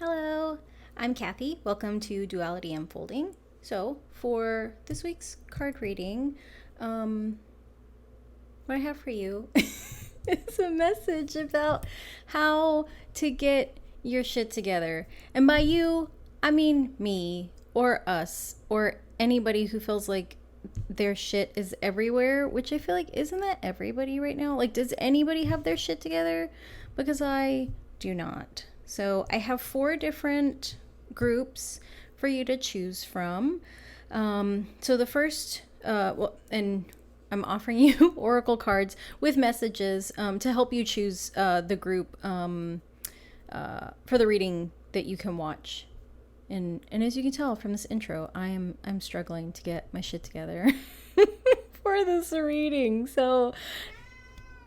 Hello, I'm Kathy. Welcome to Duality Unfolding. So, for this week's card reading, what I have for you is a message about how to get your shit together. And by you, I mean me or us or anybody who feels like their shit is everywhere, which I feel like isn't that everybody right now? Like, does anybody have their shit together? Because I do not. So I have 4 different groups for you to choose from. So the first, and I'm offering you oracle cards with messages to help you choose the group for the reading that you can watch. And as you can tell from this intro, I'm struggling to get my shit together for this reading. So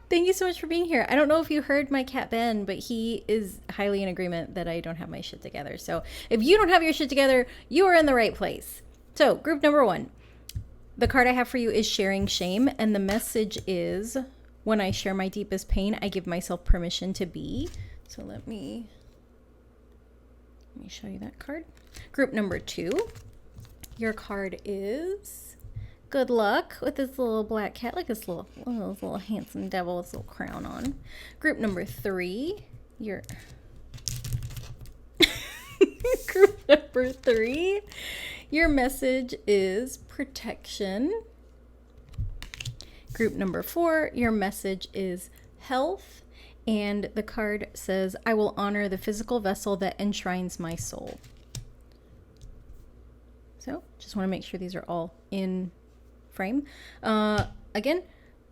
thank you so much for being here. I don't know if you heard my cat Ben, but he is highly in agreement that I don't have my shit together. So if you don't have your shit together, you are in the right place. So group number 1, the card I have for you is Sharing Shame. And the message is, when I share my deepest pain, I give myself permission to be. So let me show you that card. Group number 2, your card is Good Luck, with this little black cat, like this little handsome devil with a little crown on. Group number 3, your group number 3, your message is Protection. Group number 4, your message is Health. And the card says, I will honor the physical vessel that enshrines my soul. So just want to make sure these are all in frame. Again,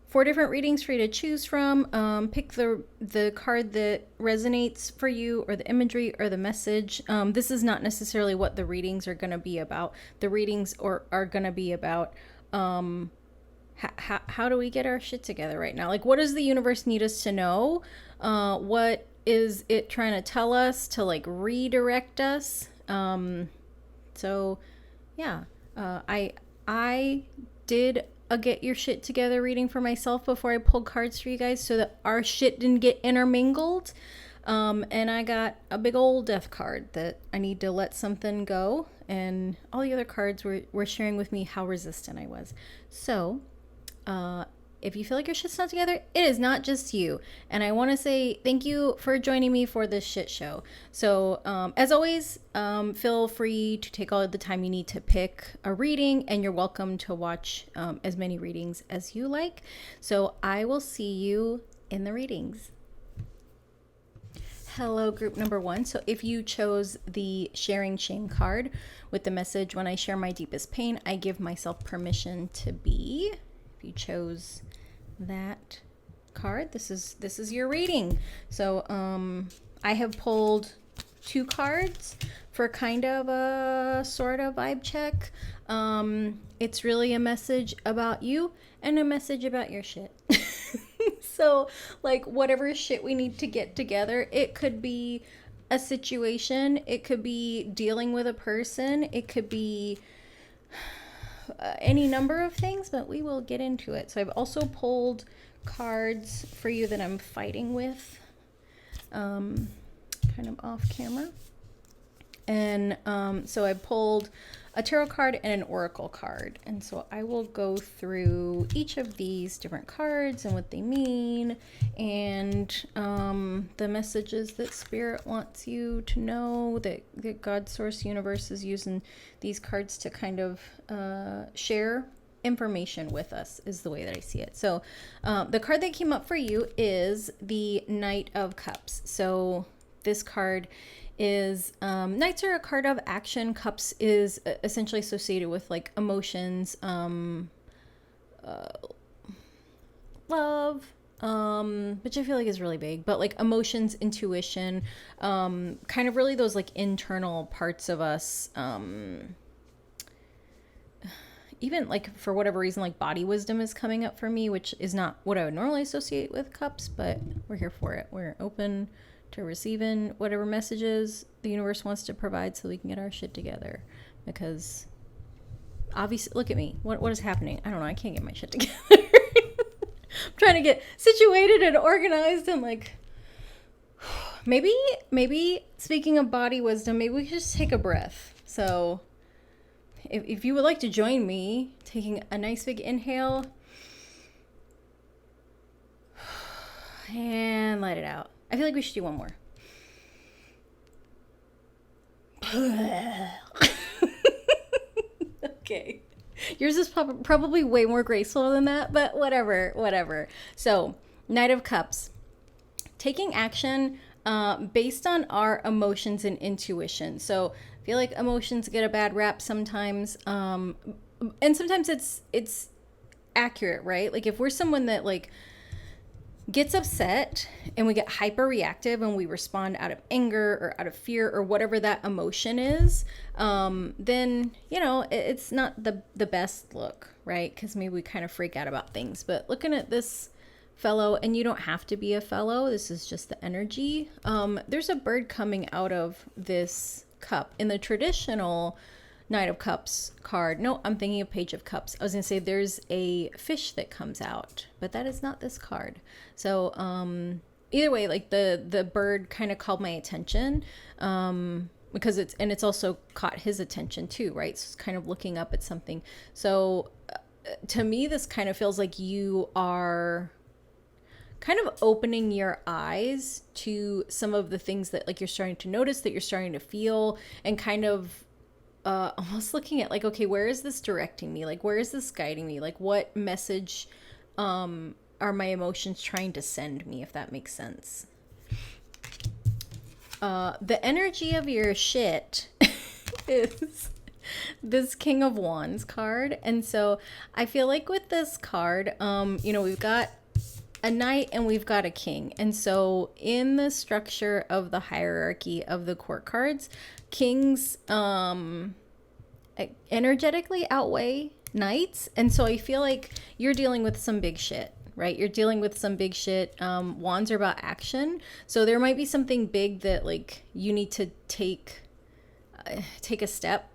4 different readings for you to choose from. Pick the card that resonates for you, or the imagery or the message. This is not necessarily what the readings are going to be about. The readings are going to be about how do we get our shit together right now? Like, what does the universe need us to know? What is it trying to tell us to, like, redirect us? So yeah, I did a get your shit together reading for myself before I pulled cards for you guys, so that our shit didn't get intermingled. And I got a big old death card that I need to let something go. And all the other cards were sharing with me how resistant I was. So if you feel like your shit's not together, it is not just you. And I want to say thank you for joining me for this shit show. So as always, feel free to take all the time you need to pick a reading, and you're welcome to watch as many readings as you like. So I will see you in the readings. Hello, group number 1. So if you chose the Sharing Shame card with the message, when I share my deepest pain, I give myself permission to be. If you chose that card, this is your reading. So I have pulled 2 cards for kind of a sort of vibe check. It's really a message about you and a message about your shit. So, like, whatever shit we need to get together, it could be a situation, it could be dealing with a person, it could be any number of things, but we will get into it. So I've also pulled cards for you that I'm fighting with, kind of off camera. And so I pulled a tarot card and an oracle card. And so I will go through each of these different cards and what they mean, and the messages that Spirit wants you to know, that God, Source, Universe is using these cards to kind of share information with us, is the way that I see it. So the card that came up for you is the Knight of Cups. So this card is Knights are a card of action. Cups is essentially associated with, like, emotions, love, which I feel like is really big, but, like, emotions, intuition, kind of really those, like, internal parts of us, even, like, for whatever reason, like, body wisdom is coming up for me, which is not what I would normally associate with cups, but we're here for it. We're open to receiving whatever messages the universe wants to provide, so we can get our shit together. Because obviously, look at me. What is happening? I don't know. I can't get my shit together. I'm trying to get situated and organized and, like, maybe speaking of body wisdom, maybe we should just take a breath. So if you would like to join me, taking a nice big inhale and let it out. I feel like we should do one more. Okay. Yours is probably way more graceful than that, but whatever. So, Knight of Cups. Taking action based on our emotions and intuition. So, I feel like emotions get a bad rap sometimes. And sometimes it's accurate, right? Like if we're someone that like gets upset and we get hyper reactive and we respond out of anger or out of fear or whatever that emotion is, then it's not the best look, right? Because maybe we kind of freak out about things. But looking at this fellow, and you don't have to be a fellow, this is just the energy. There's a bird coming out of this cup. In the traditional Knight of Cups card, no, I'm thinking of Page of Cups. I was gonna say there's a fish that comes out, but that is not this card. So either way, like the bird kind of called my attention, because it's also caught his attention too, right? So it's kind of looking up at something. So to me, this kind of feels like you are kind of opening your eyes to some of the things that like you're starting to notice, that you're starting to feel, and kind of almost looking at like, okay, where is this directing me? Like, where is this guiding me? Like, what message are my emotions trying to send me, if that makes sense? The energy of your shit is this King of Wands card. And so I feel like with this card, we've got a knight and we've got a king. And so in the structure of the hierarchy of the court cards, kings energetically outweigh knights. And so I feel like you're dealing with some big shit, right? You're dealing with some big shit. Wands are about action. So there might be something big that like you need to take a step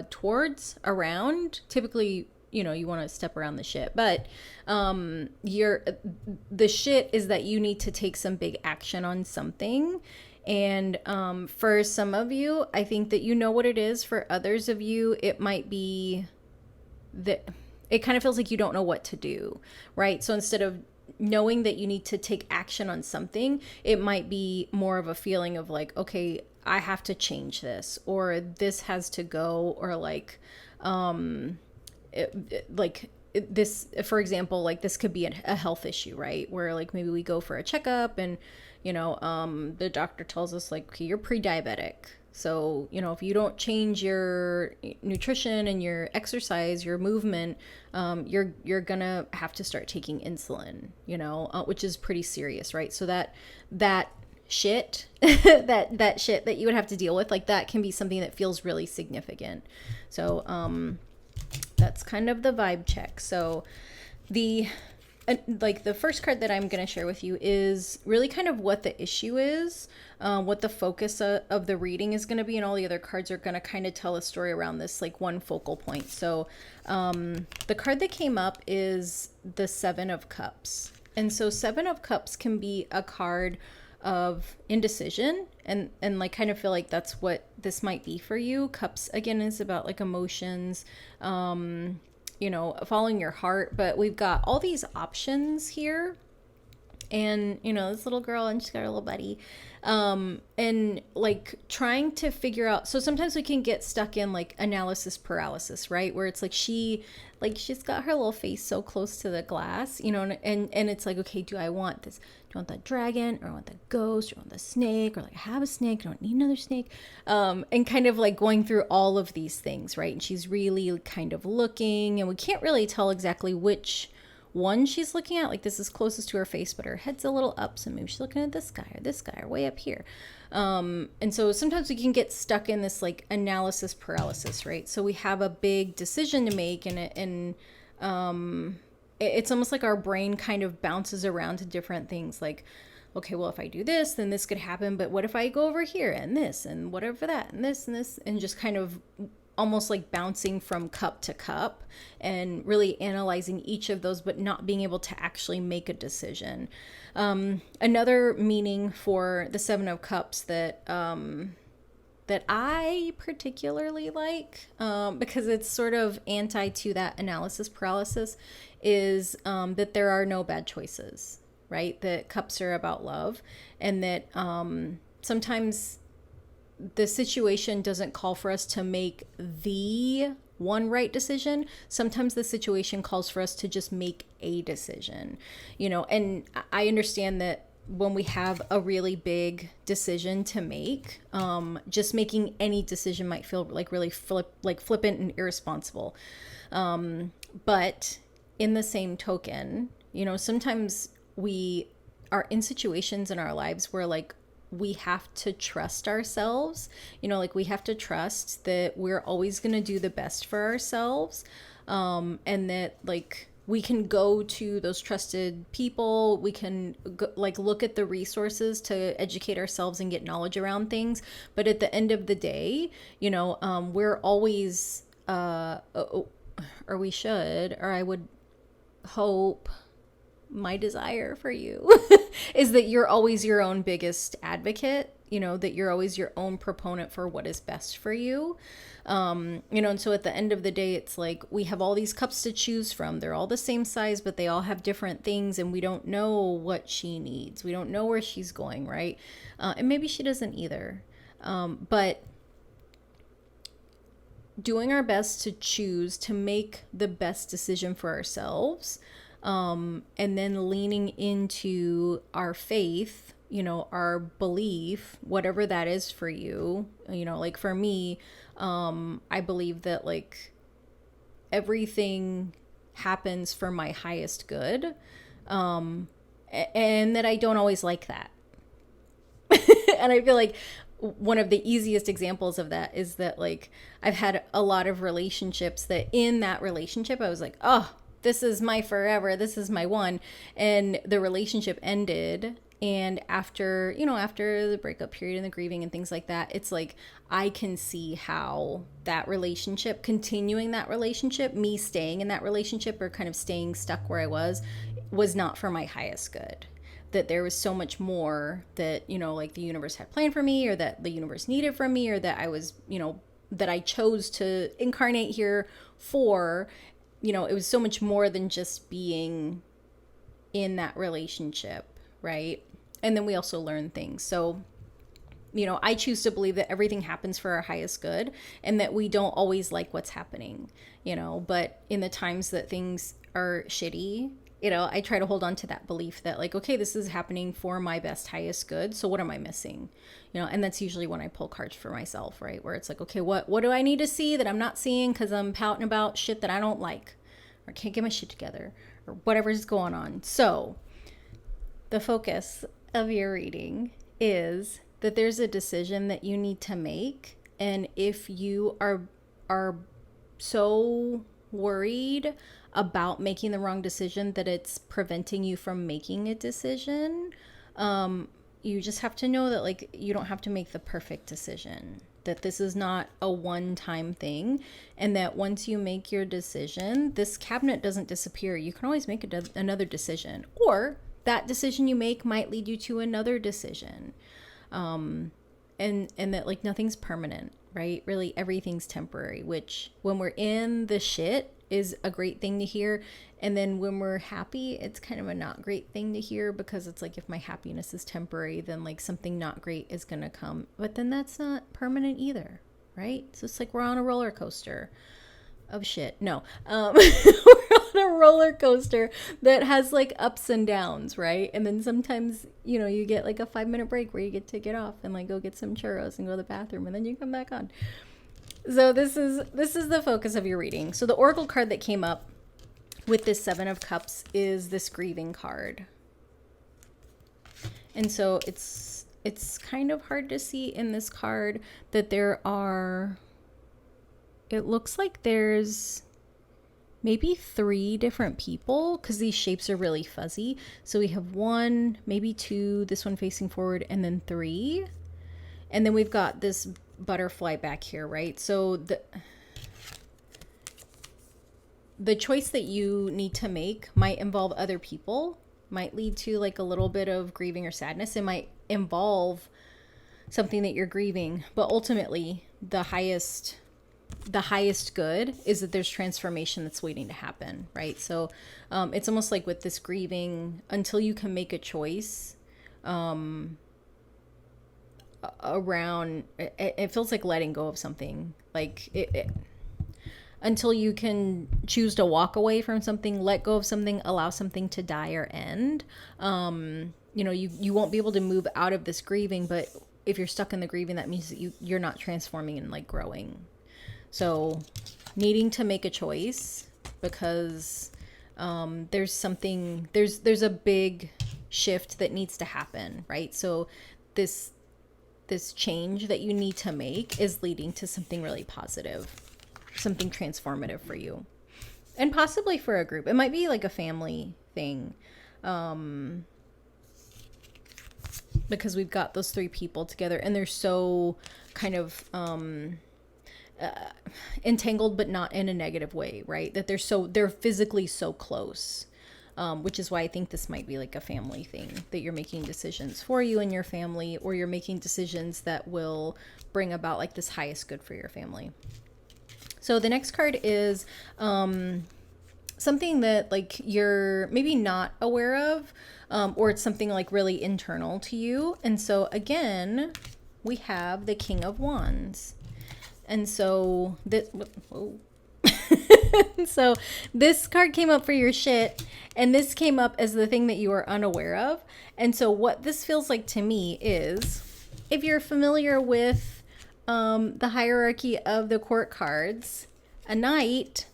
towards, around. Typically, you want to step around the shit, but the shit is that you need to take some big action on something. And for some of you, I think that you know what it is. For others of you, it might be that it kind of feels like you don't know what to do, right? So instead of knowing that you need to take action on something, it might be more of a feeling of like, okay, I have to change this, or this has to go, or like, this, for example, like this could be a health issue, right? Where like maybe we go for a checkup and, the doctor tells us like, okay, you're pre-diabetic. So, if you don't change your nutrition and your exercise, your movement, you're gonna have to start taking insulin, which is pretty serious, right? So that shit, that shit that you would have to deal with, like that can be something that feels really significant. So, that's kind of the vibe check. So the first card that I'm going to share with you is really kind of what the issue is, what the focus of the reading is going to be, and all the other cards are going to kind of tell a story around this like one focal point. So the card that came up is the Seven of Cups. And so Seven of Cups can be a card of indecision, and like kind of feel like that's what this might be for you. Cups again is about like emotions, following your heart, but we've got all these options here. And this little girl, and she's got her little buddy, and like trying to figure out. So sometimes we can get stuck in like analysis paralysis, right? Where it's like she's got her little face so close to the glass, and it's like, okay, do I want this? Do I want that dragon, or I want the ghost, or I want the snake, or like I have a snake, I don't need another snake, and kind of like going through all of these things, right? And she's really kind of looking, and we can't really tell exactly which one she's looking at. Like this is closest to her face, but her head's a little up, so maybe she's looking at this guy or way up here. And so sometimes we can get stuck in this like analysis paralysis, right? So we have a big decision to make, and it's almost like our brain kind of bounces around to different things, like, okay, well, if I do this, then this could happen, but what if I go over here and this and whatever that and this, and just kind of almost like bouncing from cup to cup and really analyzing each of those, but not being able to actually make a decision. Another meaning for the Seven of Cups that I particularly like, because it's sort of anti to that analysis paralysis, is that there are no bad choices, right? That cups are about love, and that sometimes the situation doesn't call for us to make the one right decision. Sometimes the situation calls for us to just make a decision, and I understand that when we have a really big decision to make, just making any decision might feel like really flippant and irresponsible. But in the same token, sometimes we are in situations in our lives where like we have to trust ourselves, like we have to trust that we're always going to do the best for ourselves. And that like we can go to those trusted people. We can look at the resources to educate ourselves and get knowledge around things. But at the end of the day, we're always, or we should, or I would hope, my desire for you is that you're always your own biggest advocate, that you're always your own proponent for what is best for you. And so at the end of the day, it's like we have all these cups to choose from. They're all the same size, but they all have different things, and we don't know what she needs. We don't know where she's going, right? And maybe she doesn't either. But doing our best to choose to make the best decision for ourselves, and then leaning into our faith, our belief, whatever that is for you. Like for me, I believe that like everything happens for my highest good, and that I don't always like that. And I feel like one of the easiest examples of that is that like I've had a lot of relationships that in that relationship I was like, oh, this is my forever, this is my one. And the relationship ended. And after the breakup period and the grieving and things like that, it's like I can see how that relationship, continuing that relationship, me staying in that relationship or kind of staying stuck where I was not for my highest good. That there was so much more that, like the universe had planned for me, or that the universe needed from me, or that I was, that I chose to incarnate here for. It was so much more than just being in that relationship, right? And then we also learn things. So, I choose to believe that everything happens for our highest good, and that we don't always like what's happening, but in the times that things are shitty, I try to hold on to that belief that like, okay, this is happening for my best, highest good. So what am I missing? And that's usually when I pull cards for myself, right? Where it's like, okay, what do I need to see that I'm not seeing because I'm pouting about shit that I don't like, or can't get my shit together, or whatever's going on. So the focus of your reading is that there's a decision that you need to make. And if you are so worried about making the wrong decision that it's preventing you from making a decision, you just have to know that like you don't have to make the perfect decision, that this is not a one-time thing, and that once you make your decision, this cabinet doesn't disappear. You can always make another decision, or that decision you make might lead you to another decision, and that like nothing's permanent, right? Really everything's temporary, which when we're in the shit is a great thing to hear. And then when we're happy, it's kind of a not great thing to hear, because it's like if my happiness is temporary, then like something not great is gonna come, but then that's not permanent either, right? So it's like we're on a roller coaster of shit. No, we're on a roller coaster that has like ups and downs, right? And then sometimes you get like a 5-minute break where you get to get off and like go get some churros and go to the bathroom, and then you come back on. So this is the focus of your reading. So the oracle card that came up with this 7 of Cups is this grieving card. And so it's kind of hard to see in this card that it looks like there's maybe 3 different people, because these shapes are really fuzzy. So we have 1, maybe 2, this one facing forward, and then 3. And then we've got this butterfly back here, right? So the choice that you need to make might involve other people, might lead to like a little bit of grieving or sadness. It might involve something that you're grieving, but ultimately the highest good is that there's transformation that's waiting to happen, right? So it's almost like with this grieving, until you can make a choice around it feels like letting go of something, like until you can choose to walk away from something, let go of something, allow something to die or end. You won't be able to move out of this grieving, but if you're stuck in the grieving, that means that you're not transforming and like growing. So needing to make a choice, because there's a big shift that needs to happen, right? So this change that you need to make is leading to something really positive, something transformative for you, and possibly for a group. It might be like a family thing, because we've got those three people together and they're so kind of entangled, but not in a negative way, right? That they're physically so close, which is why I think this might be like a family thing, that you're making decisions for you and your family, or you're making decisions that will bring about like this highest good for your family. So the next card is something that like you're maybe not aware of, or it's something like really internal to you. And so again, we have the King of Wands. And so this, so this card came up for your shit, and this came up as the thing that you are unaware of. And so what this feels like to me is, if you're familiar with the hierarchy of the court cards, a knight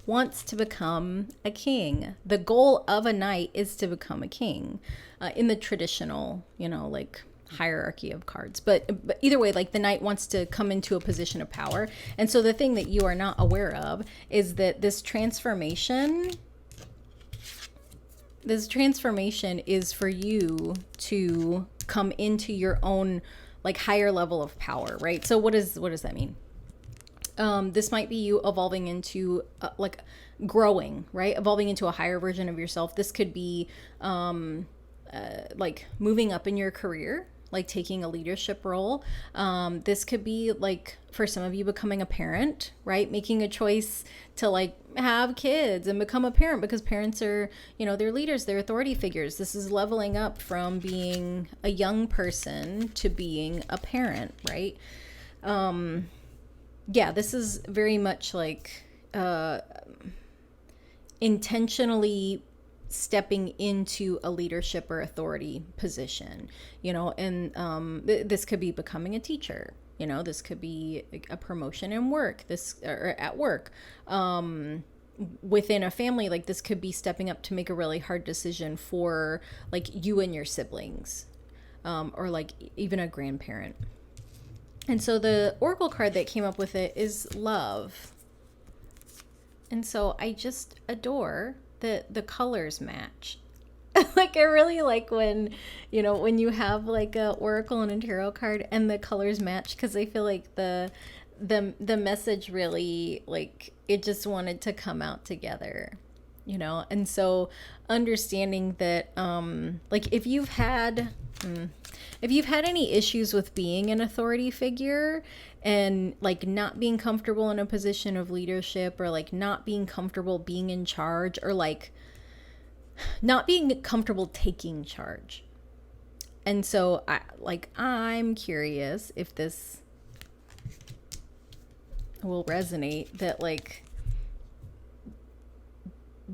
wants to become a king. The goal of a knight is to become a king, in the traditional, like hierarchy of cards. But either way, like the knight wants to come into a position of power. And so the thing that you are not aware of is that this transformation is for you to come into your own like higher level of power, right? So what does that mean? This might be you evolving into like growing, right? Evolving into a higher version of yourself. This could be like moving up in your career, like taking a leadership role. This could be like, for some of you, becoming a parent, right? Making a choice to like have kids and become a parent, because parents are, they're leaders, they're authority figures. This is leveling up from being a young person to being a parent, right? Yeah, this is very much like intentionally stepping into a leadership or authority position, and this could be becoming a teacher, this could be a promotion in work, or at work, within a family. Like this could be stepping up to make a really hard decision for like you and your siblings, or like even a grandparent. And so the oracle card that came up with it is love. And so I just adore that the colors match. Like I really like when you have like a oracle and a tarot card and the colors match, because I feel like the message really, like, it just wanted to come out together, And so understanding that like if you've had any issues with being an authority figure and like not being comfortable in a position of leadership, or like not being comfortable being in charge, or like not being comfortable taking charge. And so I'm curious if this will resonate, that like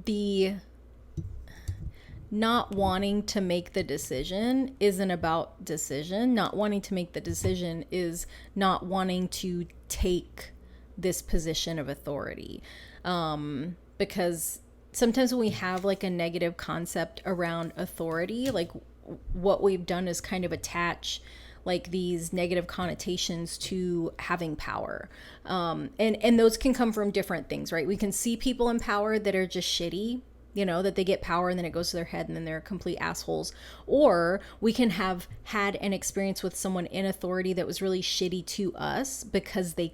the not wanting to make the decision isn't about decision. Not wanting to make the decision is not wanting to take this position of authority. Because sometimes when we have like a negative concept around authority, like what we've done is kind of attach like these negative connotations to having power. And those can come from different things, right? We can see people in power that are just shitty, that they get power and then it goes to their head and then they're complete assholes. Or we can have had an experience with someone in authority that was really shitty to us because they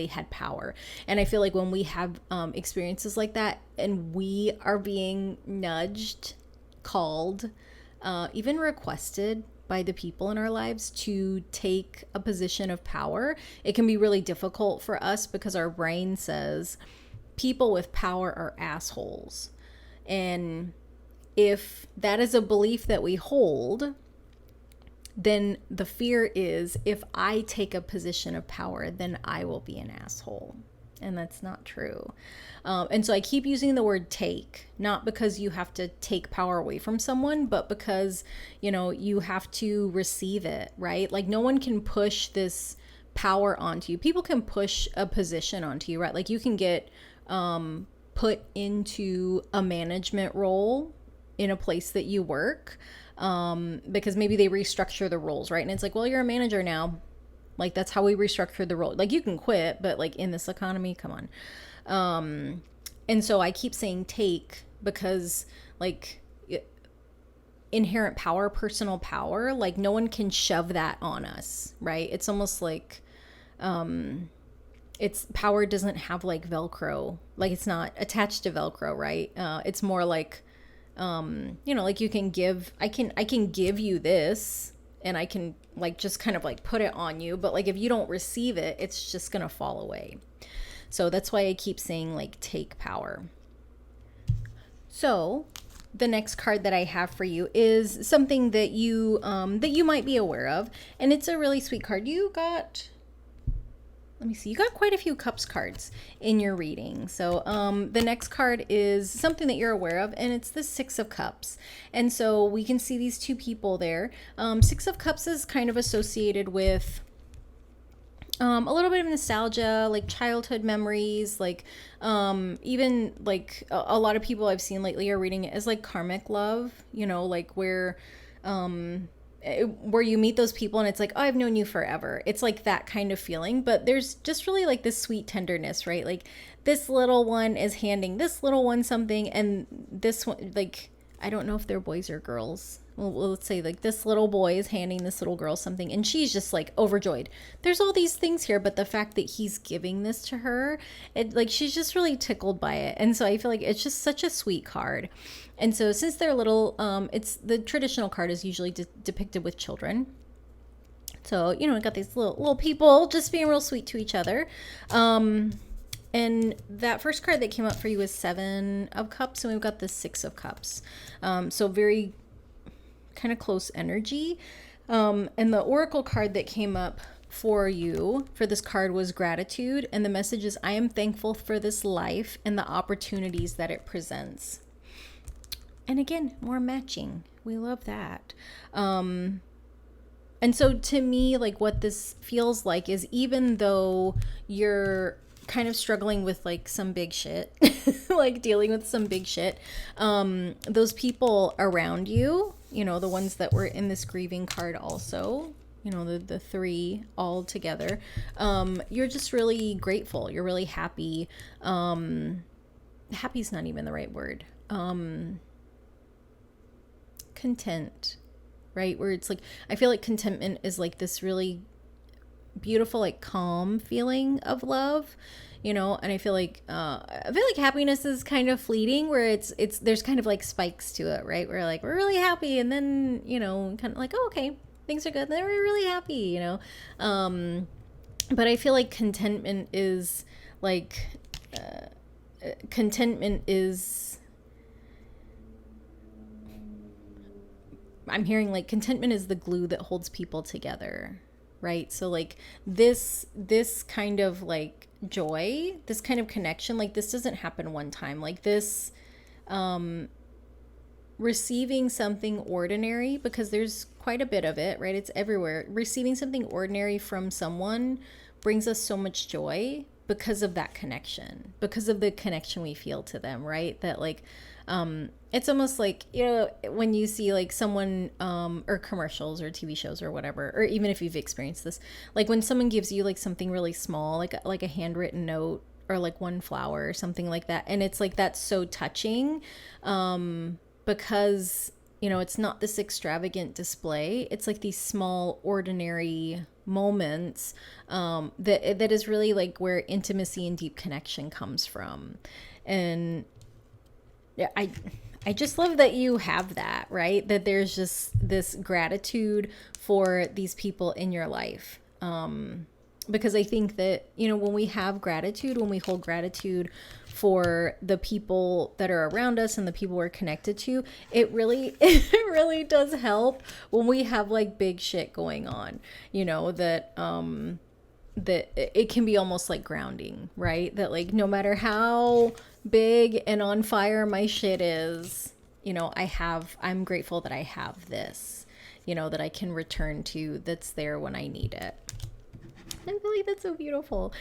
had power. And I feel like when we have experiences like that and we are being nudged, called, even requested by the people in our lives to take a position of power, it can be really difficult for us because our brain says people with power are assholes. And if that is a belief that we hold, then the fear is if I take a position of power, then I will be an asshole. And that's not true. And so I keep using the word take, not because you have to take power away from someone, but because, you have to receive it, right? Like no one can push this power onto you. People can push a position onto you, right? Like you can get put into a management role in a place that you work because maybe they restructure the roles, right? And it's like, well, you're a manager now. Like that's how we restructure the role. Like you can quit, but like in this economy, come on. And so I keep saying take because like inherent power, personal power, like no one can shove that on us, right? It's almost like it's power doesn't have like Velcro, like it's not attached to Velcro, right? It's more like like you can give, I can give you this and I can like just kind of like put it on you, but like if you don't receive it, it's just gonna fall away. So that's why I keep saying like take power. So the next card that I have for you is something that you might be aware of, and it's a really sweet card. You got quite a few cups cards in your reading. So the next card is something that you're aware of, and it's the Six of Cups. And so we can see these two people there. Six of Cups is kind of associated with a little bit of nostalgia, like childhood memories, like even like a lot of people I've seen lately are reading it as like karmic love, like where you meet those people and it's like, oh, I've known you forever. It's like that kind of feeling, but there's just really like this sweet tenderness, right? Like this little one is handing this little one something, and this one, like, I don't know if they're boys or girls. Well, let's say like this little boy is handing this little girl something and she's just like overjoyed. There's all these things here, but the fact that he's giving this to her, like she's just really tickled by it. And so I feel like it's just such a sweet card. And so since they're little, it's the traditional card is usually depicted with children. So, we got these little people just being real sweet to each other. And that first card that came up for you is Seven of Cups, and we've got the Six of Cups. So very kind of close energy. And the Oracle card that came up for you for this card was Gratitude. And the message is, I am thankful for this life and the opportunities that it presents. And again, more matching. We love that. And so to me, like what this feels like is even though you're kind of struggling with like some big shit, like dealing with some big shit, those people around you, the ones that were in this grieving card also, the three all together, you're just really grateful. You're really happy. Happy's not even the right word. Content, right? Where it's like, I feel like contentment is like this really beautiful, like calm feeling of love, and I feel like happiness is kind of fleeting, where it's there's kind of like spikes to it, right? We're like, we're really happy, and then kind of like, oh, okay, things are good, and then we're really happy, but I feel like contentment is I'm hearing like contentment is the glue that holds people together, right? So like this kind of like joy, this kind of connection, like this doesn't happen one time. Like this receiving something ordinary, because there's quite a bit of it, right? It's everywhere. Receiving something ordinary from someone brings us so much joy because of that connection, because of the connection we feel to them, right? That like it's almost like, when you see like someone or commercials or TV shows or whatever, or even if you've experienced this, like when someone gives you like something really small, like a handwritten note, or like one flower or something like that. And it's like, that's so touching, because, you know, it's not this extravagant display. It's like these small, ordinary moments, that is really like where intimacy and deep connection comes from. And yeah, I just love that you have that, right? That there's just this gratitude for these people in your life. Because I think that, you know, when we have gratitude, when we hold gratitude for the people that are around us and the people we're connected to, it really does help when we have like big shit going on, you know, that it can be almost like grounding, right? That like, no matter how big and on fire my shit is, you know, I'm grateful that I have this, you know, that I can return to, that's there when I need it. I feel like that's so beautiful.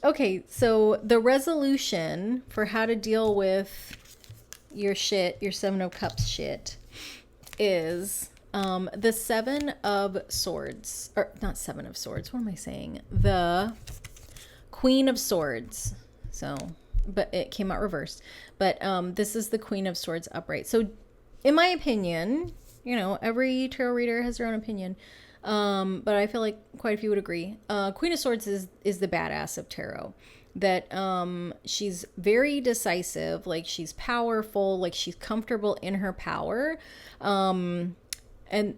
Okay, so the resolution for how to deal with your shit, your Seven of Cups shit, is the Seven of Swords. Or not Seven of Swords, what am I saying? The Queen of Swords. So, but it came out reversed. But this is the Queen of Swords upright. So, in my opinion, you know, every tarot reader has their own opinion. But I feel like quite a few would agree. Queen of Swords is the badass of tarot. That she's very decisive, like she's powerful, like she's comfortable in her power. And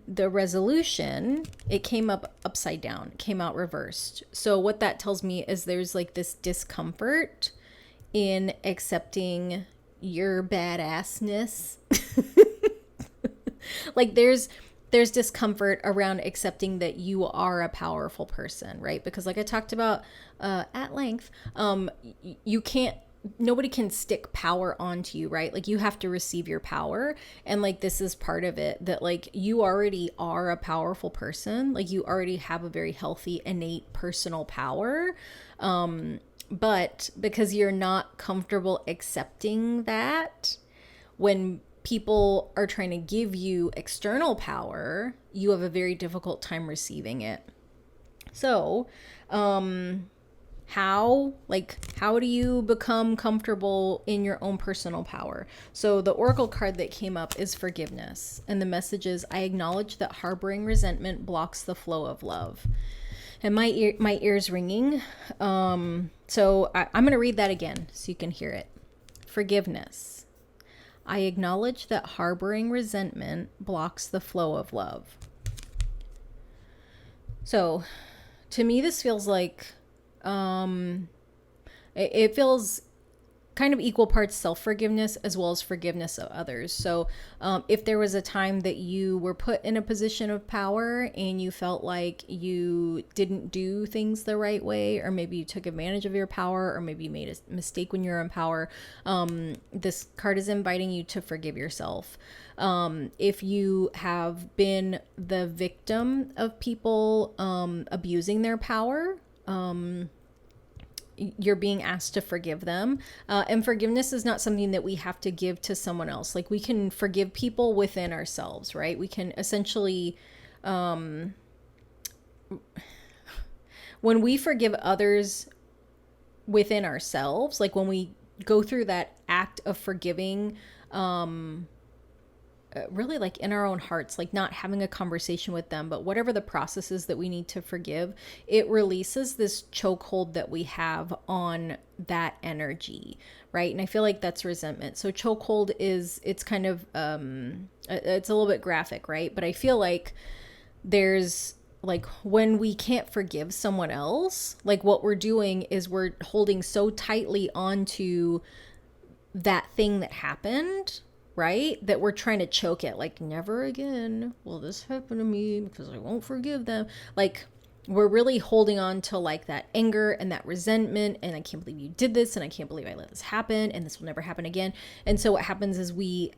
the resolution, it came up upside down, came out reversed. So what that tells me is there's like this discomfort in accepting your badassness. Like there's discomfort around accepting that you are a powerful person, right? Because like I talked about at length, nobody can stick power onto you, right? Like you have to receive your power. And like, this is part of it, that like you already are a powerful person. Like you already have a very healthy, innate personal power. But because you're not comfortable accepting that, when people are trying to give you external power, you have a very difficult time receiving it. So, how do you become comfortable in your own personal power? So the oracle card that came up is forgiveness. And the message is, I acknowledge that harboring resentment blocks the flow of love. And my ear's ringing. So I'm going to read that again so you can hear it. Forgiveness. I acknowledge that harboring resentment blocks the flow of love. So, to me, this feels like, it feels kind of equal parts self-forgiveness as well as forgiveness of others. So if there was a time that you were put in a position of power and you felt like you didn't do things the right way, or maybe you took advantage of your power, or maybe you made a mistake when you're in power, this card is inviting you to forgive yourself. If you have been the victim of people abusing their power, you're being asked to forgive them. And forgiveness is not something that we have to give to someone else. Like we can forgive people within ourselves, right? We can essentially, when we forgive others within ourselves, like when we go through that act of forgiving, really like in our own hearts, like not having a conversation with them, but whatever the process is that we need to forgive, it releases this chokehold that we have on that energy, right? And I feel like that's resentment. So chokehold it's kind of, it's a little bit graphic, right? But I feel like there's like when we can't forgive someone else, like what we're doing is we're holding so tightly onto that thing that happened, right? That we're trying to choke it, like never again will this happen to me because I won't forgive them. Like we're really holding on to like that anger and that resentment, and I can't believe you did this, and I can't believe I let this happen, and this will never happen again. And so what happens is we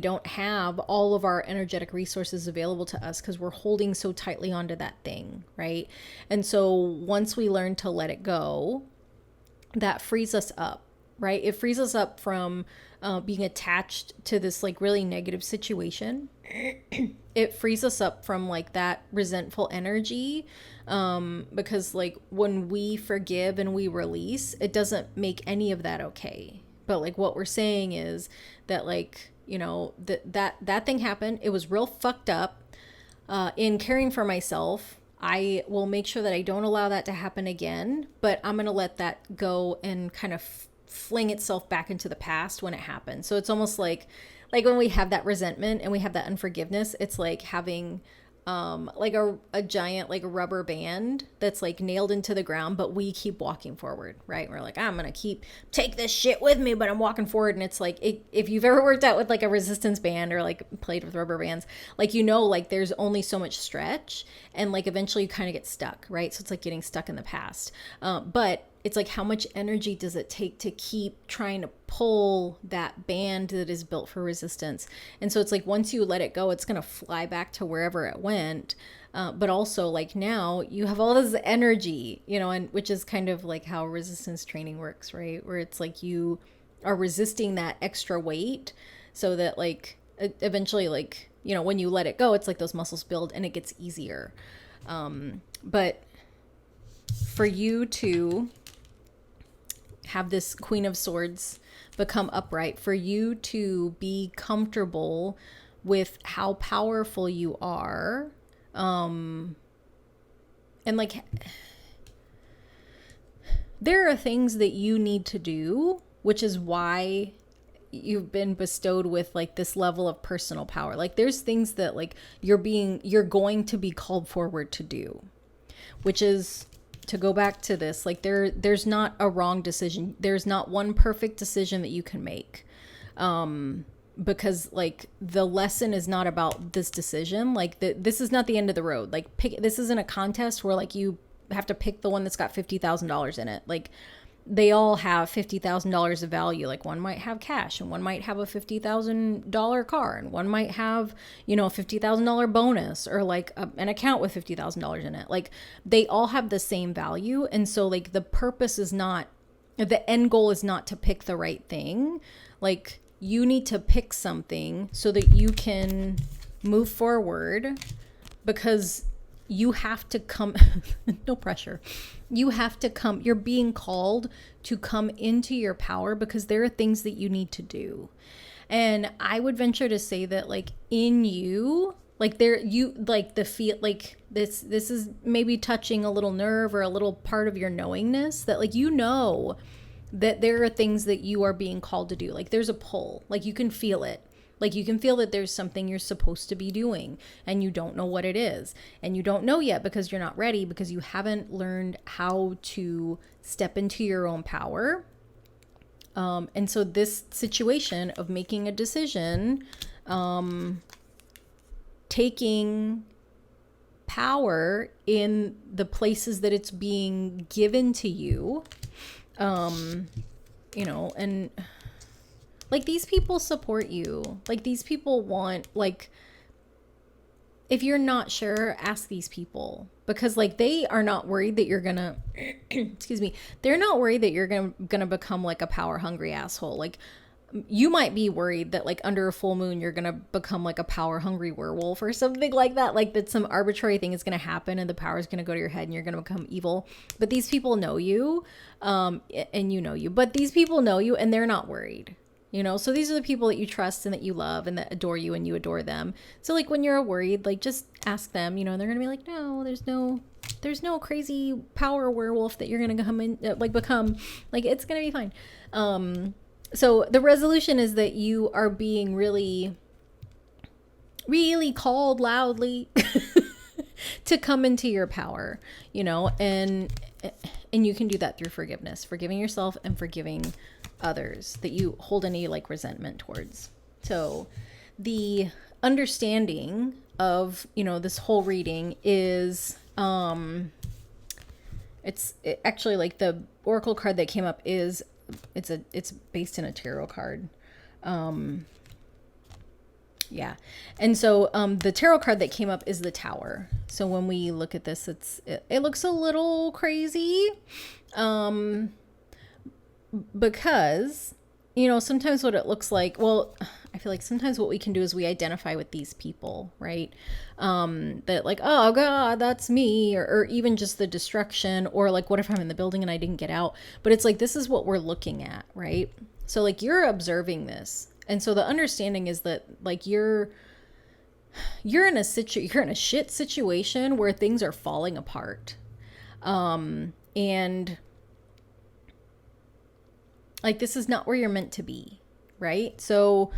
don't have all of our energetic resources available to us because we're holding so tightly onto that thing, right? And so once we learn to let it go, that frees us up, right? It frees us up from being attached to this like really negative situation. It frees us up from like that resentful energy, because like when we forgive and we release, it doesn't make any of that okay. But like what we're saying is that like, you know, that thing happened, it was real fucked up. In caring for myself, I will make sure that I don't allow that to happen again, but I'm going to let that go and kind of fling itself back into the past when it happens. So it's almost like when we have that resentment and we have that unforgiveness, it's like having like a giant like rubber band that's like nailed into the ground, but we keep walking forward, right? We're like, I'm gonna take this shit with me, but I'm walking forward. And it's like, if you've ever worked out with like a resistance band or like played with rubber bands, like, you know, like there's only so much stretch and like eventually you kind of get stuck, right? So it's like getting stuck in the past. But it's like, how much energy does it take to keep trying to pull that band that is built for resistance? And so it's like, once you let it go, it's going to fly back to wherever it went. But also like now you have all this energy, you know, and which is kind of like how resistance training works, right? Where it's like you are resisting that extra weight so that like eventually, like, you know, when you let it go, it's like those muscles build and it gets easier. But for you to have this Queen of Swords become upright, for you to be comfortable with how powerful you are, and like there are things that you need to do, which is why you've been bestowed with like this level of personal power. Like there's things that like you're going to be called forward to do, which is, to go back to this, like there's not a wrong decision. There's not one perfect decision that you can make. Because like the lesson is not about this decision. Like this is not the end of the road. Like this isn't a contest where like you have to pick the one that's got $50,000 in it. Like they all have $50,000 of value. Like one might have cash and one might have a $50,000 car and one might have, you know, a $50,000 bonus or like an account with $50,000 in it. Like they all have the same value. And so like the purpose is not, the end goal is not to pick the right thing. Like you need to pick something so that you can move forward, because you have to come, no pressure. You have to come, you're being called to come into your power because there are things that you need to do. And I would venture to say that like in you, like there, you like the feel like this is maybe touching a little nerve or a little part of your knowingness that like, you know, that there are things that you are being called to do. Like there's a pull, like you can feel it. Like you can feel that there's something you're supposed to be doing and you don't know what it is. And you don't know yet because you're not ready, because you haven't learned how to step into your own power. And so this situation of making a decision, taking power in the places that it's being given to you, you know, and like these people support you. Like these people want, like, if you're not sure, ask these people, because like they are not worried that you're gonna excuse me, they're not worried that you're gonna become like a power hungry asshole. Like you might be worried that like under a full moon you're gonna become like a power hungry werewolf or something like that, like that some arbitrary thing is gonna happen and the power is gonna go to your head and you're gonna become evil. But these people know you, and you know you, but these people know you and they're not worried. You know, so these are the people that you trust and that you love and that adore you and you adore them. So like when you're worried, like just ask them, you know, and they're going to be like, no, there's no crazy power werewolf that you're going to come in, like become, like it's going to be fine. So the resolution is that you are being really, really called loudly to come into your power, you know, and you can do that through forgiveness, forgiving yourself and forgiving others that you hold any like resentment towards. So the understanding of, you know, this whole reading is it's actually like the oracle card that came up is it's based in a tarot card. Yeah. And so the tarot card that came up is the Tower. So when we look at this, it looks a little crazy. because, you know, sometimes what it looks like, well, I feel like sometimes what we can do is we identify with these people, right? That like, oh God, that's me, or even just the destruction, or like, what if I'm in the building and I didn't get out? But it's like, this is what we're looking at, right? So like, you're observing this. And so the understanding is that like, you're in a shit situation where things are falling apart. And like, this is not where you're meant to be, right? So,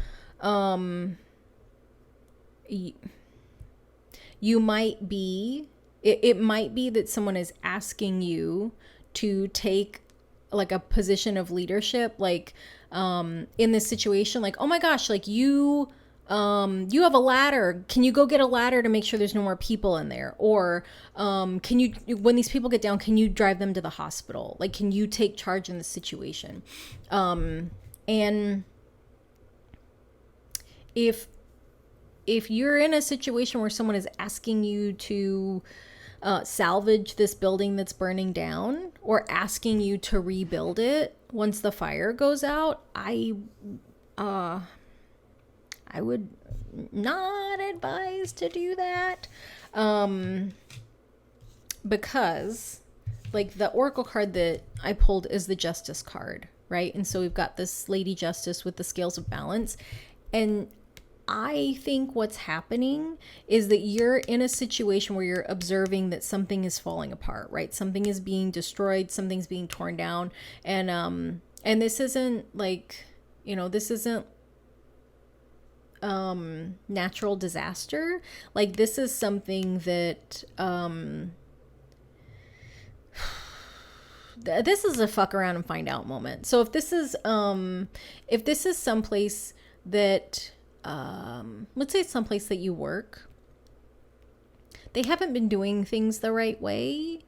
you might be, it might be that someone is asking you to take like a position of leadership, like, in this situation, like, oh my gosh, like you have a ladder. Can you go get a ladder to make sure there's no more people in there? Or, can you, when these people get down, can you drive them to the hospital? Like, can you take charge in this situation? And if you're in a situation where someone is asking you to salvage this building that's burning down, or asking you to rebuild it once the fire goes out, I would not advise to do that. Because like the oracle card that I pulled is the Justice card, right? And so we've got this Lady Justice with the scales of balance. And I think what's happening is that you're in a situation where you're observing that something is falling apart, right? Something is being destroyed, something's being torn down. And this isn't like, you know, this isn't natural disaster. Like, this is something that this is a fuck around and find out moment. So if this is someplace that let's say it's someplace that you work, they haven't been doing things the right way,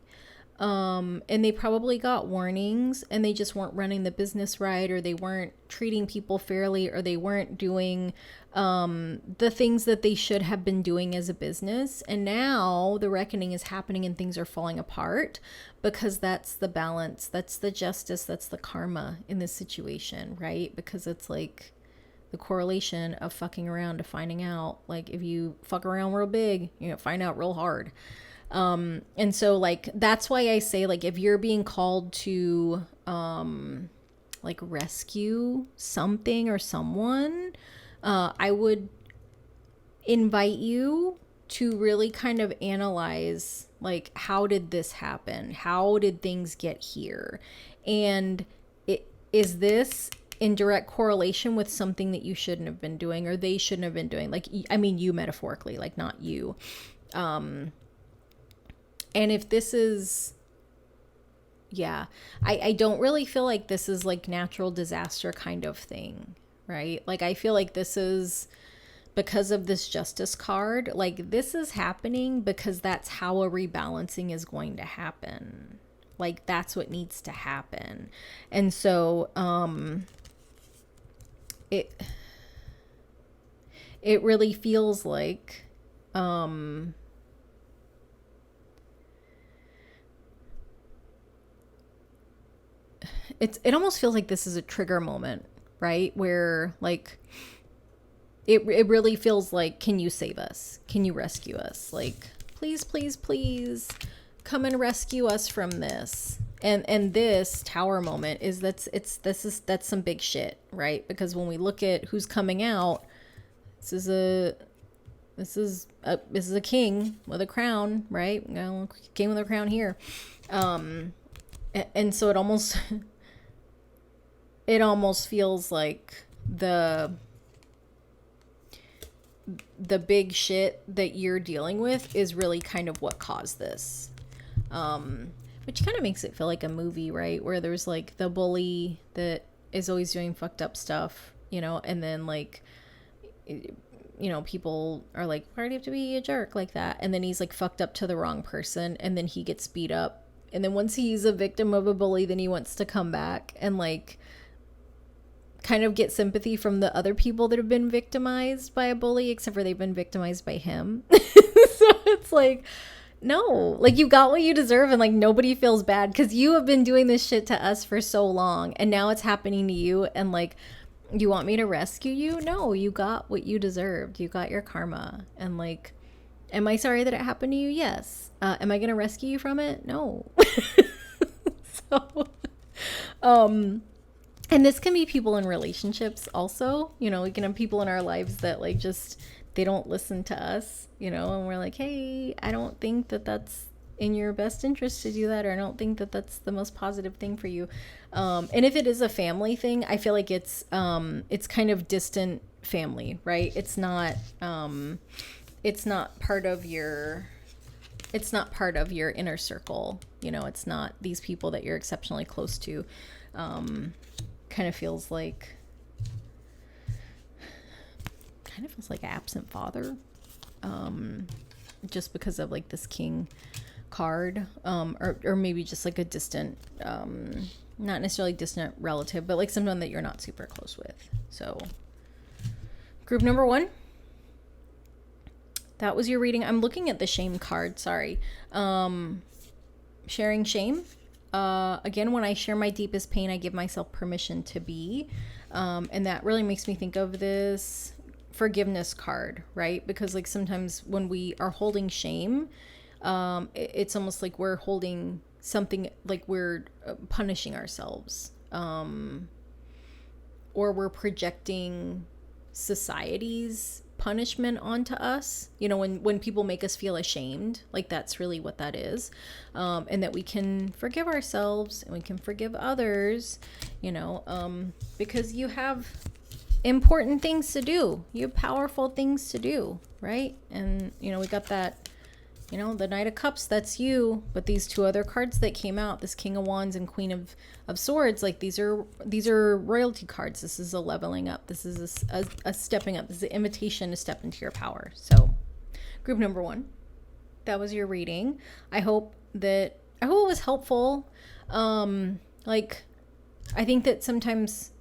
and they probably got warnings, and they just weren't running the business right, or they weren't treating people fairly, or they weren't doing the things that they should have been doing as a business. And now the reckoning is happening and things are falling apart, because that's the balance, that's the justice, that's the karma in this situation, right? Because it's like the correlation of fucking around to finding out. Like, if you fuck around real big, you're gonna find out real hard. And so like, that's why I say, like, if you're being called to like rescue something or someone, I would invite you to really kind of analyze, like, how did this happen? How did things get here? And is this in direct correlation with something that you shouldn't have been doing, or they shouldn't have been doing? Like, I mean, you metaphorically, like, not you. And if this is, yeah, I don't really feel like this is like natural disaster kind of thing, right? Like, I feel like this is because of this Justice card. Like, this is happening because that's how a rebalancing is going to happen. Like, that's what needs to happen. And so, it really feels like, it almost feels like this is a trigger moment, right? Where like, it really feels like, can you save us? Can you rescue us? Like, please, please, please come and rescue us from this. And this tower moment is that's some big shit, right? Because when we look at who's coming out, this is a king with a crown, right? You know, king with a crown here. And so it almost feels like the big shit that you're dealing with is really kind of what caused this. Which kind of makes it feel like a movie, right? Where there's like the bully that is always doing fucked up stuff, you know, and then like, you know, people are like, why do you have to be a jerk like that? And then he's like fucked up to the wrong person, and then he gets beat up. And then once he's a victim of a bully, then he wants to come back and like kind of get sympathy from the other people that have been victimized by a bully, except for they've been victimized by him. So it's like, No, like you got what you deserve and like nobody feels bad because you have been doing this shit to us for so long and now it's happening to you and like you want me to rescue you? No, you got what you deserved. You got your karma. And like, am I sorry that it happened to you? Yes. Am I going to rescue you from it? No. So, and this can be people in relationships also, you know, we can have people in our lives that like just, they don't listen to us, you know, and we're like, hey, I don't think that that's in your best interest to do that, or I don't think that that's the most positive thing for you. And if it is a family thing, I feel like it's kind of distant family, right? It's not part of your, it's not part of your inner circle, you know, it's not these people that you're exceptionally close to. Kind of feels like an absent father, just because of like this king card, or maybe just like a distant, not necessarily distant relative, but like someone that you're not super close with. So group number 1, that was your reading. I'm looking at the shame card. Sorry. Sharing shame. Again, when I share my deepest pain, I give myself permission to be. And that really makes me think of this forgiveness card, right? Because like sometimes when we are holding shame, it's almost like we're holding something, like we're punishing ourselves, or we're projecting society's punishment onto us, you know, when people make us feel ashamed, like that's really what that is. And that we can forgive ourselves and we can forgive others, you know, because you have important things to do, you have powerful things to do, right? And you know, we got that, you know, the Knight of Cups, that's you, but these 2 other cards that came out, this King of Wands and Queen of Swords, like these are royalty cards. This is a leveling up. This is a stepping up. This is an invitation to step into your power. So group number 1, that was your reading. I hope it was helpful. Like, I think that sometimes,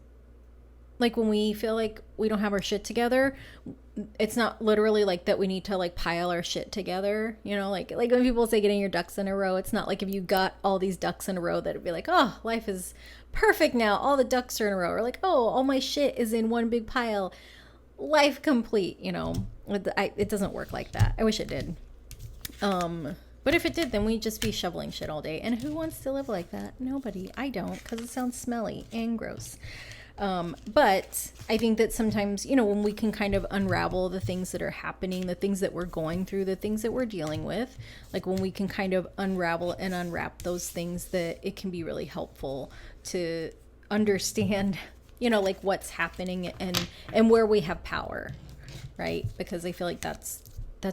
like when we feel like we don't have our shit together, it's not literally like that we need to like pile our shit together, you know, like when people say getting your ducks in a row, it's not like if you got all these ducks in a row that it'd be like, oh, life is perfect now, all the ducks are in a row, or like, oh, all my shit is in one big pile, life complete, you know. It doesn't work like that. I wish it did. But if it did, then we'd just be shoveling shit all day, and who wants to live like that? Nobody. I don't, because it sounds smelly and gross. But I think that sometimes, you know, when we can kind of unravel the things that are happening, the things that we're going through, the things that we're dealing with, like when we can kind of unravel and unwrap those things, that it can be really helpful to understand, you know, like what's happening and where we have power, right? Because I feel like that's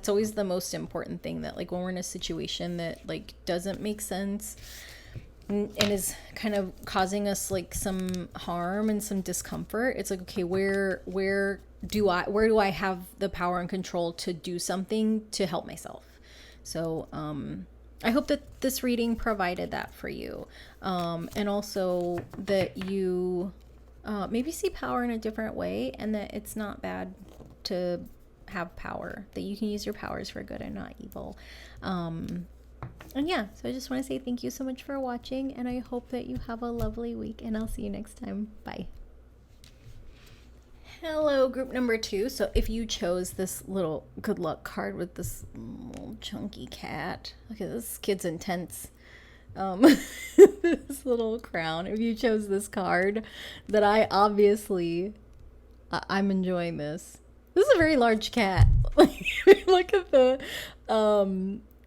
always the most important thing, that like when we're in a situation that like doesn't make sense and is kind of causing us like some harm and some discomfort, it's like, okay, where do I have the power and control to do something to help myself? So I hope that this reading provided that for you, and also that you maybe see power in a different way, and that it's not bad to have power, that you can use your powers for good and not evil. And yeah, so I just want to say thank you so much for watching, and I hope that you have a lovely week, and I'll see you next time. Bye. Hello, group number 2. So if you chose this little good luck card with this little chunky cat, okay, this kid's intense. This little crown. If you chose this card, that I'm enjoying this. This is a very large cat. Look at the,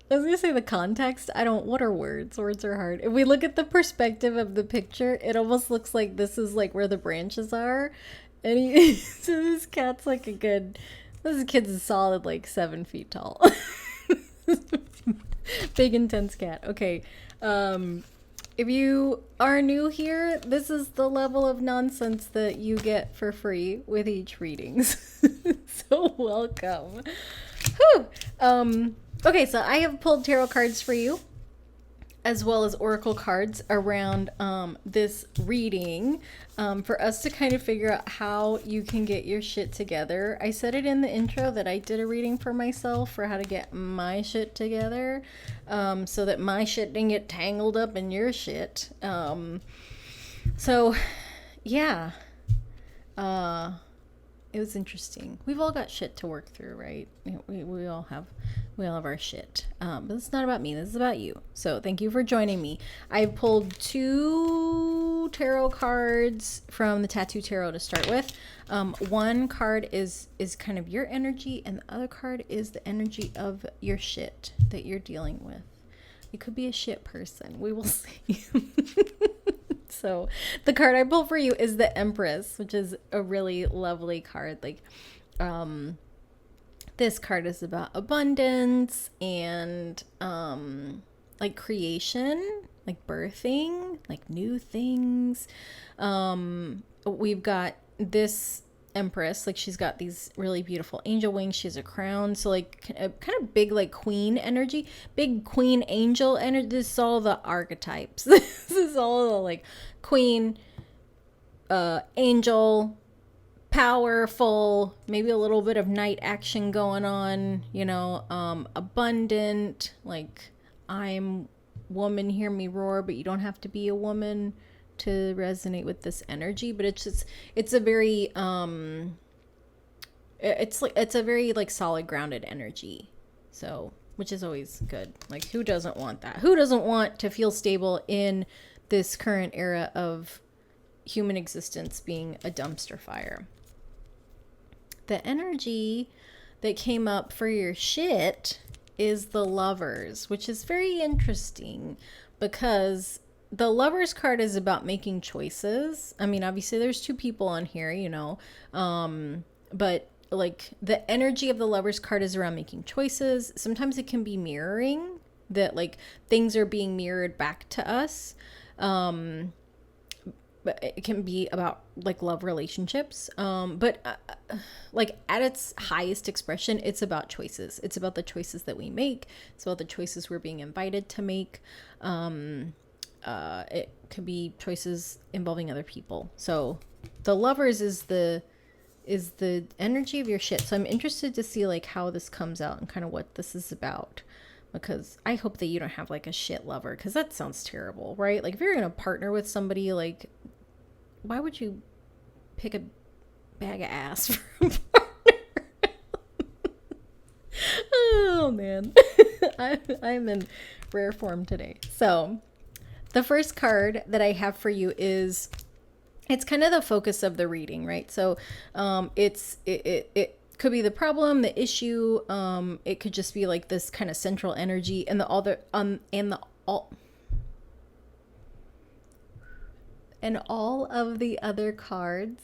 I was gonna say the context. What are words? Words are hard. If we look at the perspective of the picture, it almost looks like this is like where the branches are. And so this cat's like this kid's a solid like 7 feet tall. Big intense cat. Okay. If you are new here, this is the level of nonsense that you get for free with each readings. So welcome. Whew. Okay, so I have pulled tarot cards for you. as well as oracle cards around this reading for us to kind of figure out how you can get your shit together. I said it in the intro that I did a reading for myself for how to get my shit together, so that my shit didn't get tangled up in your shit. So yeah, it was interesting. We've all got shit to work through, right? We all have our shit. But it's not about me. This is about you. So thank you for joining me. I pulled 2 tarot cards from the Tattoo Tarot to start with. One card is kind of your energy, and the other card is the energy of your shit that you're dealing with. You could be a shit person. We will see. So the card I pulled for you is the Empress, which is a really lovely card. Like, this card is about abundance and, like creation, like birthing, like new things. We've got this Empress, like she's got these really beautiful angel wings. She has a crown, so like a kind of big like queen energy, big queen angel energy. This is all the archetypes. This is all the like queen, angel, powerful, maybe a little bit of knight action going on, you know, abundant, like I'm woman, hear me roar, but you don't have to be a woman to resonate with this energy. But it's a very it's a very like solid, grounded energy, so which is always good. Like, who doesn't want that? Who doesn't want to feel stable in this current era of human existence being a dumpster fire? The energy that came up for your shit is the Lovers, which is very interesting because the Lovers card is about making choices. I mean, obviously there's 2 people on here, you know, but like the energy of the Lovers card is around making choices. Sometimes it can be mirroring, that like things are being mirrored back to us. But it can be about like love relationships. But like at its highest expression, it's about choices. It's about the choices that we make. It's about the choices we're being invited to make. It could be choices involving other people. So the Lovers is the energy of your shit. So I'm interested to see like how this comes out and kind of what this is about, because I hope that you don't have like a shit lover, because that sounds terrible, right? Like if you're gonna partner with somebody, like why would you pick a bag of ass for a partner? Oh man. I'm in rare form today. So the first card that I have for you is, it's kind of the focus of the reading, right? So it could be the problem, the issue. It could just be like this kind of central energy, and all of the other cards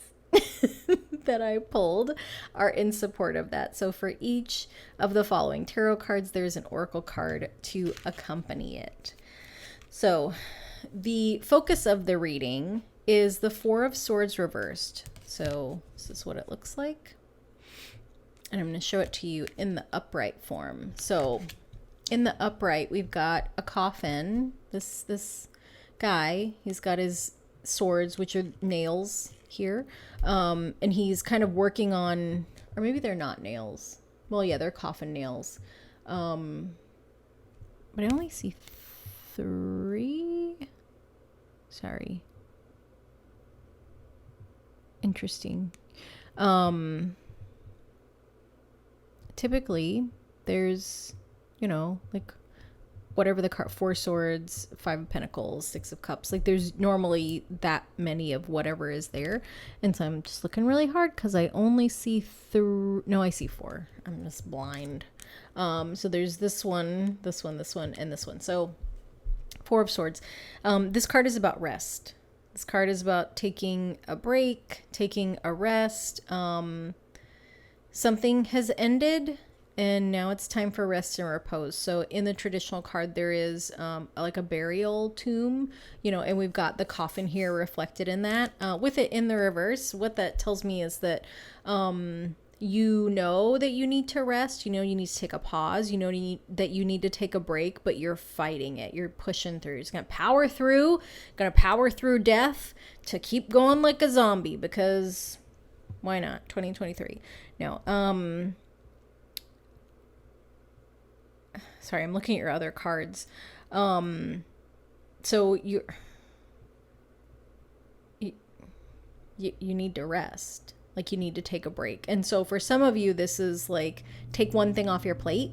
that I pulled are in support of that. So for each of the following tarot cards, there's an oracle card to accompany it. So the focus of the reading is the 4 of Swords reversed. So this is what it looks like. And I'm going to show it to you in the upright form. So in the upright, we've got a coffin. This guy, he's got his swords, which are nails here. And he's kind of working on, or maybe they're not nails. Well, yeah, they're coffin nails. But I only see 3. Sorry. Interesting. Typically there's, you know, like whatever the card, 4 swords, 5 of pentacles, 6 of cups, like there's normally that many of whatever is there. And so I'm just looking really hard because I only see I see 4. I'm just blind. So there's this one, and this one. So 4 of swords. This card is about rest. This card is about taking a break, taking a rest. Something has ended and now it's time for rest and repose. So in the traditional card, there is like a burial tomb, you know, and we've got the coffin here reflected in that. With it in the reverse, what that tells me is that you know that you need to rest, you know you need to take a pause, you know that you need to take a break, but you're fighting it, you're pushing through, you're just gonna power through death to keep going like a zombie, because why not? 2023. No, sorry, I'm looking at your other cards. So you need to rest. Like, you need to take a break. And so for some of you, this is like, take one thing off your plate,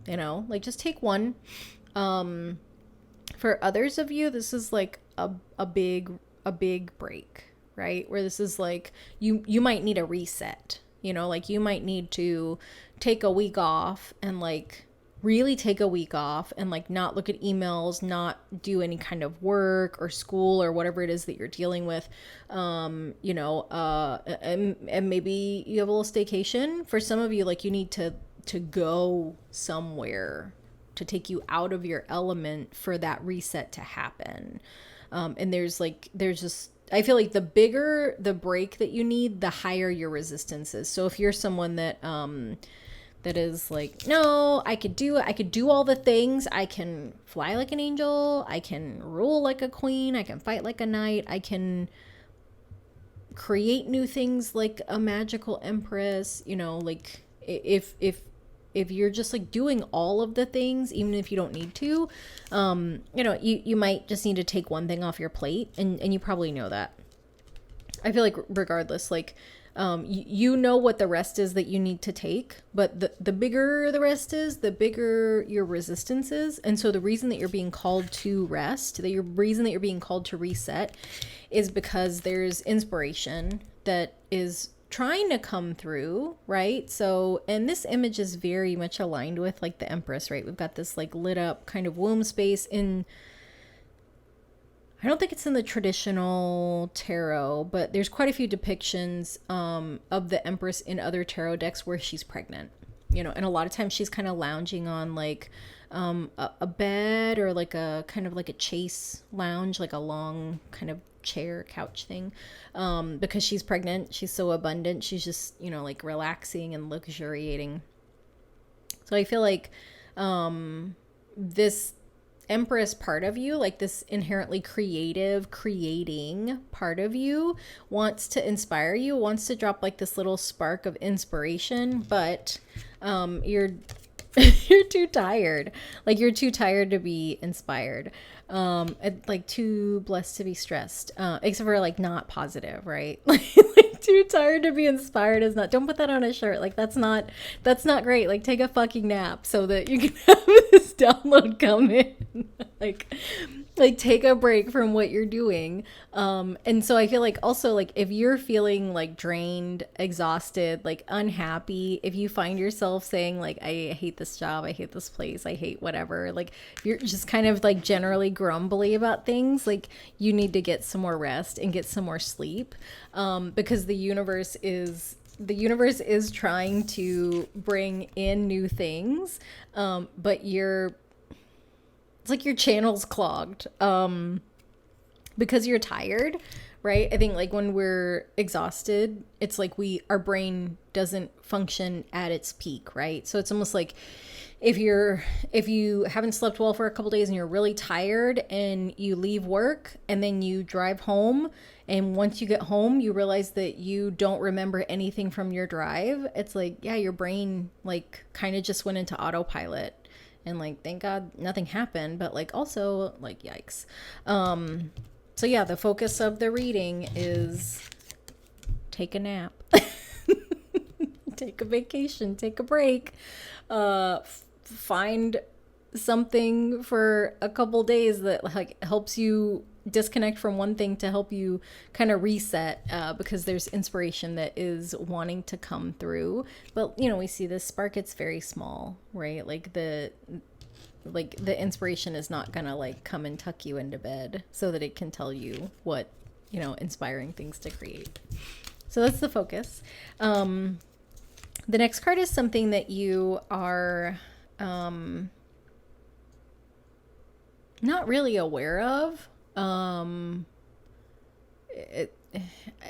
you know, like just take one. For others of you, this is like a big break, right? Where this is like, you might need a reset, you know, like you might need to take a week off and like really take a week off and like not look at emails, not do any kind of work or school or whatever it is that you're dealing with. And maybe you have a little staycation. For some of you, like you need to go somewhere to take you out of your element for that reset to happen. And there's just, I feel like the bigger the break that you need, the higher your resistance is. So if you're someone that is like, no, I could do all the things. I can fly like an angel. I can rule like a queen. I can fight like a knight. I can create new things like a magical empress. You know, like if you're just like doing all of the things, even if you don't need to, you know, you might just need to take one thing off your plate, and you probably know that. I feel like regardless, like, you know what the rest is that you need to take, but the bigger the rest is, the bigger your resistance is. And so the reason that you're being called to rest, reason that you're being called to reset, is because there's inspiration that is trying to come through, right? So, and this image is very much aligned with like the Empress, right? We've got this like lit up kind of womb space in, I don't think it's in the traditional tarot, but there's quite a few depictions of the Empress in other tarot decks where she's pregnant, you know, and a lot of times she's kind of lounging on like a bed, or like a kind of like a chaise lounge, like a long kind of chair couch thing, because she's pregnant. She's so abundant. She's just, you know, like relaxing and luxuriating. So I feel like this Empress part of you, like this inherently creative, creating part of you, wants to inspire you, wants to drop like this little spark of inspiration, but you're you're too tired. Like, you're too tired to be inspired. Like too blessed to be stressed. Except for like not positive, right? Like too tired to be inspired is not, don't put that on a shirt. Like that's not great. Like, take a fucking nap so that you can have this download come in. like take a break from what you're doing. And so I feel like also, like, if you're feeling like drained, exhausted, like unhappy, if you find yourself saying like, I hate this job, I hate this place, I hate whatever, like you're just kind of like generally grumbly about things, like you need to get some more rest and get some more sleep, because the universe is trying to bring in new things, but it's like your channel's clogged, because you're tired, right? I think like when we're exhausted, it's like our brain doesn't function at its peak, right? So it's almost like if you haven't slept well for a couple days and you're really tired and you leave work and then you drive home, and once you get home you realize that you don't remember anything from your drive, it's like, yeah, your brain like kind of just went into autopilot. And like, thank God nothing happened, but like also like, yikes. So yeah, the focus of the reading is take a nap, take a vacation, take a break, find something for a couple days that like helps you disconnect from one thing to help you kind of reset, because there's inspiration that is wanting to come through. But you know, we see this spark, it's very small, right? Like the inspiration is not gonna like come and tuck you into bed so that it can tell you what, you know, inspiring things to create. So that's the focus. The next card is something that you are not really aware of.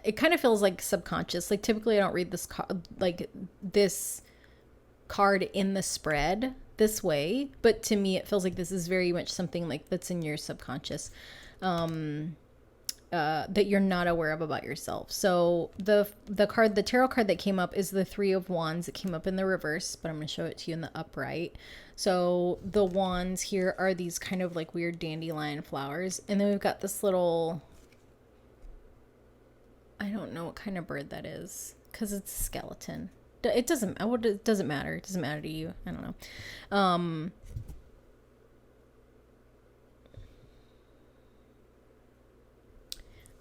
it kind of feels like subconscious. Like typically I don't read this card in the spread this way, but to me it feels like this is very much something like that's in your subconscious, that you're not aware of about yourself. So the tarot card that came up is the Three of Wands. It came up in the reverse, but I'm going to show it to you in the upright. So the wands here are these kind of like weird dandelion flowers, and then we've got this little, I don't know what kind of bird that is because it's a skeleton. It doesn't matter. It doesn't matter to you. I don't know.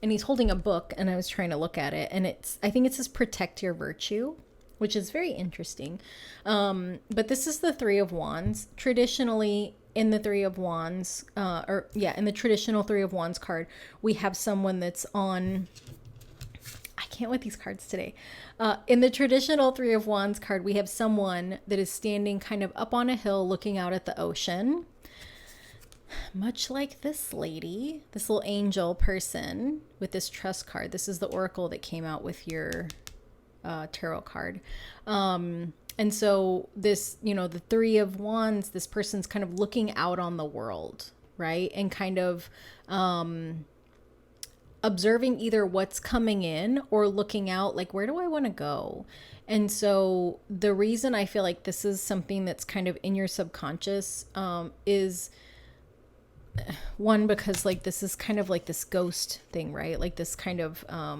And he's holding a book, and I was trying to look at it, and I think it says protect your virtue, which is very interesting. But this is the Three of Wands. Traditionally, in the Three of Wands, in the traditional Three of Wands card, we have someone that's on, I can't with these cards today. In the traditional Three of Wands card, we have someone that is standing kind of up on a hill looking out at the ocean. Much like this lady, this little angel person with this trust card. This is the oracle that came out with your tarot card. And so this, the Three of Wands, this person's kind of looking out on the world, right? And kind of observing either what's coming in or looking out like, where do I want to go? And so the reason I feel like this is something that's kind of in your subconscious is one, because like this is kind of like this ghost thing, right? Like this kind of I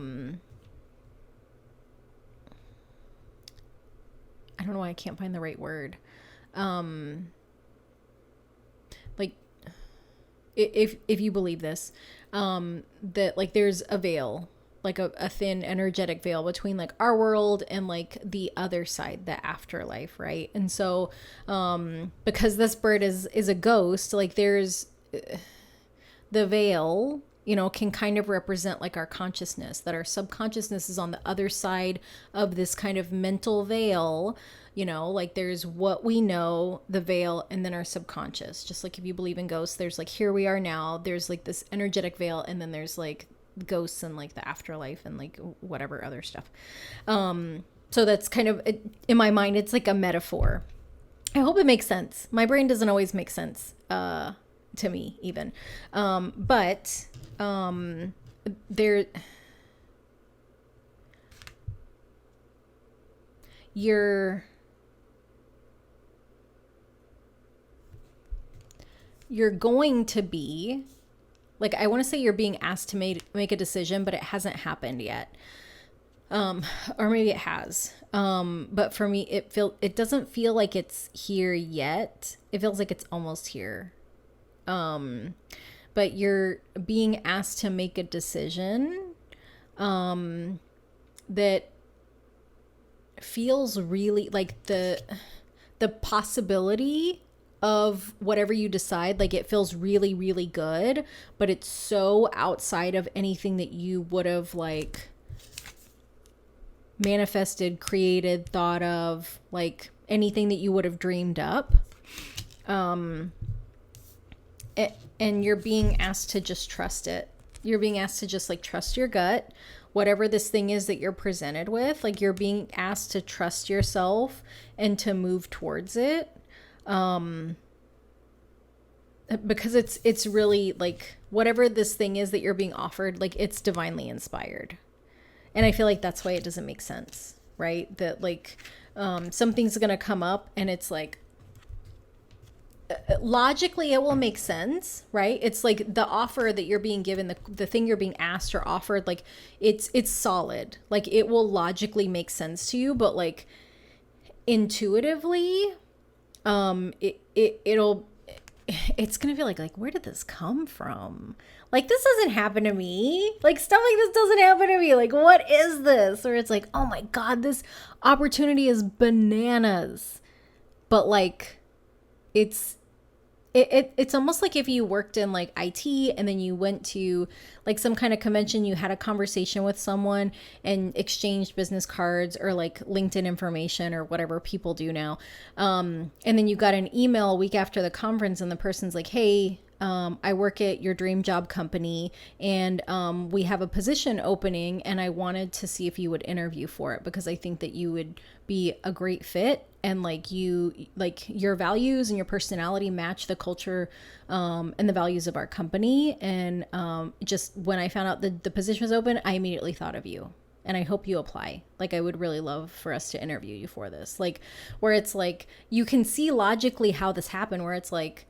don't know why I can't find the right word. Like if you believe this, that like there's a veil, like a thin energetic veil between like our world and like the other side, the afterlife, right? And so because this bird is a ghost, like there's the veil, can kind of represent like our consciousness, that our subconsciousness is on the other side of this kind of mental veil, like there's what we know, the veil, and then our subconscious. Just like if you believe in ghosts, there's like, here we are now, there's like this energetic veil, and then there's like ghosts and like the afterlife and like whatever other stuff. So that's kind of, in my mind, it's like a metaphor. I hope it makes sense. My brain doesn't always make sense, to me even. But there, you're going to be like, I want to say you're being asked to make a decision, but it hasn't happened yet. Or maybe it has. But for me, it doesn't feel like it's here yet. It feels like it's almost here. But you're being asked to make a decision, that feels really like the possibility of whatever you decide, like it feels really, really good, but it's so outside of anything that you would have like manifested, created, thought of, like anything that you would have dreamed up. And you're being asked to just trust it. You're being asked to just like trust your gut, whatever this thing is that you're presented with. Like you're being asked to trust yourself and to move towards it. Because it's really like whatever this thing is that you're being offered, like it's divinely inspired. And I feel like that's why it doesn't make sense, right? That like something's going to come up and it's like, logically it will make sense, right? It's like the offer that you're being given, the thing you're being asked or offered, like it's solid, like it will logically make sense to you, but like intuitively it's gonna feel like where did this come from? Like this doesn't happen to me, like stuff like this doesn't happen to me, like what is this? Or it's like, oh my god, this opportunity is bananas, but like it's almost like if you worked in like IT and then you went to like some kind of convention, you had a conversation with someone and exchanged business cards or like LinkedIn information or whatever people do now. And then you got an email a week after the conference and the person's like, hey, I work at your dream job company, and we have a position opening, and I wanted to see if you would interview for it because I think that you would be a great fit, and like your values and your personality match the culture and the values of our company. And just when I found out that the position was open, I immediately thought of you. And I hope you apply. Like, I would really love for us to interview you for this. Like, where it's like, you can see logically how this happened, where it's like,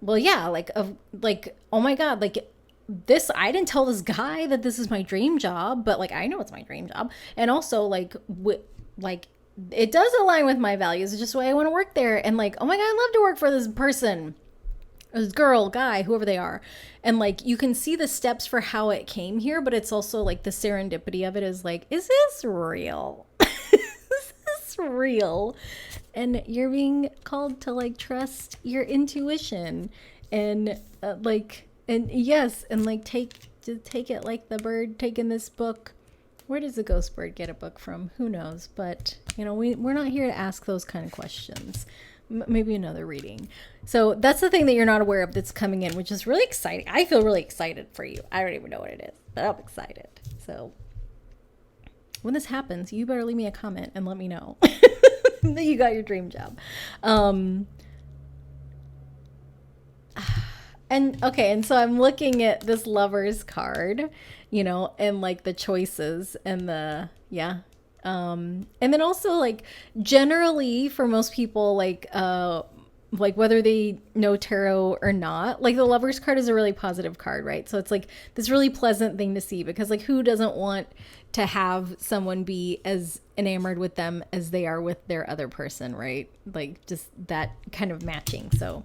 well, yeah, like, oh my God, like this, I didn't tell this guy that this is my dream job, but like, I know it's my dream job. And also like, it does align with my values. It's just why I want to work there. And like, oh my God, I love to work for this person. This girl, guy, whoever they are. And like, you can see the steps for how it came here, but it's also like the serendipity of it is like, is this real? Is this real? And you're being called to like trust your intuition and and yes, and like take it like the bird taking this book. Where does the ghost bird get a book from? Who knows? But you know, we're not here to ask those kind of questions. Maybe another reading. So that's the thing that you're not aware of that's coming in, which is really exciting. I feel really excited for you. I don't even know what it is, but I'm excited. So when this happens, you better leave me a comment and let me know that you got your dream job. And so I'm looking at this Lover's card, you know, and like the choices and and then also like generally for most people, like whether they know tarot or not, like the Lover's card is a really positive card, right? So it's like this really pleasant thing to see, because like who doesn't want to have someone be as enamored with them as they are with their other person, right? Like just that kind of matching. So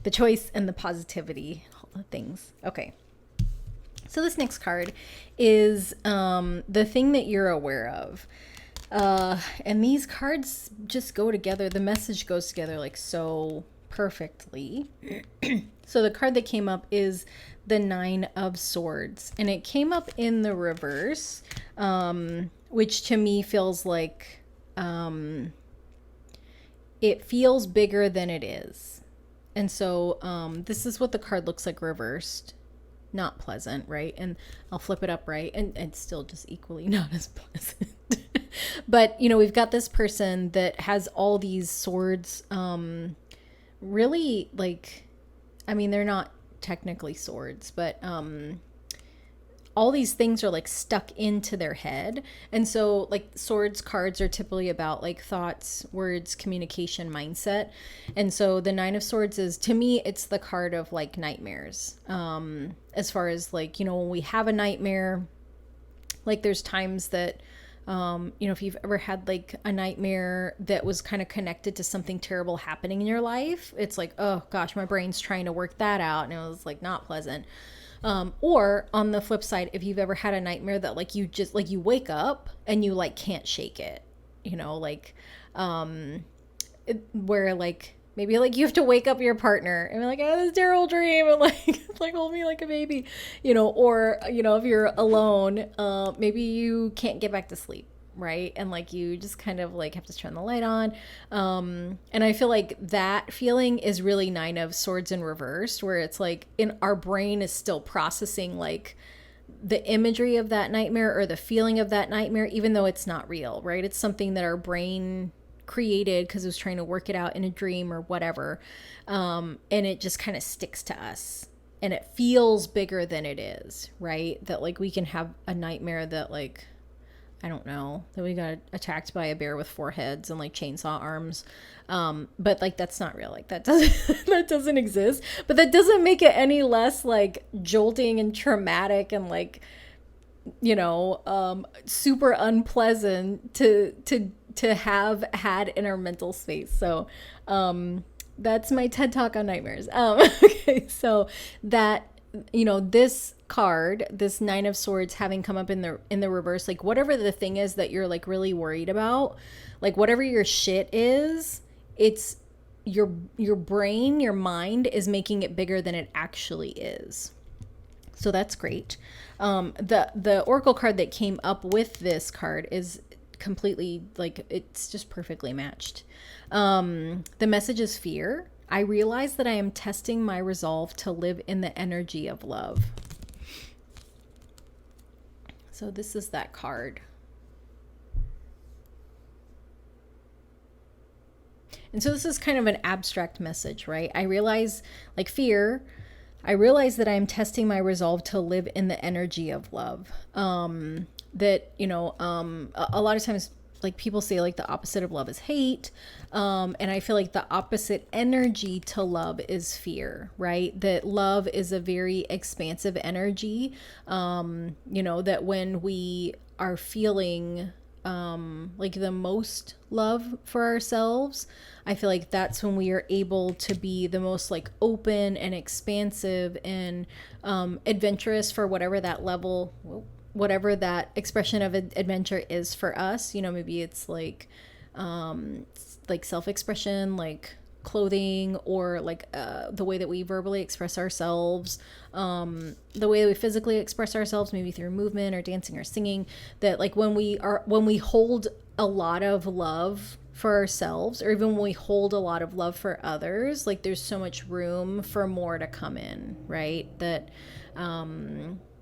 the choice and the positivity things. Okay. So this next card is the thing that you're aware of. And these cards just go together. The message goes together like so perfectly. So the card that came up is the Nine of Swords, and it came up in the reverse, which to me feels like it feels bigger than it is. And so this is what the card looks like reversed. Not pleasant, right? And I'll flip it up, right? And it's still just equally not as pleasant. But, you know, we've got this person that has all these swords, really like, I mean, they're not technically swords, but all these things are like stuck into their head. And so like swords cards are typically about like thoughts, words, communication, mindset. And so the Nine of Swords is, to me, it's the card of like nightmares. As far as like, you know, when we have a nightmare, like there's times that, you know, if you've ever had like a nightmare that was kind of connected to something terrible happening in your life, it's like, oh gosh, my brain's trying to work that out. And it was like not pleasant. Or on the flip side, if you've ever had a nightmare that like you just like you wake up and you like can't shake it, you know, like where like maybe like you have to wake up your partner and be like, oh, this terrible dream, and like hold me like a baby, you know. Or you know, if you're alone, maybe you can't get back to sleep, right? And like you just kind of like have to turn the light on. And I feel like that feeling is really Nine of Swords in reverse, where it's like in our brain is still processing like the imagery of that nightmare or the feeling of that nightmare, even though it's not real, right? It's something that our brain created because it was trying to work it out in a dream or whatever. And it just kind of sticks to us. And it feels bigger than it is, right? That like we can have a nightmare that like, I don't know, that we got attacked by a bear with 4 heads and like chainsaw arms. But like, that's not real. Like that doesn't exist, but that doesn't make it any less like jolting and traumatic and like, you know, super unpleasant to have had in our mental space. So, that's my TED Talk on nightmares. Okay. So that, you know, this card, this Nine of Swords having come up in the reverse, like whatever the thing is that you're like really worried about, like whatever your shit is, it's your brain, your mind is making it bigger than it actually is. So that's great. The Oracle card that came up with this card is completely like, it's just perfectly matched. The message is fear. I realize that I am testing my resolve to live in the energy of love. So this is that card. And so this is kind of an abstract message, right? I realize, like fear, I realize that I'm testing my resolve to live in the energy of love. That, a lot of times, like people say, like the opposite of love is hate. And I feel like the opposite energy to love is fear, right? That love is a very expansive energy. That when we are feeling like the most love for ourselves, I feel like that's when we are able to be the most like open and expansive and adventurous for whatever that level, whatever that expression of adventure is for us. Maybe it's like self-expression, like clothing, or like the way that we verbally express ourselves, the way that we physically express ourselves, maybe through movement or dancing or singing. That like when we hold a lot of love for ourselves, or even when we hold a lot of love for others, like there's so much room for more to come in, right? That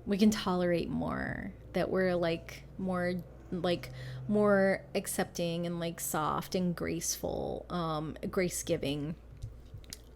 we can tolerate more, that we're like more accepting and like soft and graceful, grace giving.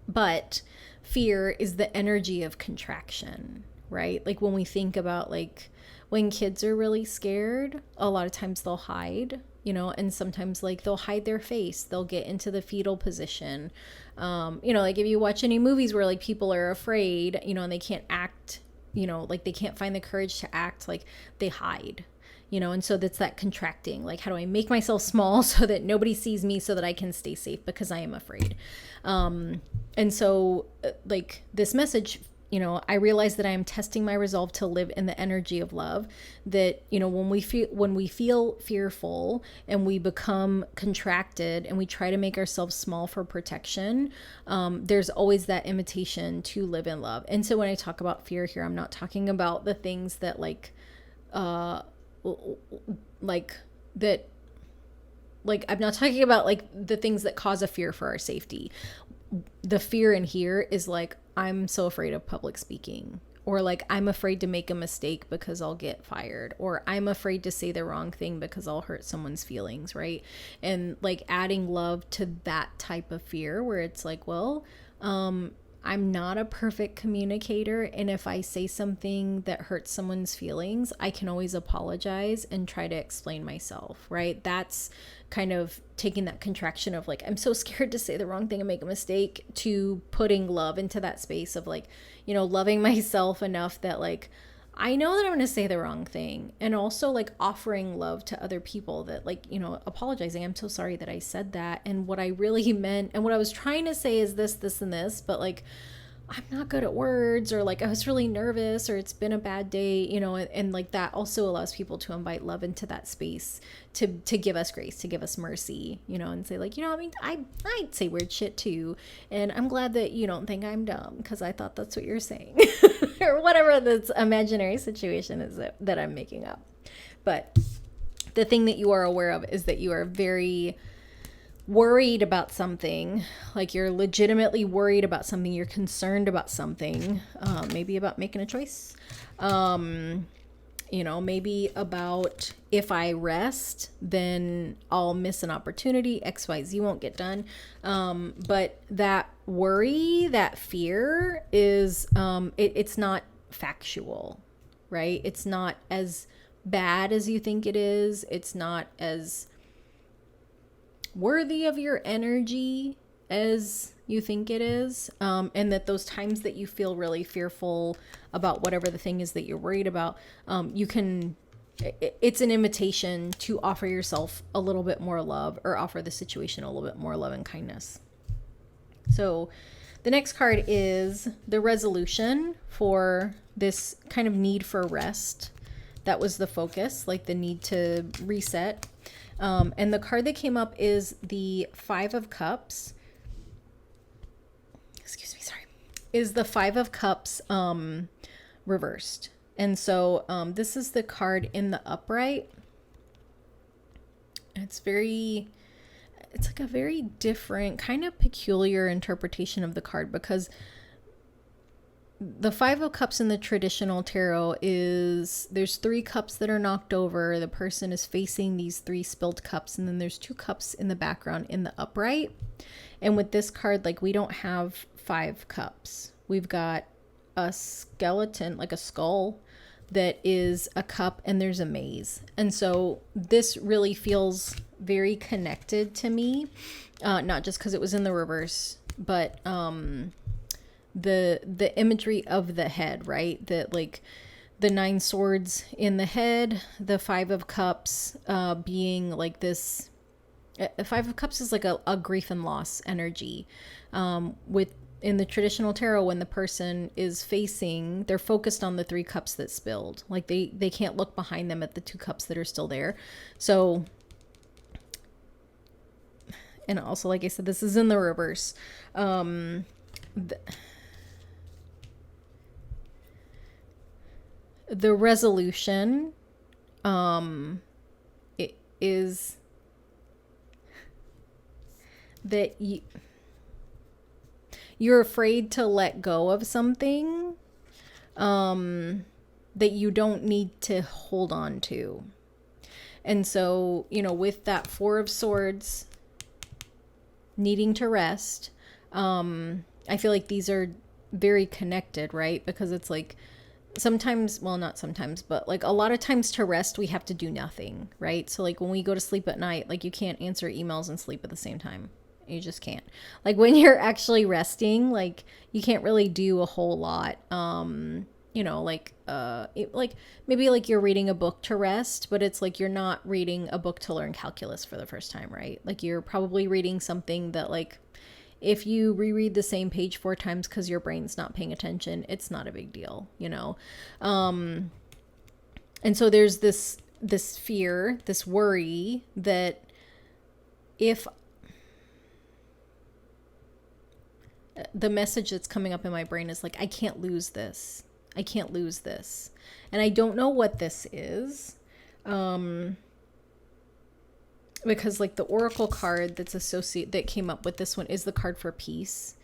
But fear is the energy of contraction, right? Like when we think about like when kids are really scared, a lot of times they'll hide, and sometimes like they'll hide their face, they'll get into the fetal position. Like if you watch any movies where like people are afraid, and they can't act, like they can't find the courage to act, like they hide. And so that's that contracting. Like, how do I make myself small so that nobody sees me, so that I can stay safe because I am afraid? And so like this message, I realize that I am testing my resolve to live in the energy of love. That, when we feel fearful and we become contracted and we try to make ourselves small for protection, there's always that invitation to live in love. And so when I talk about fear here, I'm not talking about the things that I'm not talking about like the things that cause a fear for our safety. The fear in here is like, I'm so afraid of public speaking, or like I'm afraid to make a mistake because I'll get fired, or I'm afraid to say the wrong thing because I'll hurt someone's feelings, right? And like adding love to that type of fear, where it's like, well, I'm not a perfect communicator, and if I say something that hurts someone's feelings, I can always apologize and try to explain myself, right? That's kind of taking that contraction of like, I'm so scared to say the wrong thing and make a mistake, to putting love into that space of like, loving myself enough that like, I know that I'm going to say the wrong thing, and also like offering love to other people, that like, apologizing. I'm so sorry that I said that. And what I really meant and what I was trying to say is this, this, and this, but like, I'm not good at words, or like I was really nervous, or it's been a bad day, and like that also allows people to invite love into that space, to give us grace, to give us mercy, and say like, I mean, I say weird shit too, and I'm glad that you don't think I'm dumb because I thought that's what you're saying, or whatever this imaginary situation is that I'm making up. But the thing that you are aware of is that you are very worried about something, like you're legitimately worried about something, you're concerned about something, maybe about making a choice, maybe about, if I rest, then I'll miss an opportunity, XYZ won't get done. But that worry, that fear is, it's not factual, right? It's not as bad as you think it is. It's not as worthy of your energy as you think it is, and that those times that you feel really fearful about whatever the thing is that you're worried about, it's an invitation to offer yourself a little bit more love, or offer the situation a little bit more love and kindness. So the next card is the resolution for this kind of need for rest. That was the focus, like the need to reset. And the card that came up is the Five of Cups. Excuse me, sorry. Is the Five of Cups reversed. And so this is the card in the upright. It's very, it's like a very different, kind of peculiar interpretation of the card, because the Five of Cups in the traditional tarot is there's 3 cups that are knocked over. The person is facing these 3 spilled cups, and then there's 2 cups in the background in the upright. And with this card, like, we don't have 5 cups. We've got a skeleton, like a skull, that is a cup, and there's a maze. And so this really feels very connected to me, not just because it was in the reverse, but the imagery of the head, right? That, like, the 9 swords in the head, the 5 of cups being like this. The 5 of cups is like a grief and loss energy. With in the traditional tarot, when the person is facing, they're focused on the 3 cups that spilled. Like, they can't look behind them at the 2 cups that are still there. So, and also, like I said, this is in the reverse. The resolution it is that you're afraid to let go of something that you don't need to hold on to. And so, you know, with that 4 of Swords needing to rest, I feel like these are very connected, right? Because it's like, sometimes, well, not sometimes, but like a lot of times to rest, we have to do nothing, right? So like when we go to sleep at night, like you can't answer emails and sleep at the same time. You just can't. Like when you're actually resting, like you can't really do a whole lot. You know, like like maybe like you're reading a book to rest, but it's like you're not reading a book to learn calculus for the first time, right? Like you're probably reading something that, like, if you reread the same page 4 times because your brain's not paying attention, it's not a big deal, you know? And so there's this fear, this worry that if the message that's coming up in my brain is like, I can't lose this. I can't lose this. And I don't know what this is. Because like the oracle card that's that came up with this one is the card for peace.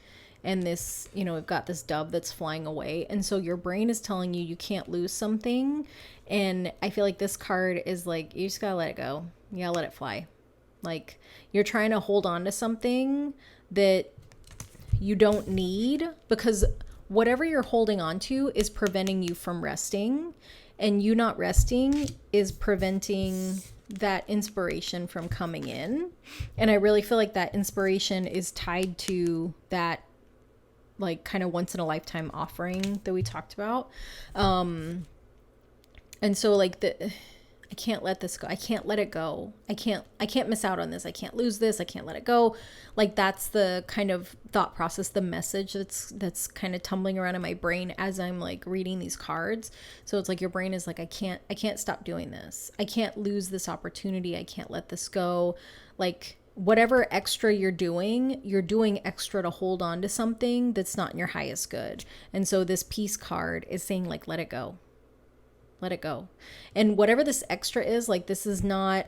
And this, you know, we've got this dove that's flying away. And so your brain is telling you can't lose something. And I feel like this card is like, you just gotta let it go. You gotta let it fly. Like you're trying to hold on to something that you don't need, because whatever you're holding on to is preventing you from resting. And you not resting is preventing that inspiration from coming in. And I really feel like that inspiration is tied to that, like, kind of once in a lifetime offering that we talked about. And so like I can't let this go. I can't let it go. I can't miss out on this. I can't lose this. I can't let it go. Like that's the kind of thought process, the message that's kind of tumbling around in my brain as I'm like reading these cards. So it's like your brain is like, I can't stop doing this. I can't lose this opportunity. I can't let this go. Like whatever extra you're doing extra to hold on to something that's not in your highest good. And so this peace card is saying like, let it go. Let it go. And whatever this extra is, like this is not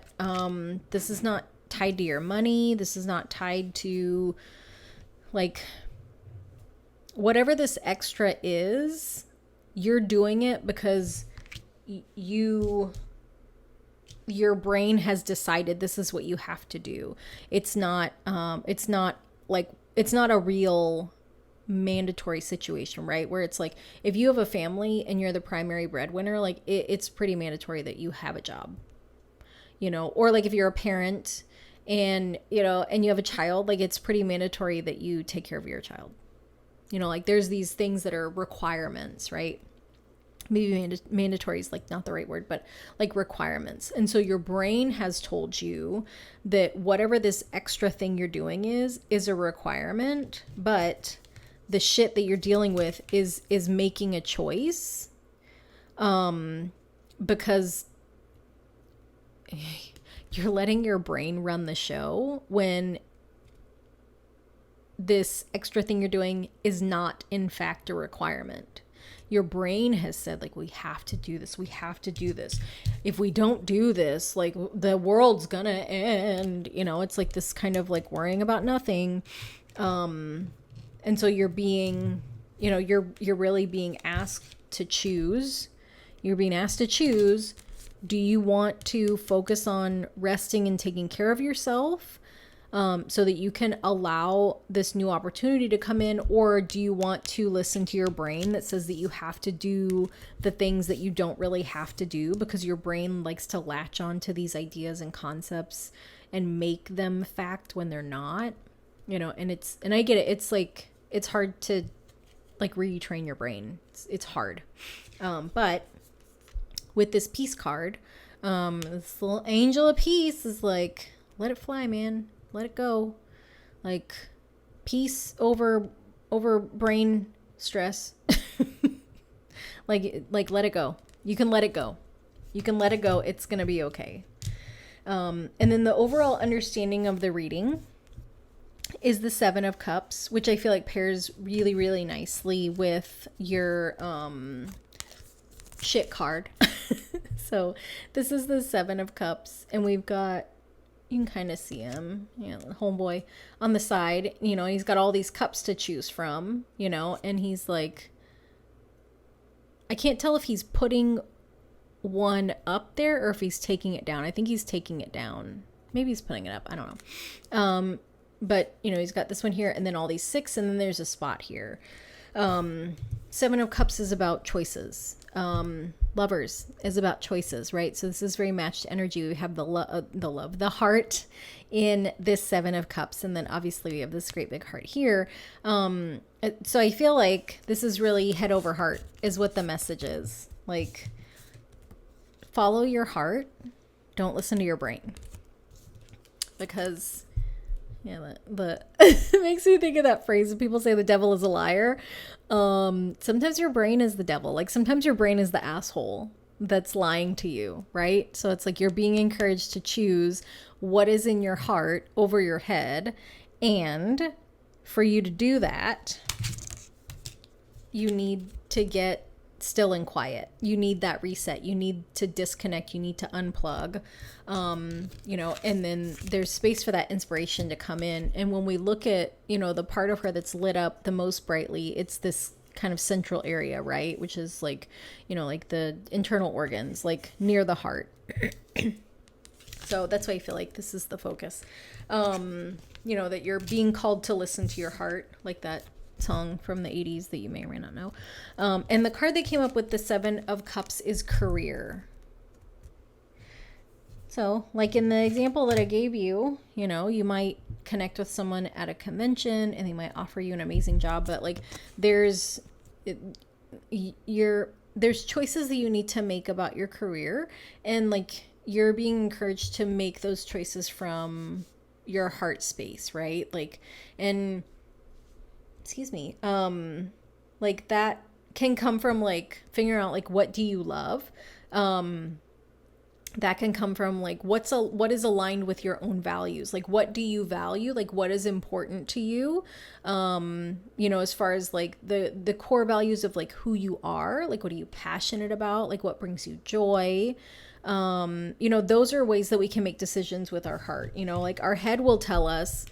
tied to your money. This is not tied to, like, whatever this extra is, you're doing it because your brain has decided this is what you have to do. It's not a real mandatory situation, right? Where it's like, if you have a family and you're the primary breadwinner, like it's pretty mandatory that you have a job, you know, or like if you're a parent and, you know, and you have a child, like it's pretty mandatory that you take care of your child, you know, like there's these things that are requirements, right? Maybe mandatory is like not the right word, but like requirements. And so your brain has told you that whatever this extra thing you're doing is a requirement, but the shit that you're dealing with is making a choice, because you're letting your brain run the show when this extra thing you're doing is not in fact a requirement. Your brain has said like, we have to do this. We have to do this. if we don't do this, like the world's gonna end. You know, it's like this kind of like worrying about nothing. And so you're being, you know, you're really being asked to choose. You're being asked to choose. Do you want to focus on resting and taking care of yourself, so that you can allow this new opportunity to come in? Or do you want to listen to your brain that says that you have to do the things that you don't really have to do, because your brain likes to latch on to these ideas and concepts and make them fact when they're not, you know? And I get it. It's like, it's hard to like retrain your brain. It's hard. But with this peace card, this little angel of peace is like, let it fly, man. Let it go. Like, peace over brain stress. like let it go. You can let it go. You can let it go. It's going to be okay. And then the overall understanding of the reading is the Seven of Cups, which I feel like pairs really, really nicely with your shit card. So this is the Seven of Cups, and we've got, you can kind of see him, you know, the homeboy on the side, you know, he's got all these cups to choose from, you know, and he's like, I can't tell if he's putting one up there or if he's taking it down. I think he's taking it down. Maybe he's putting it up. I don't know. But, you know, he's got this one here and then all these six, and then there's a spot here. Seven of Cups is about choices. Lovers is about choices, right? So this is very matched energy. We have the heart in this Seven of Cups, and then obviously we have this great big heart here. So I feel like this is really head over heart is what the message is. Like, follow your heart. Don't listen to your brain. Because, yeah, it makes me think of that phrase when people say the devil is a liar. Sometimes your brain is the devil. Like, sometimes your brain is the asshole that's lying to you, right? So it's like you're being encouraged to choose what is in your heart over your head. And for you to do that, you need to get still and quiet. You need that reset. You need to disconnect. You need to unplug, you know, and then there's space for that inspiration to come in. And when we look at, you know, the part of her that's lit up the most brightly, it's this kind of central area, right? Which is like, you know, like the internal organs, like near the heart. So that's why I feel like this is the focus. You know, that you're being called to listen to your heart, like that song from the 80s that you may or may not know. And the card that came up with the Seven of Cups is career. So like in the example that I gave you, you know, you might connect with someone at a convention and they might offer you an amazing job, but like there's choices that you need to make about your career, and like you're being encouraged to make those choices from your heart space, right? Like, and excuse me, like that can come from like figuring out like, what do you love? That can come from like, what is aligned with your own values? Like, what do you value? Like, what is important to you? You know, as far as like the core values of like who you are, like, what are you passionate about? Like, what brings you joy? You know, those are ways that we can make decisions with our heart. You know, like our head will tell us,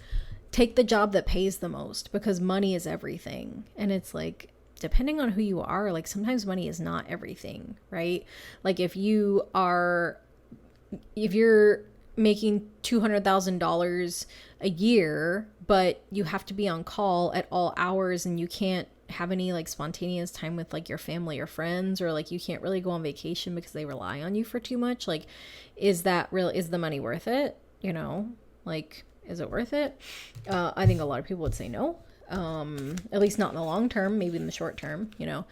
take the job that pays the most because money is everything. And it's like, depending on who you are, like sometimes money is not everything, right? Like if you're making $200,000 a year, but you have to be on call at all hours and you can't have any like spontaneous time with like your family or friends, or like you can't really go on vacation because they rely on you for too much, like is the money worth it? You know, like, is it worth it? I think a lot of people would say no. At least not in the long term, maybe in the short term, you know.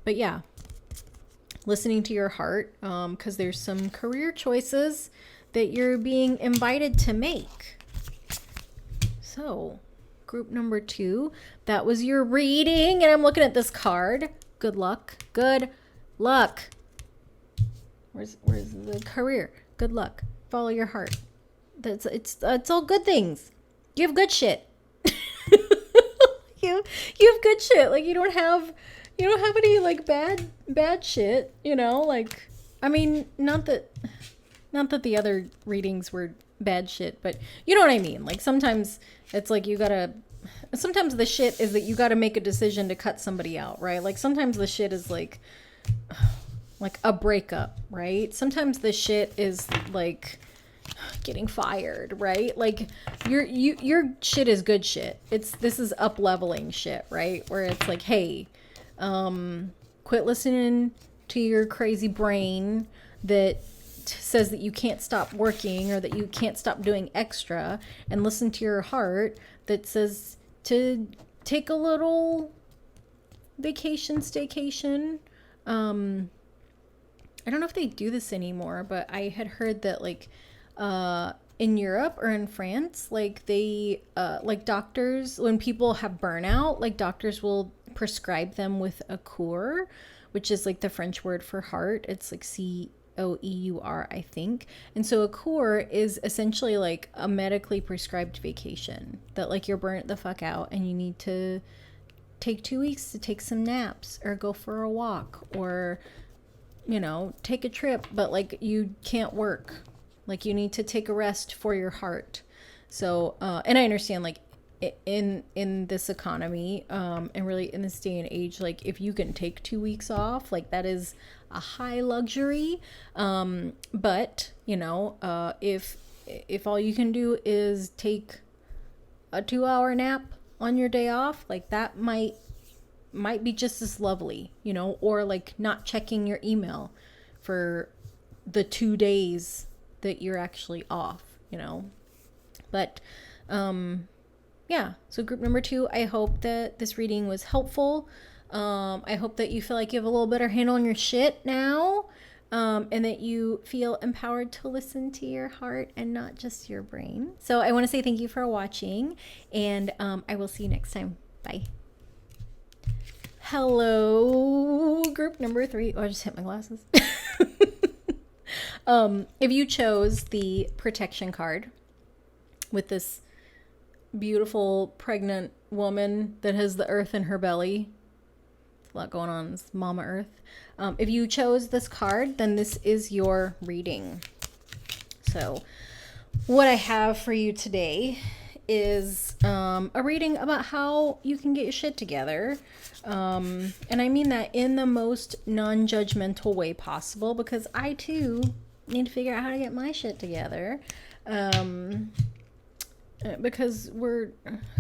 But yeah, listening to your heart, because there's some career choices that you're being invited to make. So, group number 2, that was your reading, and I'm looking at this card. Good luck. Good luck. Where's the career? Good luck. Follow your heart. It's all good things. You have good shit. you have good shit. Like you don't have any like bad shit, you know, like I mean, not that the other readings were bad shit, but you know what I mean. Like sometimes it's like sometimes the shit is that you gotta make a decision to cut somebody out, right? Like sometimes the shit is like a breakup, right? Sometimes the shit is like getting fired, right? Like your shit is good shit. This is up leveling shit, right? Where it's like, hey, quit listening to your crazy brain that says that you can't stop working or that you can't stop doing extra, and listen to your heart that says to take a little staycation. I don't know if they do this anymore, but I had heard that like in Europe or in France, like they like doctors, when people have burnout, like doctors will prescribe them with a cure, which is like the French word for heart. It's like COEUR, I think. And so a cure is essentially like a medically prescribed vacation that like you're burnt the fuck out and you need to take 2 weeks to take some naps or go for a walk or, you know, take a trip, but like you can't work. Like you need to take a rest for your heart. So, and I understand like in this economy, and really in this day and age, like if you can take 2 weeks off, like that is a high luxury. But you know, if all you can do is take a 2-hour nap on your day off, like that might be just as lovely, you know, or like not checking your email for the 2 days that you're actually off, you know. But yeah, so group number 2, I hope that this reading was helpful. I hope that you feel like you have a little better handle on your shit now, and that you feel empowered to listen to your heart and not just your brain. So I want to say thank you for watching, and I will see you next time. Bye. Hello, group number 3. Oh, I just hit my glasses. If you chose the protection card with this beautiful pregnant woman that has the earth in her belly, a lot going on, it's Mama Earth. If you chose this card, then this is your reading. So what I have for you today is a reading about how you can get your shit together. And I mean that in the most non-judgmental way possible, because I too need to figure out how to get my shit together. Because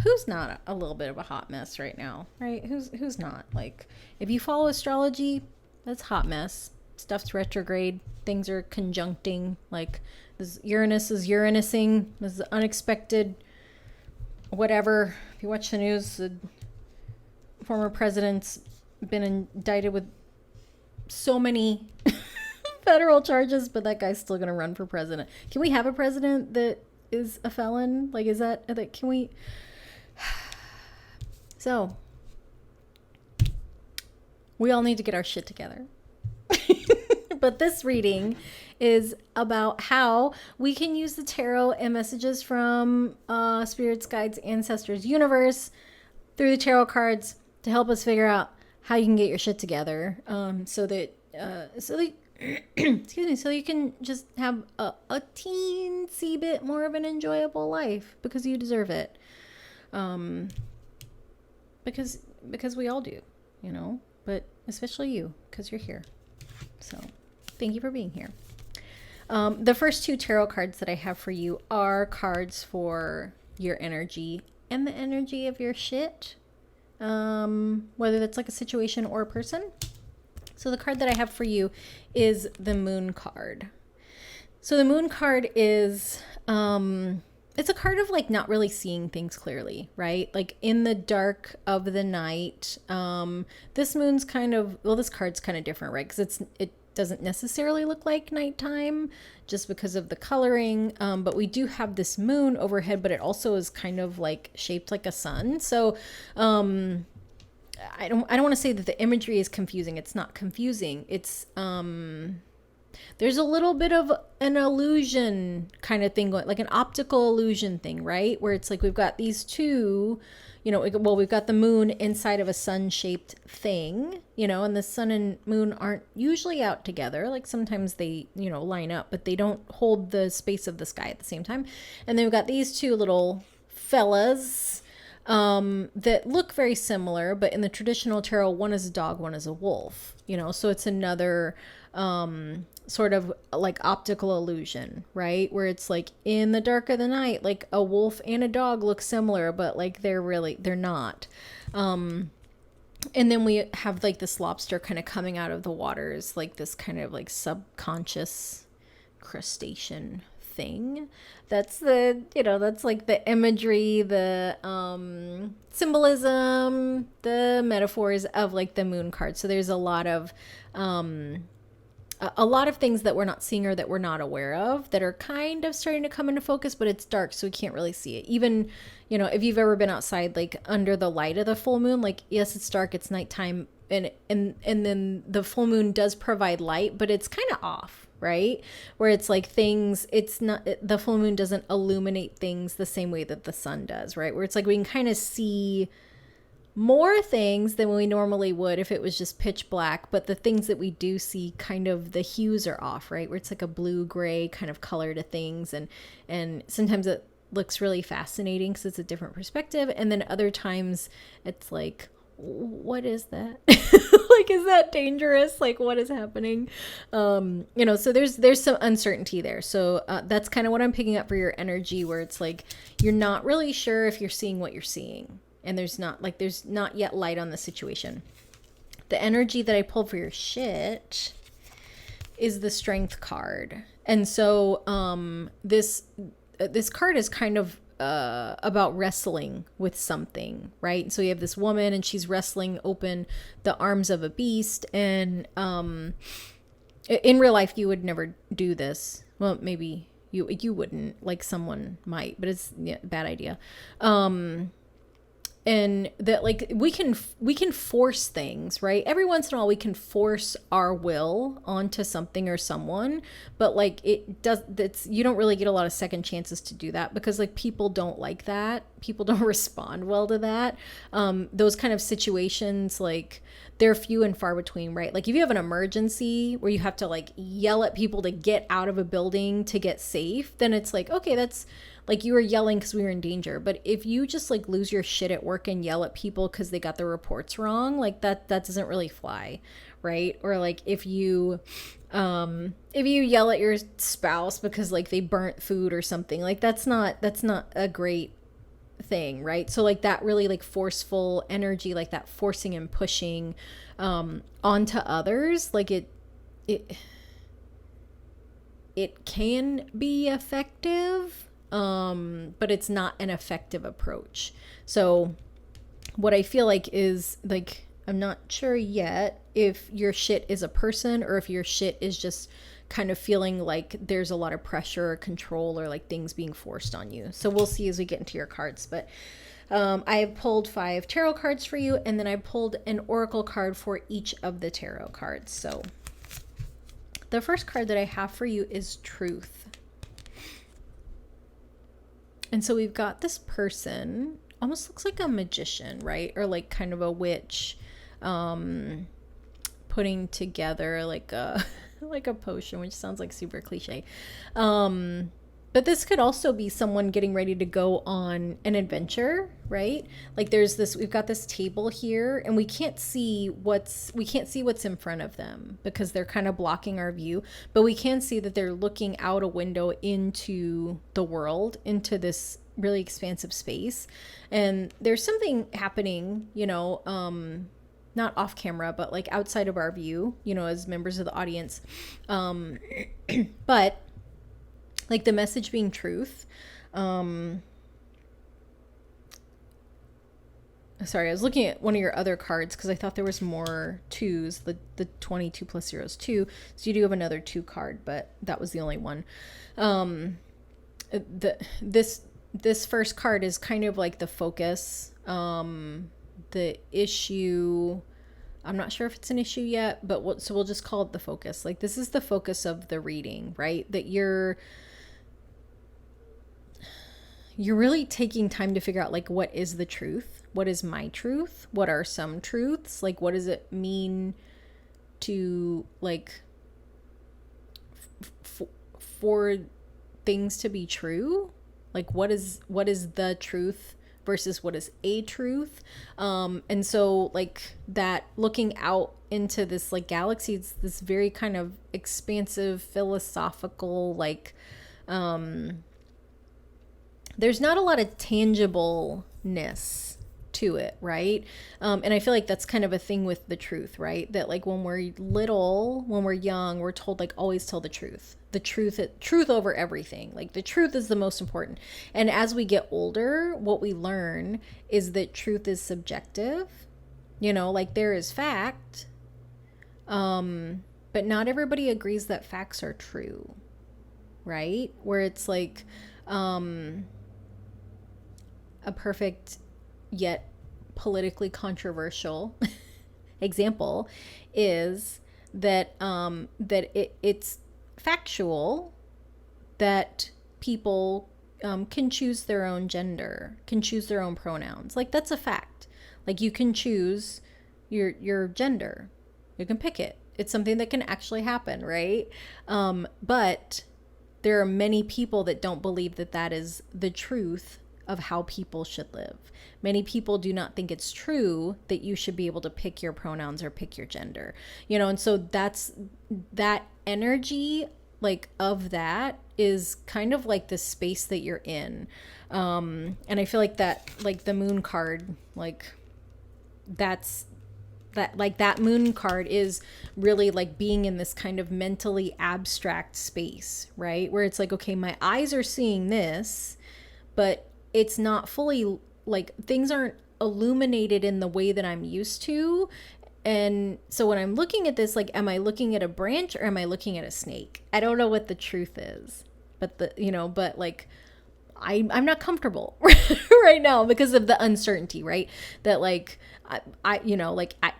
who's not a little bit of a hot mess right now, right? Who's not? Like, if you follow astrology, that's hot mess. Stuff's retrograde. Things are conjuncting. Like, Uranus is Uranusing. This is unexpected. Whatever. If you watch the news, the former president's been indicted with so many federal charges, but that guy's still gonna run for president. Can we have a president that is a felon? Like, is that can we? So we all need to get our shit together. But this reading is about how we can use the tarot and messages from spirits, guides, ancestors, universe through the tarot cards to help us figure out how you can get your shit together, so that excuse me, so you can just have a teensy bit more of an enjoyable life, because you deserve it. Because we all do, you know, but especially you, because you're here. So thank you for being here. The first 2 tarot cards that I have for you are cards for your energy and the energy of your shit, whether that's like a situation or a person. So the card that I have for you is the Moon card. So the Moon card is, it's a card of like not really seeing things clearly, right? Like in the dark of the night. This moon's kind of, well, this card's kind of different, right? Because it doesn't necessarily look like nighttime just because of the coloring. But we do have this moon overhead, but it also is kind of like shaped like a sun. So, I don't want to say that the imagery is confusing. It's not confusing. It's There's a little bit of an illusion kind of thing going, like an optical illusion thing, right? Where it's like we've got these two, well, we've got the moon inside of a sun-shaped thing, and the sun and moon aren't usually out together. Like sometimes they, line up, but they don't hold the space of the sky at the same time. And then we've got these two little fellas that look very similar, but in the traditional tarot, one is a dog, one is a wolf, so it's another sort of like optical illusion, right? Where it's like in the dark of the night, like a wolf and a dog look similar, but like they're not. And then we have like this lobster kind of coming out of the waters, like this kind of like subconscious crustacean thing. That's that's like the imagery, the symbolism, the metaphors of like the moon card. So there's a lot of things that we're not seeing or that we're not aware of that are kind of starting to come into focus, but it's dark, so we can't really see it. Even, if you've ever been outside, like under the light of the full moon, like, yes, it's dark, it's nighttime, and then the full moon does provide light, but it's kind of off, right? Where it's like the full moon doesn't illuminate things the same way that the sun does, right? Where it's like we can kind of see more things than we normally would if it was just pitch black, but the things that we do see, kind of the hues are off, right? Where it's like a blue gray kind of color to things, and sometimes it looks really fascinating because it's a different perspective, and then other times it's like, what is that? Like, is that dangerous? Like, what is happening? So there's some uncertainty there. So that's kind of what I'm picking up for your energy, where it's like you're not really sure if you're seeing what you're seeing. And there's not yet light on the situation. The energy that I pulled for your shit is the Strength card. And so this card is kind of about wrestling with something, right? So you have this woman and she's wrestling open the arms of a beast. And in real life, you would never do this. Well, maybe you wouldn't, like someone might, but it's a bad idea. And that, like, we can force things, right? Every once in a while we can force our will onto something or someone, but like you don't really get a lot of second chances to do that, because like people don't like that. People don't respond well to that. Those kind of situations, like, they're few and far between, right? Like if you have an emergency where you have to like yell at people to get out of a building to get safe, then it's like, okay, that's like you were yelling because we were in danger. But if you just like lose your shit at work and yell at people because they got the reports wrong, like that doesn't really fly, right? Or like if you yell at your spouse because like they burnt food or something, like that's not a great thing, right? So like that really like forceful energy, like that forcing and pushing onto others, like it can be effective, but it's not an effective approach. So what I feel like is, like, I'm not sure yet if your shit is a person or if your shit is just kind of feeling like there's a lot of pressure or control or like things being forced on you. So we'll see as we get into your cards. But I have pulled 5 tarot cards for you, and then I pulled an oracle card for each of the tarot cards. So the first card that I have for you is Truth. And so we've got this person, almost looks like a magician, right? Or like kind of a witch, putting together like a like a potion, which sounds like super cliche. But this could also be someone getting ready to go on an adventure, right? Like we've got this table here, and we can't see what's in front of them because they're kind of blocking our view, but we can see that they're looking out a window into the world, into this really expansive space. And there's something happening, not off camera, but like outside of our view, as members of the audience. But like the message being truth. Sorry, I was looking at one of your other cards because I thought there was more twos. The 22 plus 0 is 2. So you do have another 2 card, but that was the only one. This first card is kind of like the focus, the issue, I'm not sure if it's an issue yet, but so we'll just call it the focus. Like, this is the focus of the reading, right? That you're really taking time to figure out, like, what is the truth? What is my truth? What are some truths? Like, what does it mean to, like, for things to be true? Like, what is the truth versus what is a truth? And so, like, that looking out into this, like, galaxy, it's this very kind of expansive philosophical, like, there's not a lot of tangibleness to it, right? And I feel like that's kind of a thing with the truth, right? That, like, when we're little, when we're young, we're told, like, always tell the truth. The truth over everything. Like, the truth is the most important. And as we get older, what we learn is that truth is subjective. You know, like, there is fact, but not everybody agrees that facts are true, right? Where it's like, a perfect yet politically controversial example is that it's factual that people can choose their own gender, can choose their own pronouns. Like, that's a fact. Like, you can choose your gender. You can pick it. It's something that can actually happen, right? But there are many people that don't believe that that is the truth of how people should live. Many people do not think it's true that you should be able to pick your pronouns or pick your gender, you know. And so that's that energy, like, of that is kind of like the space that you're in. And I feel like that, like, the moon card, like, that's that, like, that moon card is really like being in this kind of mentally abstract space, right? Where it's like, okay, my eyes are seeing this, but it's not fully, like, things aren't illuminated in the way that I'm used to. And so when I'm looking at this, like, am I looking at a branch or am I looking at a snake? I don't know what the truth is, but but like, I'm not comfortable right now because of the uncertainty, right? That, like,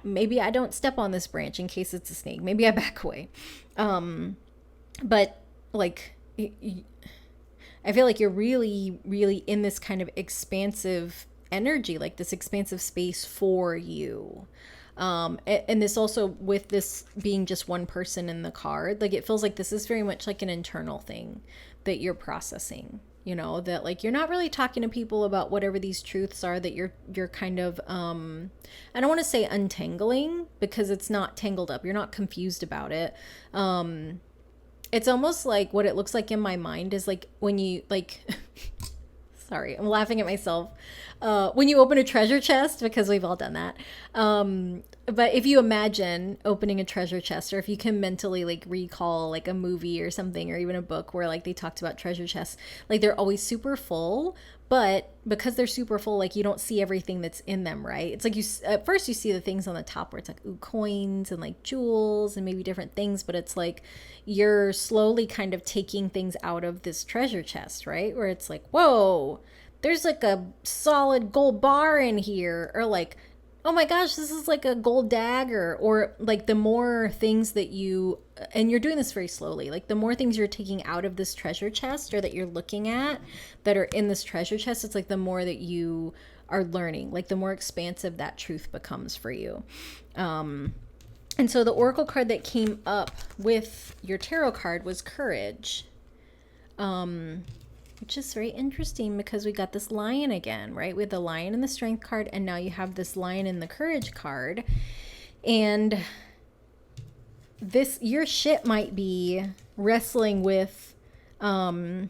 maybe I don't step on this branch in case it's a snake. Maybe I back away. But, like, I feel like you're really, really in this kind of expansive energy, like this expansive space for you. And this also, with this being just one person in the card, like, it feels like this is very much like an internal thing that you're processing, you know, that, like, you're not really talking to people about whatever these truths are, that you're kind of, I don't want to say untangling, because it's not tangled up. You're not confused about it. It's almost like what it looks like in my mind is like when you, like, sorry, I'm laughing at myself. When you open a treasure chest, because we've all done that. But if you imagine opening a treasure chest, or if you can mentally, like, recall, like, a movie or something, or even a book where, like, they talked about treasure chests, like, they're always super full, but because they're super full, like, you don't see everything that's in them, right? It's like, at first you see the things on the top where it's like, ooh, coins and, like, jewels and maybe different things, but it's like you're slowly kind of taking things out of this treasure chest, right? Where it's like, whoa, there's, like, a solid gold bar in here, or, like, oh my gosh, this is like a gold dagger. Or, like, the more things that and you're doing this very slowly, like, the more things you're taking out of this treasure chest, or that you're looking at that are in this treasure chest, it's like the more that you are learning, like, the more expansive that truth becomes for you. And so the oracle card that came up with your tarot card was Courage. Which is very interesting because we got this lion again, right? We had the lion and the strength card, and now you have this lion and the courage card. And your shit might be wrestling with the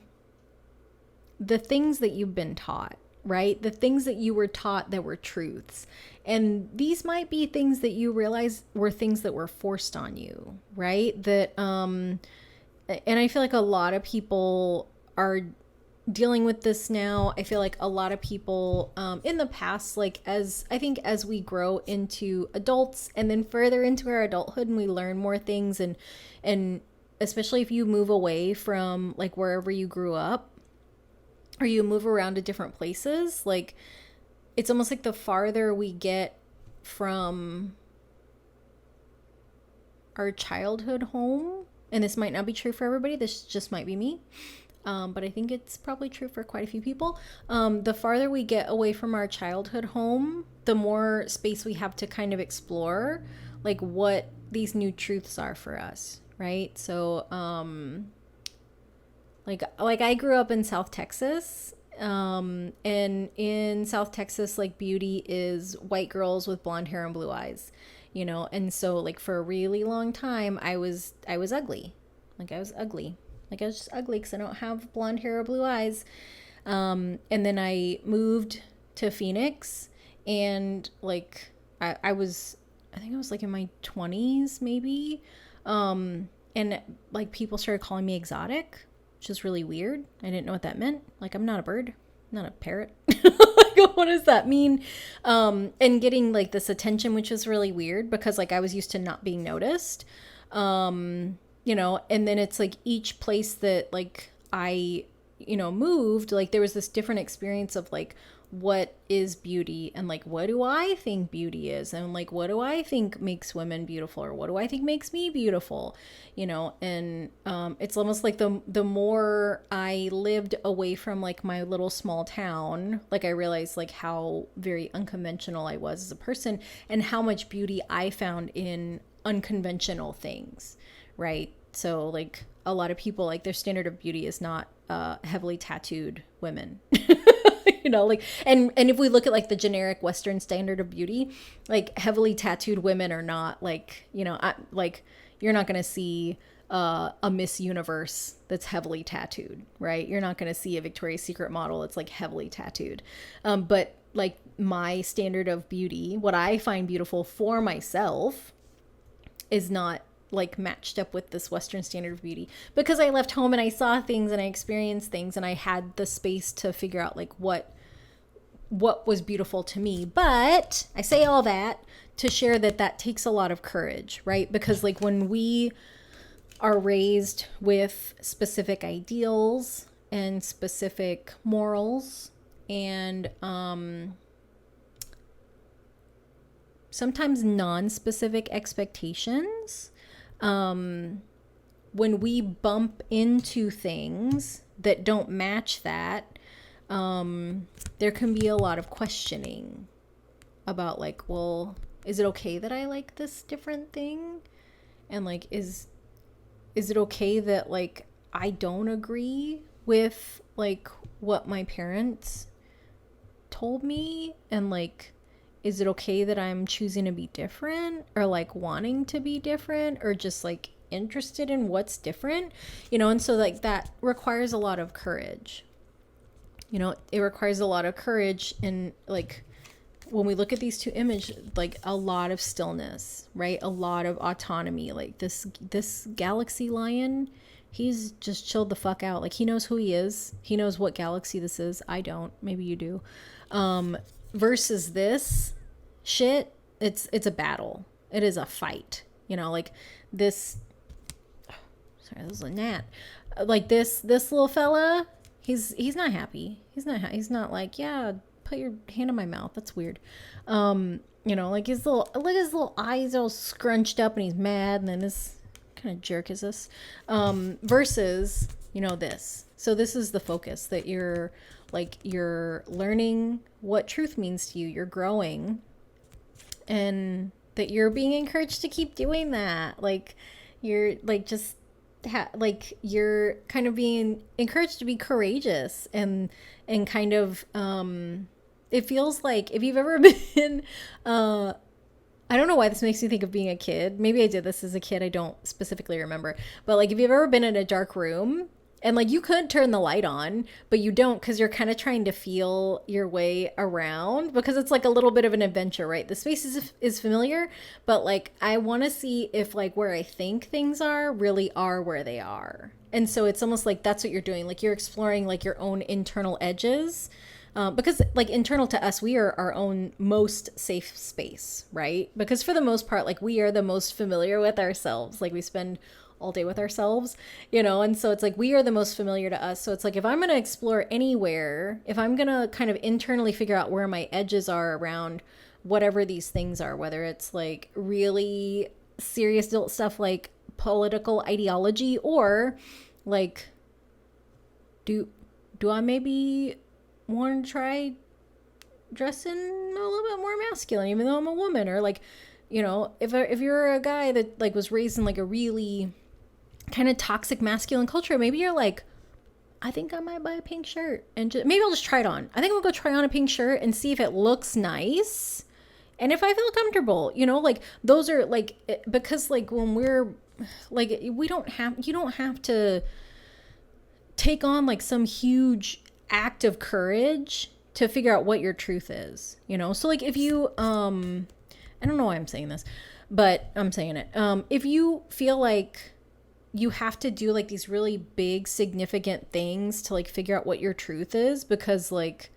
things that you've been taught, right? The things that you were taught that were truths. And these might be things that you realize were things that were forced on you, right? And I feel like a lot of people are dealing with this now. I feel like a lot of people in the past, like, as we grow into adults and then further into our adulthood, and we learn more things, and especially if you move away from, like, wherever you grew up, or you move around to different places, like, it's almost like the farther we get from our childhood home, and this might not be true for everybody, this just might be me, but I think it's probably true for quite a few people. The farther we get away from our childhood home, the more space we have to kind of explore like what these new truths are for us, right? So like I grew up in South Texas, and in South Texas, like beauty is white girls with blonde hair and blue eyes, you know. And so like for a really long time I was ugly. Like I was ugly. Like I was just ugly because I don't have blonde hair or blue eyes. And then I moved to Phoenix, and like I think I was like in my 20s maybe. And like people started calling me exotic, which is really weird. I didn't know what that meant. Like I'm not a bird, I'm not a parrot. Like what does that mean? And getting like this attention, which was really weird because like I was used to not being noticed. You know, and then it's like each place that like I, you know, moved, like there was this different experience of like what is beauty, and like what do I think beauty is, and like what do I think makes women beautiful, or what do I think makes me beautiful, you know. And it's almost like the more I lived away from like my little small town, like I realized like how very unconventional I was as a person, and how much beauty I found in unconventional things, right? So like a lot of people, like their standard of beauty is not heavily tattooed women. You know, like, and if we look at like the generic Western standard of beauty, like heavily tattooed women are not like, you know, like you're not going to see a Miss Universe that's heavily tattooed, right? You're not going to see a Victoria's Secret model that's like heavily tattooed. But like my standard of beauty, what I find beautiful for myself, is not like matched up with this Western standard of beauty, because I left home and I saw things and I experienced things, and I had the space to figure out like what was beautiful to me. But I say all that to share that takes a lot of courage, right? Because like when we are raised with specific ideals and specific morals and sometimes non-specific expectations, when we bump into things that don't match that, there can be a lot of questioning about like, well, is it okay that I like this different thing? And like, is it okay that like I don't agree with like what my parents told me? And like, is it okay that I'm choosing to be different, or like wanting to be different, or just like interested in what's different, you know? And so like that requires a lot of courage, you know. It requires a lot of courage. And like when we look at these two images, like a lot of stillness, right? A lot of autonomy. Like this galaxy lion, he's just chilled the fuck out. Like he knows who he is. He knows what galaxy this is. I don't. Maybe you do. Versus this shit, it's a battle. It is a fight, you know. Like this, sorry, this is a gnat. Like this little fella, he's not happy. He's not like, yeah, put your hand on my mouth. That's weird. You know, like his little eyes all scrunched up, and he's mad. And then this kind of jerk is this, versus, you know, this. So this is the focus, that you're learning what truth means to you. You're growing, and that you're being encouraged to keep doing that. Like you're like just like you're kind of being encouraged to be courageous, and kind of it feels like, if you've ever been I don't know why this makes me think of being a kid. Maybe I did this as a kid, I don't specifically remember. But like, if you've ever been in a dark room and like you could turn the light on, but you don't, because you're kind of trying to feel your way around, because it's like a little bit of an adventure, right? The space is familiar, but like I want to see if like where I think things are really are where they are. And so it's almost like that's what you're doing. Like you're exploring like your own internal edges, because like internal to us, we are our own most safe space, right? Because for the most part, like we are the most familiar with ourselves. Like we spend all day with ourselves, you know? And so it's like, we are the most familiar to us. So it's like, if I'm going to explore anywhere, if I'm going to kind of internally figure out where my edges are around whatever these things are, whether it's like really serious adult stuff like political ideology, or like, do I maybe want to try dressing a little bit more masculine, even though I'm a woman? Or like, if you're a guy that like was raised in like a really kind of toxic masculine culture, maybe you're like, I think I might buy a pink shirt and maybe I'll just try it on. I think I'll go try on a pink shirt and see if it looks nice and if I feel comfortable. Like those are like, because like when we're like, you don't have to take on like some huge act of courage to figure out what your truth is, so like if you I don't know why I'm saying this, but I'm saying it. If you feel like you have to do like these really big significant things to like figure out what your truth is, because like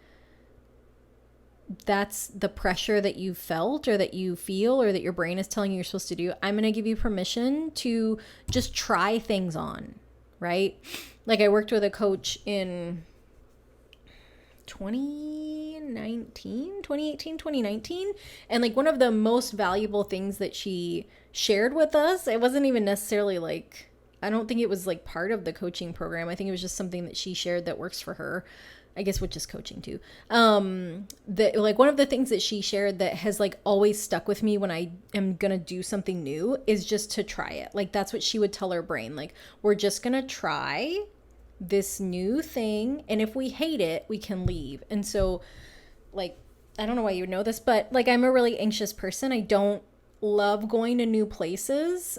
that's the pressure that you felt or that you feel or that your brain is telling you you're supposed to do, I'm going to give you permission to just try things on, right? Like I worked with a coach in 2019, and like one of the most valuable things that she shared with us, it wasn't even necessarily like, I don't think it was like part of the coaching program. I think it was just something that she shared that works for her, I guess, which is coaching too. That like one of the things that she shared that has like always stuck with me when I am gonna do something new is just to try it. Like that's what she would tell her brain. Like, we're just gonna try this new thing, and if we hate it, we can leave. And so like, I don't know why you would know this, but like I'm a really anxious person. I don't love going to new places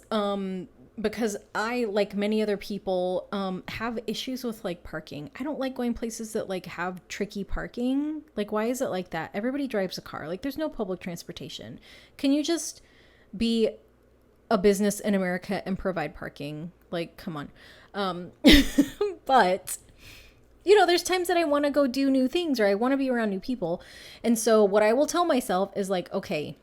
because I, like many other people, have issues with like parking. I don't like going places that like have tricky parking. Like, why is it like that? Everybody drives a car. Like, there's no public transportation. Can you just be a business in America and provide parking? Like, come on. But there's times that I want to go do new things, or I want to be around new people. And so what I will tell myself is like, okay,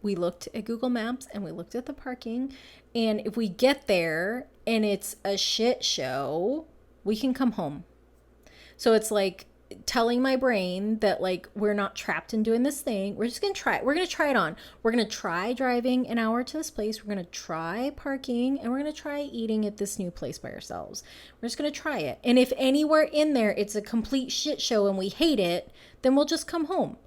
we looked at Google Maps and we looked at the parking, and if we get there and it's a shit show, we can come home. So it's like telling my brain that like, we're not trapped in doing this thing. We're just going to try it. We're going to try it on. We're going to try driving an hour to this place. We're going to try parking, and we're going to try eating at this new place by ourselves. We're just going to try it. And if anywhere in there it's a complete shit show and we hate it, then we'll just come home.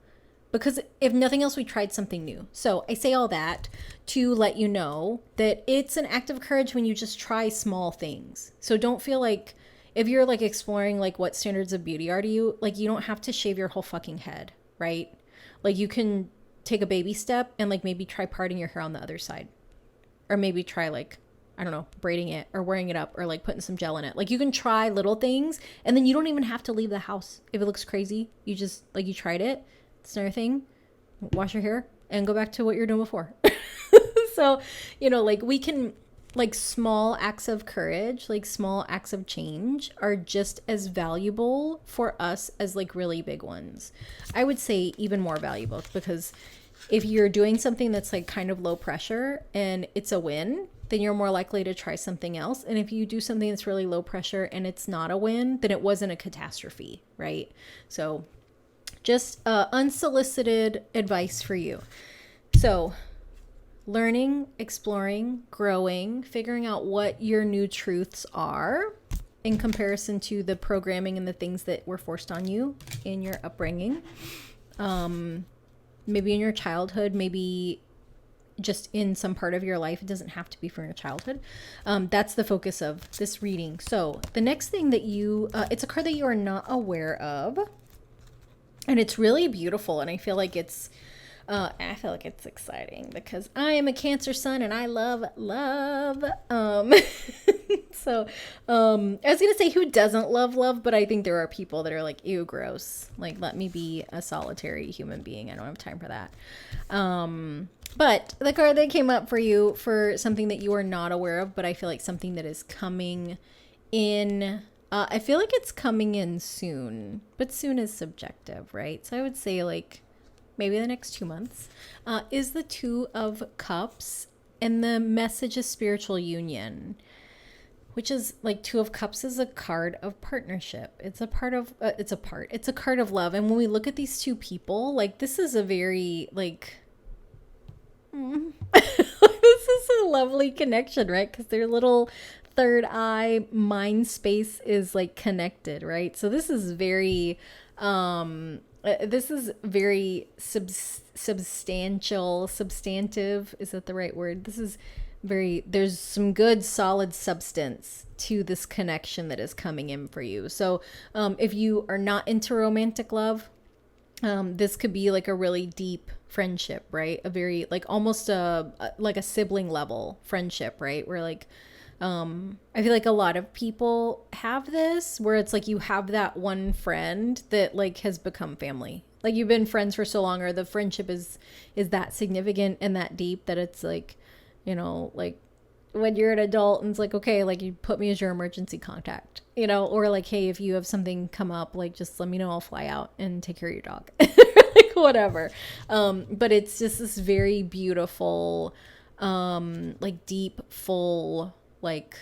Because if nothing else, we tried something new. So I say all that to let you know that it's an act of courage when you just try small things. So don't feel like, if you're like exploring like what standards of beauty are to you, like you don't have to shave your whole fucking head, right? Like you can take a baby step and like maybe try parting your hair on the other side. Or maybe try like, I don't know, braiding it or wearing it up or like putting some gel in it. Like you can try little things, and then you don't even have to leave the house. If it looks crazy, you just like, you tried it. It's another thing. Wash your hair and go back to what you're doing before. So, like we can, like small acts of courage, like small acts of change are just as valuable for us as like really big ones. I would say even more valuable, because if you're doing something that's like kind of low pressure and it's a win, then you're more likely to try something else. And if you do something that's really low pressure and it's not a win, then it wasn't a catastrophe, right? So just unsolicited advice for you. So learning, exploring, growing, figuring out what your new truths are in comparison to the programming and the things that were forced on you in your upbringing. Maybe in your childhood, maybe just in some part of your life. It doesn't have to be from your childhood. That's the focus of this reading. So the next thing that it's a card that you are not aware of. And it's really beautiful, and I feel like it's exciting because I am a Cancer sun and I love love. So I was gonna say, who doesn't love love, but I think there are people that are like, ew, gross. Like, let me be a solitary human being. I don't have time for that. But the card that came up for you for something that you are not aware of, but I feel like something that is coming in. I feel like it's coming in soon, but soon is subjective, right? So I would say like maybe the next 2 months, is the Two of Cups, and the message is spiritual union, which is like Two of Cups is a card of partnership. It's a card of love. And when we look at these two people, like this is a very like, This is a lovely connection, right? Because their little third eye mind space is like connected, right? So this is very substantive. Is that the right word? This is there's some good solid substance to this connection that is coming in for you. So if you are not into romantic love, this could be like a really deep friendship, right? A very like almost like a sibling level friendship, right? Where like I feel like a lot of people have this where it's like you have that one friend that like has become family. Like you've been friends for so long, or the friendship is that significant and that deep that it's like, like when you're an adult and it's like, okay, like you put me as your emergency contact, or like, hey, if you have something come up, like just let me know, I'll fly out and take care of your dog. Like whatever. But it's just this very beautiful, like deep, full, like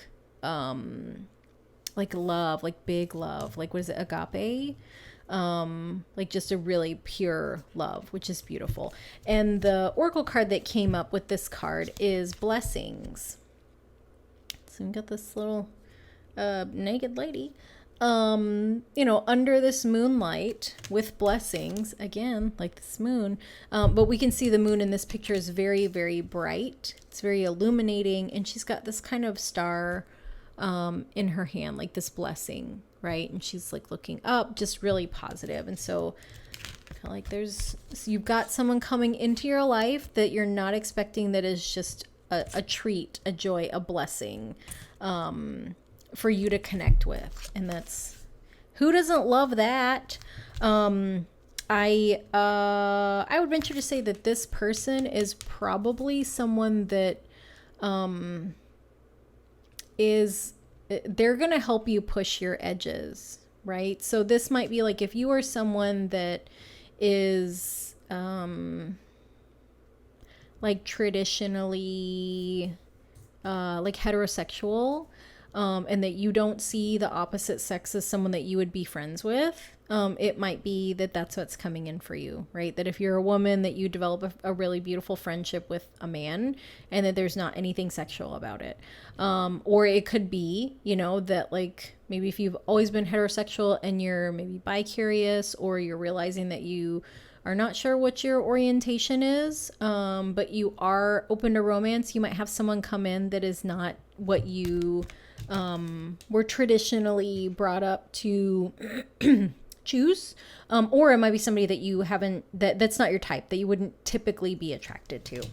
love, like big love, like what is it, agape, like just a really pure love, which is beautiful. And the oracle card that came up with this card is blessings. So we got this little naked lady under this moonlight with blessings, again, like this moon. But we can see the moon in this picture is very, very bright. It's very illuminating. And she's got this kind of star in her hand, like this blessing, right? And she's like looking up, just really positive. And so like you've got someone coming into your life that you're not expecting, that is just a treat, a joy, a blessing for you to connect with. And that's, who doesn't love that? I would venture to say that this person is probably someone that they're going to help you push your edges, right? So this might be like if you are someone that is like traditionally like heterosexual, and that you don't see the opposite sex as someone that you would be friends with, it might be that that's what's coming in for you, right? That if you're a woman, that you develop a really beautiful friendship with a man and that there's not anything sexual about it. Or it could be, that like maybe if you've always been heterosexual and you're maybe bi-curious, or you're realizing that you are not sure what your orientation is, but you are open to romance, you might have someone come in that is not what you were traditionally brought up to choose, or it might be somebody that you haven't, that's not your type, that you wouldn't typically be attracted to.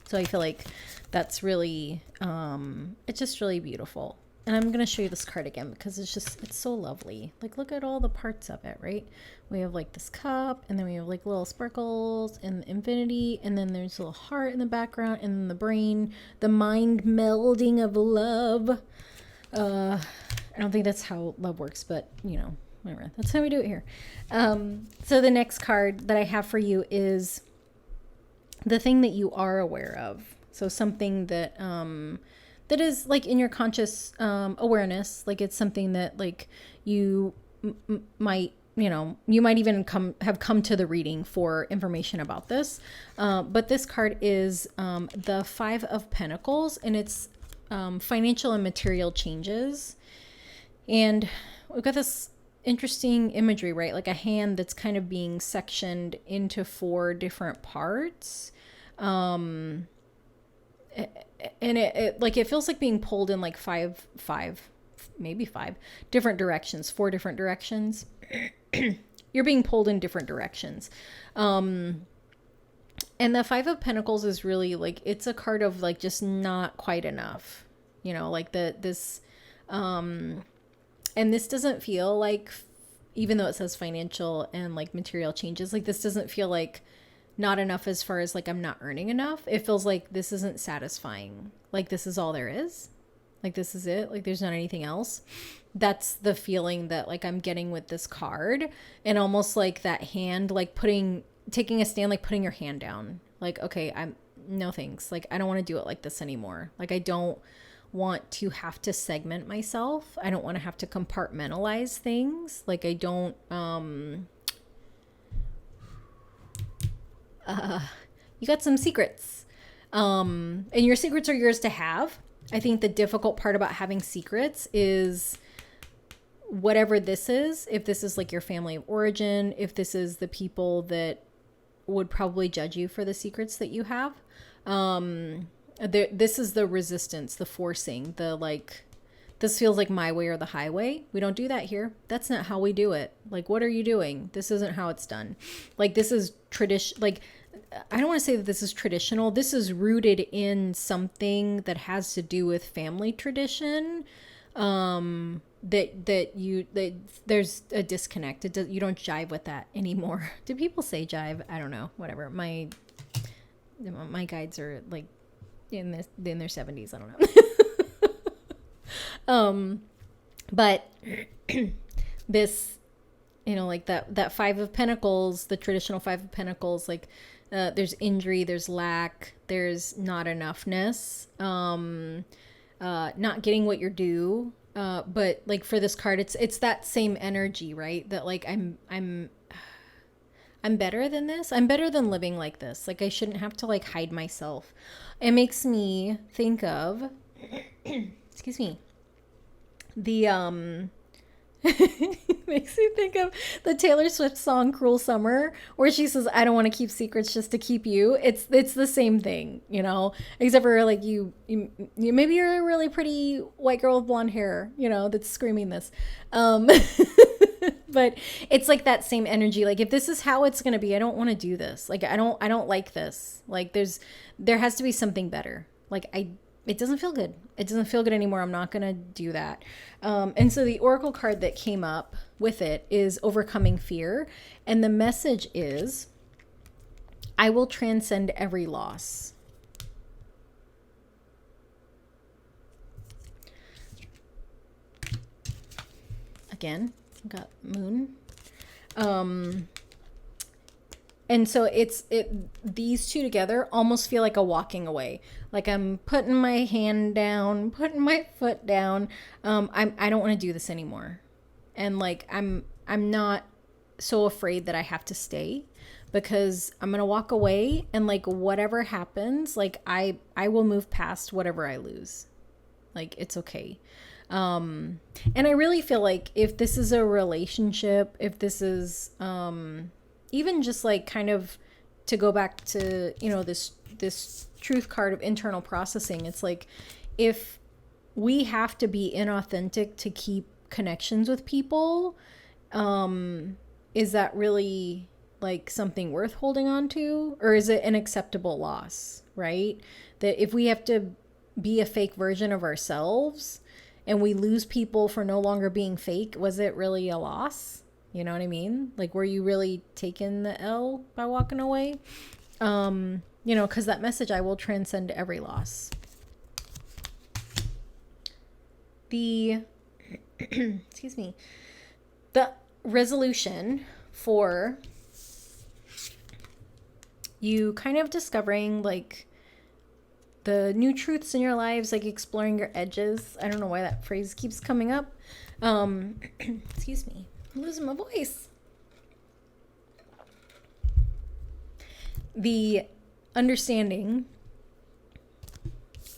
So I feel like that's really it's just really beautiful. And I'm going to show you this card again because it's so lovely. Like, look at all the parts of it, right? We have like this cup, and then we have like little sparkles and the infinity, and then there's a little heart in the background, and then the brain, the mind melding of love. I don't think that's how love works, but whatever. That's how we do it here. So the next card that I have for you is the thing that you are aware of. So something that that is like in your conscious awareness, like it's something that like you might, you might even have come to the reading for information about this. But this card is the Five of Pentacles, and it's financial and material changes. And we've got this interesting imagery, right? Like a hand that's kind of being sectioned into 4 different parts. And it feels like being pulled in like maybe 5 different directions, 4 different directions. You're being pulled in different directions. And the Five of Pentacles is really like, it's a card of like just not quite enough, like this, and this doesn't feel like, even though it says financial and like material changes, like this doesn't feel like not enough as far as like I'm not earning enough. It feels like this isn't satisfying. Like this is all there is. Like this is it. Like there's not anything else. That's the feeling that like I'm getting with this card. And almost like that hand, like taking a stand, like putting your hand down. Like, okay, no thanks. Like I don't want to do it like this anymore. Like I don't want to have to segment myself. I don't want to have to compartmentalize things. Like I don't, you got some secrets. And your secrets are yours to have. I think the difficult part about having secrets is whatever this is, if this is like your family of origin, if this is the people that would probably judge you for the secrets that you have, this is the resistance, the forcing, the like, this feels like my way or the highway. We don't do that here. That's not how we do it. Like, what are you doing? This isn't how it's done. Like, this is tradition. Like, I don't want to say that this is traditional. This is rooted in something that has to do with family tradition. There's a disconnect. You don't jive with that anymore. Do people say jive? I don't know. Whatever. My guides are like in their 70s. I don't know. But this, like that Five of Pentacles, the traditional Five of Pentacles, like there's injury, there's lack, there's not enoughness, not getting what you're due. But like for this card, it's that same energy, right? That like I'm better than this. I'm better than living like this. Like I shouldn't have to like hide myself. It makes me think of, excuse me, the makes me think of the Taylor Swift song "Cruel Summer," where she says, "I don't want to keep secrets just to keep you." It's the same thing, except for like you maybe you're a really pretty white girl with blonde hair, that's screaming this. But it's like that same energy. Like if this is how it's going to be, I don't want to do this. Like I don't like this. Like there has to be something better. Like it doesn't feel good. It doesn't feel good anymore. I'm not going to do that. And so the oracle card that came up with it is overcoming fear. And the message is, I will transcend every loss. Again, got moon. And so these two together almost feel like a walking away. Like I'm putting my hand down, putting my foot down. I don't want to do this anymore. And like I'm not so afraid that I have to stay, because I'm going to walk away, and like whatever happens, like I will move past whatever I lose. Like it's okay. And I really feel like if this is a relationship, if this is even just like kind of to go back to, this truth card of internal processing, it's like if we have to be inauthentic to keep connections with people, is that really like something worth holding on to, or is it an acceptable loss, right? That if we have to be a fake version of ourselves and we lose people for no longer being fake, was it really a loss? You know what I mean? Like, were you really taking the L by walking away? Because that message, I will transcend every loss. Excuse me, the resolution for you kind of discovering like the new truths in your lives, like exploring your edges. I don't know why that phrase keeps coming up. Excuse me. I'm losing my voice. The understanding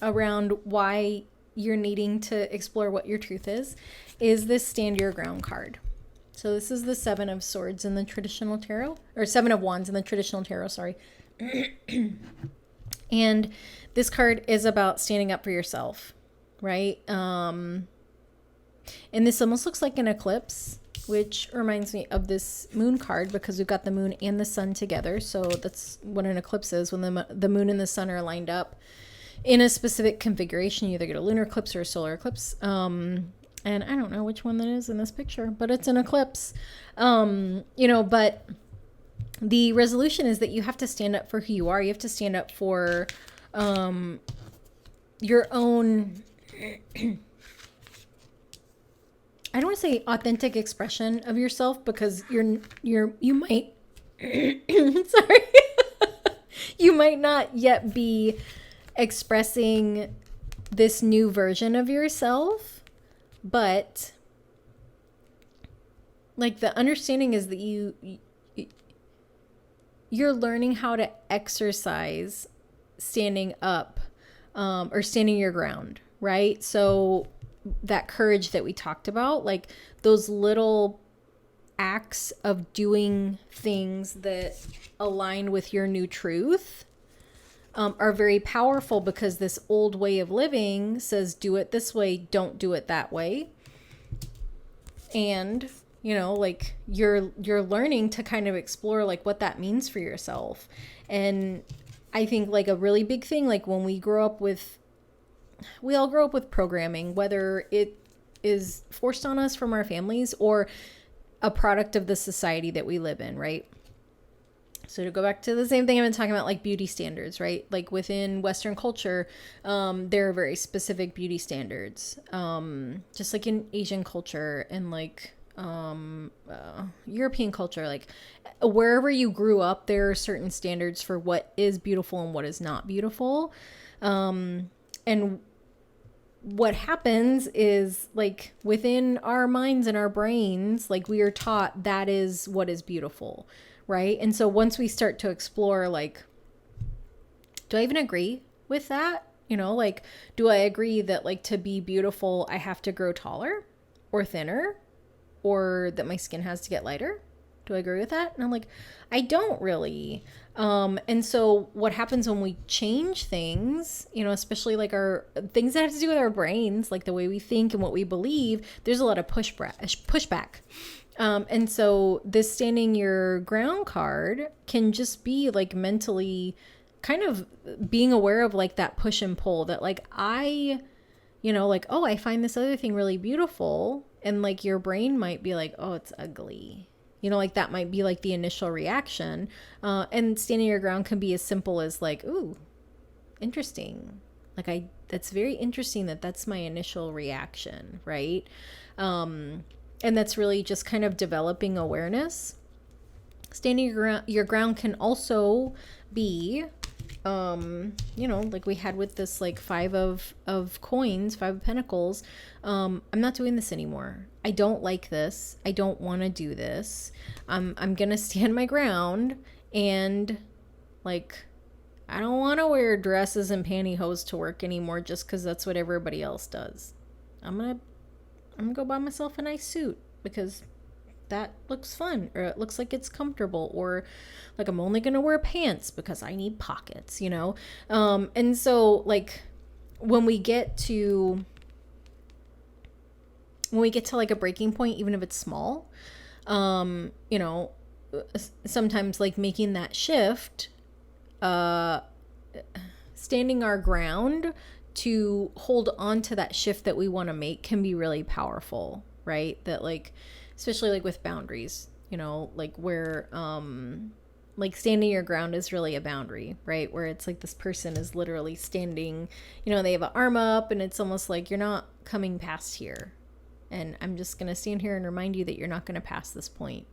around why you're needing to explore what your truth is this Stand Your Ground card. So this is the Seven of Swords in the traditional tarot, or Seven of Wands in the traditional tarot, sorry. And this card is about standing up for yourself, right? And this almost looks like an eclipse, which reminds me of this moon card, because we've got the moon and the sun together. So that's what an eclipse is, when the moon and the sun are lined up in a specific configuration. You either get a lunar eclipse or a solar eclipse. And I don't know which one that is in this picture, but it's an eclipse. But the resolution is that you have to stand up for who you are. You have to stand up for your own I don't want to say authentic expression of yourself, because you might sorry you might not yet be expressing this new version of yourself, but like the understanding is that you're learning how to exercise standing up, or standing your ground, right? So that courage that we talked about, like those little acts of doing things that align with your new truth, are very powerful, because this old way of living says do it this way, don't do it that way. And like you're learning to kind of explore like what that means for yourself. And I think like a really big thing, like when we all grow up with programming, whether it is forced on us from our families or a product of the society that we live in, right? So to go back to the same thing I've been talking about, like beauty standards, right? Like within Western culture, there are very specific beauty standards, just like in Asian culture and like European culture, like wherever you grew up, there are certain standards for what is beautiful and what is not beautiful. And what happens is like within our minds and our brains, like we are taught that is what is beautiful, right? And so once we start to explore, like, do I even agree with that? Like, do I agree that like to be beautiful, I have to grow taller or thinner, or that my skin has to get lighter? Do I agree with that? And I'm like, I don't really. And so what happens when we change things, especially like our things that have to do with our brains, like the way we think and what we believe, there's a lot of pushback. And so this standing your ground card can just be like mentally kind of being aware of like that push and pull that like like, oh, I find this other thing really beautiful. And like your brain might be like, oh, it's ugly. Like that might be like the initial reaction. And standing your ground can be as simple as like, ooh, interesting. Like that's very interesting that that's my initial reaction, right? And that's really just kind of developing awareness. Standing your ground can also be, like we had with this like five of coins, 5 of pentacles. I'm not doing this anymore. I don't like this. I don't want to do this. I'm going to stand my ground, and like, I don't want to wear dresses and pantyhose to work anymore just because that's what everybody else does. I'm going to go buy myself a nice suit because that looks fun, or it looks like it's comfortable, or like I'm only going to wear pants because I need pockets, And so like when we get to like a breaking point, even if it's small, sometimes like making that shift, standing our ground to hold on to that shift that we want to make can be really powerful, right? That like, especially like with boundaries, like where, like standing your ground is really a boundary, right? Where it's like this person is literally standing, they have an arm up, and it's almost like you're not coming past here. And I'm just going to stand here and remind you that you're not going to pass this point.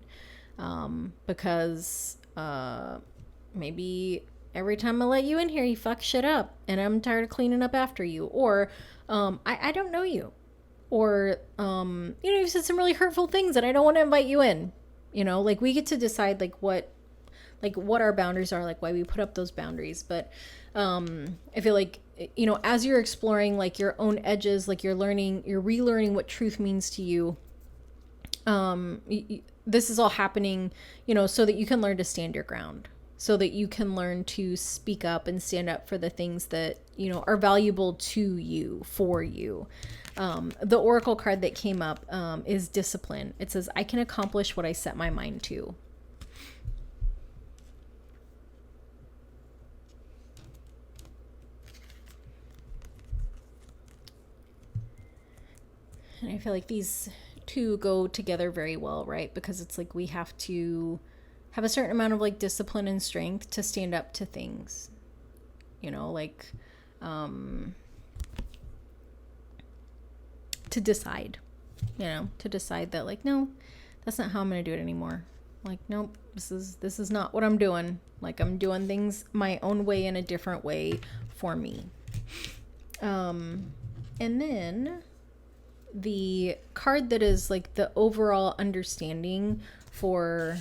Because maybe every time I let you in here, you fuck shit up, and I'm tired of cleaning up after you. Or I don't know you. Or, you've said some really hurtful things and I don't want to invite you in. Like we get to decide like what our boundaries are, like why we put up those boundaries. But I feel like, as you're exploring like your own edges, like you're relearning what truth means to you. This is all happening, so that you can learn to stand your ground, so that you can learn to speak up and stand up for the things that, are valuable to you, for you. The oracle card that came up is discipline. It says, I can accomplish what I set my mind to. And I feel like these two go together very well, right? Because it's like we have to have a certain amount of like discipline and strength to stand up to things, to decide that like, no, that's not how I'm going to do it anymore. Like, nope, this is not what I'm doing. Like, I'm doing things my own way, in a different way for me. And then the card that is like the overall understanding for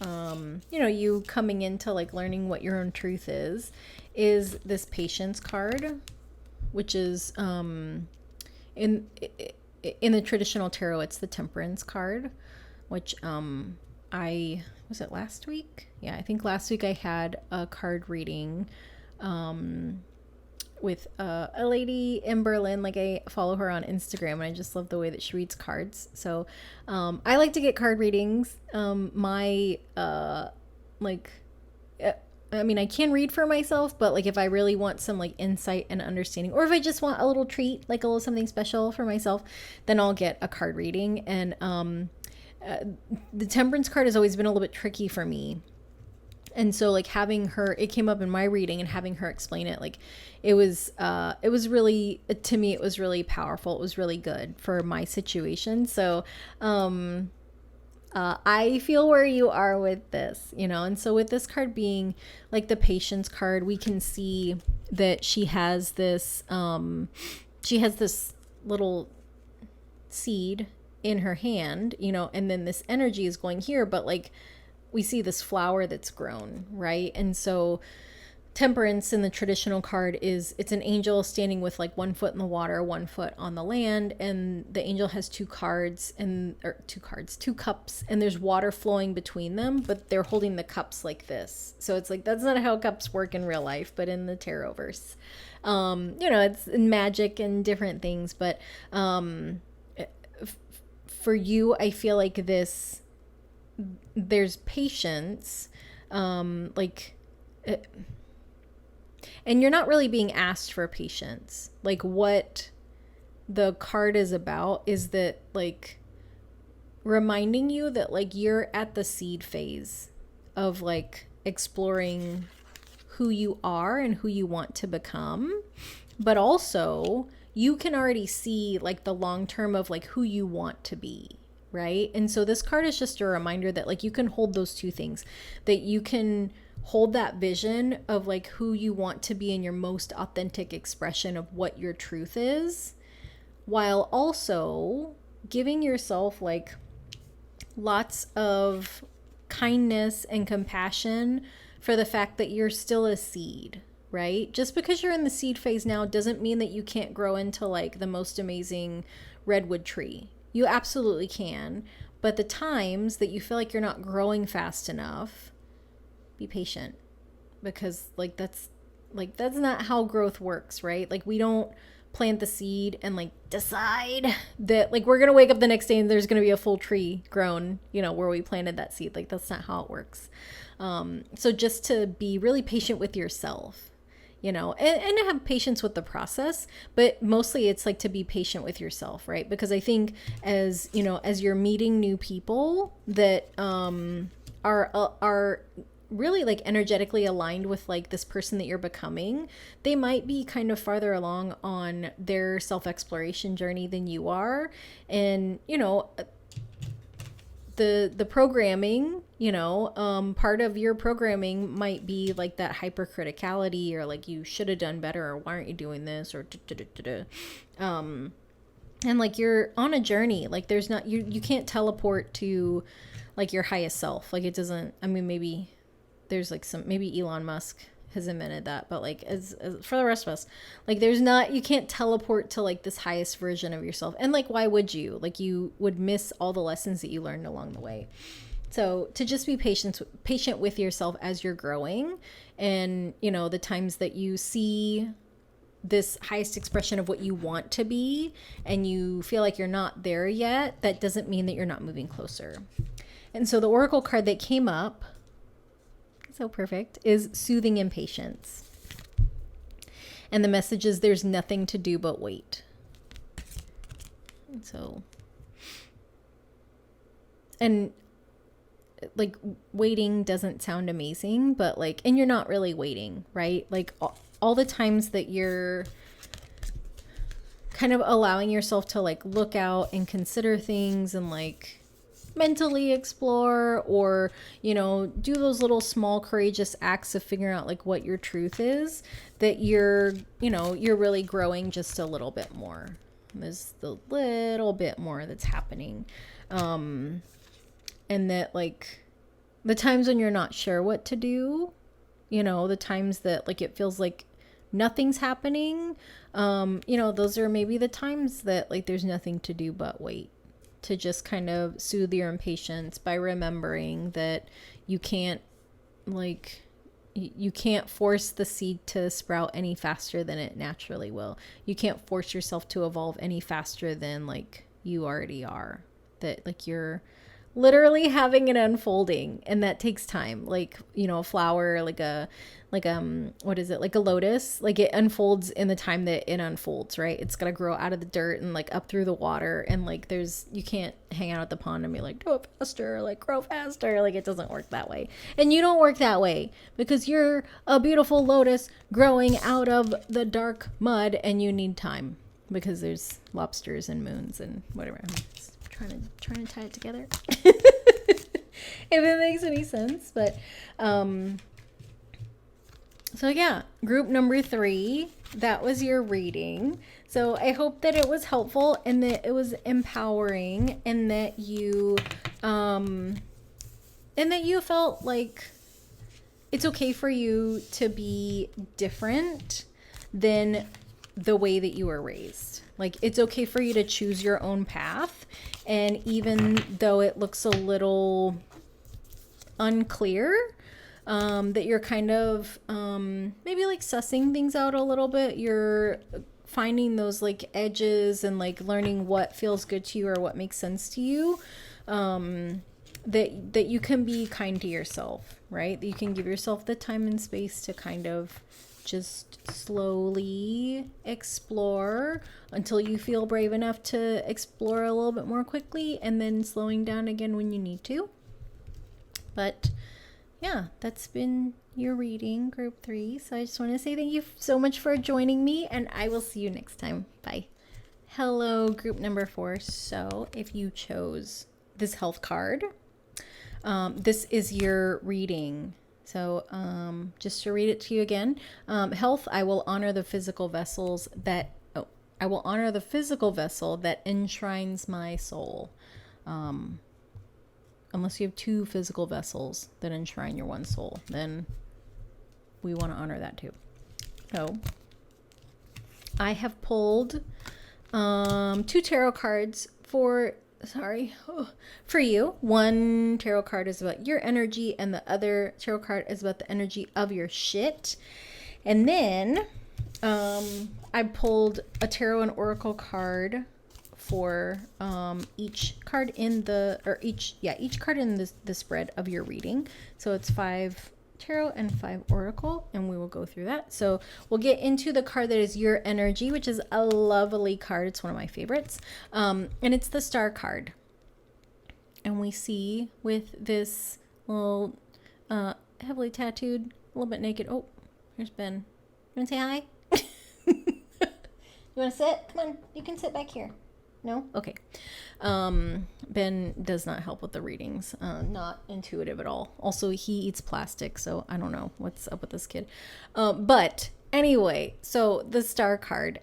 you coming into like learning what your own truth is this patience card, which is in the traditional tarot, it's the Temperance card, which I was it last week? Yeah, I think last week I had a card reading with a lady in Berlin. Like, I follow her on Instagram and I just love the way that she reads cards. So I like to get card readings. I mean, I can read for myself, but like if I really want some like insight and understanding, or if I just want a little treat, like a little something special for myself, then I'll get a card reading. And the Temperance card has always been a little bit tricky for me. And so like having her, it came up in my reading, and having her explain it, like it was really, to me, it was really powerful. It was really good for my situation. So, I feel where you are with this, and so with this card being like the Patience card, we can see that she has this little seed in her hand, and then this energy is going here, but like we see this flower that's grown, right? And so Temperance in the traditional card it's an angel standing with like 1 foot in the water, 1 foot on the land, and the angel has two cups, and there's water flowing between them, but they're holding the cups like this. So it's like, that's not how cups work in real life, but in the tarot verse, it's in magic and different things. But for you, I feel like there's patience, and you're not really being asked for patience. Like, what the card is about is that, like, reminding you that, like, you're at the seed phase of, like, exploring who you are and who you want to become. But also, you can already see, like, the long term of, like, who you want to be, right? And so this card is just a reminder that, like, you can hold those two things, that you can hold that vision of like who you want to be in your most authentic expression of what your truth is, while also giving yourself like lots of kindness and compassion for the fact that you're still a seed, right? Just because you're in the seed phase now doesn't mean that you can't grow into like the most amazing redwood tree. You absolutely can. But the times that you feel like you're not growing fast enough, be patient, because like that's not how growth works, right? Like, we don't plant the seed and like decide that like we're gonna wake up the next day and there's gonna be a full tree grown, where we planted that seed. Like, that's not how it works. So just to be really patient with yourself, and to have patience with the process, but mostly it's like to be patient with yourself, right? Because I think as you're meeting new people that are really like energetically aligned with like this person that you're becoming, they might be kind of farther along on their self-exploration journey than you are. And the programming, part of your programming might be like that hypercriticality, or like you should have done better, or why aren't you doing this, or and like you're on a journey. Like, there's not, you can't teleport to like your highest self. Like, it doesn't, I mean, maybe there's like maybe Elon Musk has invented that, but like as for the rest of us, like you can't teleport to like this highest version of yourself. And like, why would you? Like, you would miss all the lessons that you learned along the way. So to just be patient with yourself as you're growing, and the times that you see this highest expression of what you want to be and you feel like you're not there yet, that doesn't mean that you're not moving closer. And so the oracle card that came up, so perfect, is Soothing Impatience. And the message is, there's nothing to do but wait. And so, and like, waiting doesn't sound amazing, but like, and you're not really waiting, right? Like all the times that you're kind of allowing yourself to like look out and consider things and like mentally explore, or do those little small courageous acts of figuring out like what your truth is, that you're really growing just a little bit more. There's the little bit more that's happening, and that like the times when you're not sure what to do, you know, the times that like it feels like nothing's happening, you know, those are maybe the times that like there's nothing to do but wait, to just kind of soothe your impatience by remembering that you can't, like, you can't force the seed to sprout any faster than it naturally will. You can't force yourself to evolve any faster than like you already are. That like you're literally having an unfolding, and that takes time. Like, you know, a flower, like what is it, like a lotus, like it unfolds in the time that it unfolds, right? It's gonna grow out of the dirt and like up through the water, and like there's, you can't hang out at the pond and be like, do it faster, like grow faster. Like it doesn't work that way, and you don't work that way because you're a beautiful lotus growing out of the dark mud, and you need time because there's lobsters and moons and whatever. I'm just trying to tie it together. If it makes any sense. But so yeah, group number 3, that was your reading. So I hope that it was helpful and that it was empowering, and that you felt like it's okay for you to be different than the way that you were raised. Like it's okay for you to choose your own path, and even though it looks a little unclear, that you're kind of maybe like sussing things out a little bit, you're finding those like edges and like learning what feels good to you or what makes sense to you, that you can be kind to yourself, right? That you can give yourself the time and space to kind of just slowly explore until you feel brave enough to explore a little bit more quickly, and then slowing down again when you need to. But yeah, that's been your reading, group 3. So I just want to say thank you so much for joining me, and I will see you next time. Bye. Hello, group number 4. So if you chose this health card, this is your reading. So just to read it to you again, health, I will honor the physical vessels that, I will honor the physical vessel that enshrines my soul. Unless you have 2 physical vessels that enshrine your one soul, then we want to honor that too. So I have pulled 2 tarot cards for you. One tarot card is about your energy, and the other tarot card is about the energy of your shit. And then I pulled a tarot and oracle card for each card in each card in the spread of your reading. So it's 5 tarot and 5 oracle, and we will go through that. So we'll get into the card that is your energy, which is a lovely card. It's one of my favorites, and it's the Star card. And we see with this little heavily tattooed, a little bit naked, oh, here's Ben. You want to say hi? You want to sit? Come on, you can sit back here. No? Okay. Ben does not help with the readings. Not intuitive at all. Also, he eats plastic, so I don't know what's up with this kid. But anyway, so the Star card.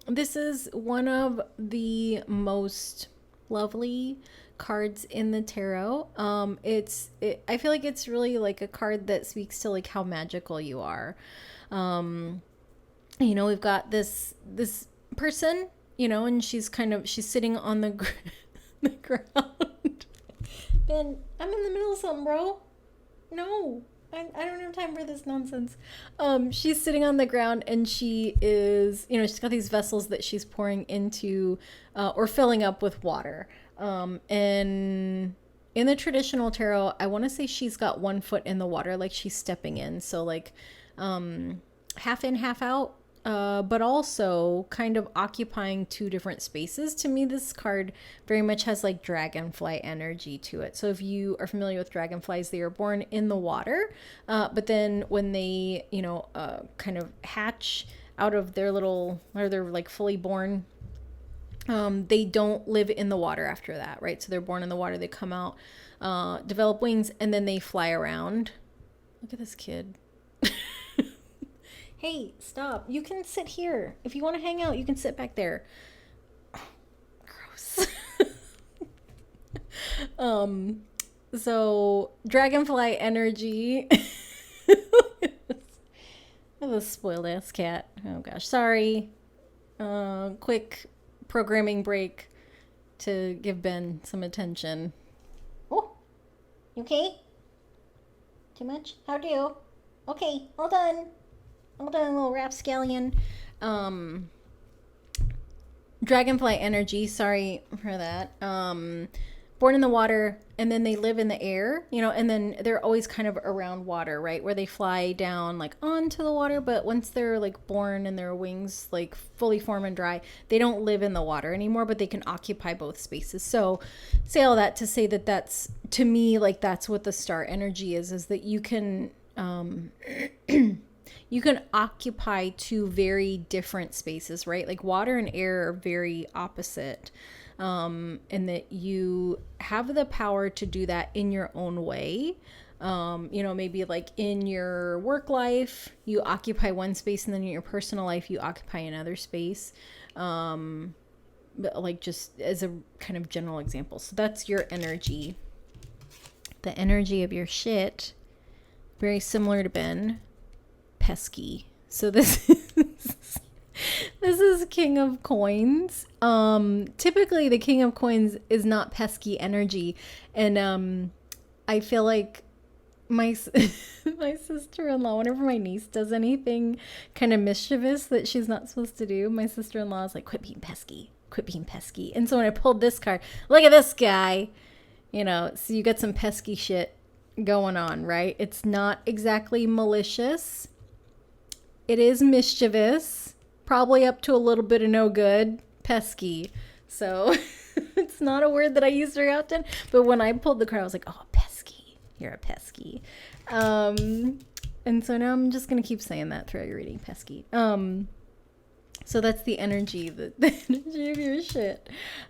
This is one of the most lovely cards in the tarot. I feel like it's really like a card that speaks to like how magical you are. You know, we've got this person, you know, and she's sitting on the ground. Ben, I'm in the middle of something, bro. No, I don't have time for this nonsense. She's sitting on the ground, and she is, you know, she's got these vessels that she's pouring into or filling up with water. And in the traditional tarot, I want to say she's got 1 foot in the water, like she's stepping in. So like half in, half out. But also kind of occupying 2 different spaces. To me, this card very much has like dragonfly energy to it. So if you are familiar with dragonflies, they are born in the water, but then when they, you know, kind of hatch out of their little, or they're like fully born, they don't live in the water after that, right? So they're born in the water, they come out, develop wings, and then they fly around. Look at this kid. Hey, stop. You can sit here. If you want to hang out, you can sit back there. Gross. So dragonfly energy. A spoiled ass cat. Oh gosh, sorry. Quick programming break to give Ben some attention. Oh, you okay? Too much? How do you? Okay, all done. All done, little rapscallion. Um, Dragonfly energy, sorry for that. Born in the water, and then they live in the air, and then they're always kind of around water, right? Where they fly down like onto the water, but once they're like born and their wings like fully form and dry, they don't live in the water anymore, but they can occupy both spaces. So say all that to say that that's, to me, like that's what the star energy is that you can you can occupy two very different spaces, right? Like water and air are very opposite, and that you have the power to do that in your own way. Maybe like in your work life, you occupy one space, and then in your personal life, you occupy another space. But like just as a kind of general example. So that's your energy. The energy of your shit, very similar to Ben. Pesky. So this is King of Coins. Typically the King of Coins is not pesky energy, and I feel like my sister-in-law, whenever my niece does anything kind of mischievous that she's not supposed to do, my sister-in-law is like, quit being pesky, and so when I pulled this card, look at this guy, so you got some pesky shit going on, right? It's not exactly malicious. It is mischievous, probably up to a little bit of no good, pesky. So it's not a word that I use very often, but when I pulled the card, I was like, oh, pesky. You're a pesky. And so now I'm just going to keep saying that throughout your reading, pesky. So that's the energy, the energy of your shit.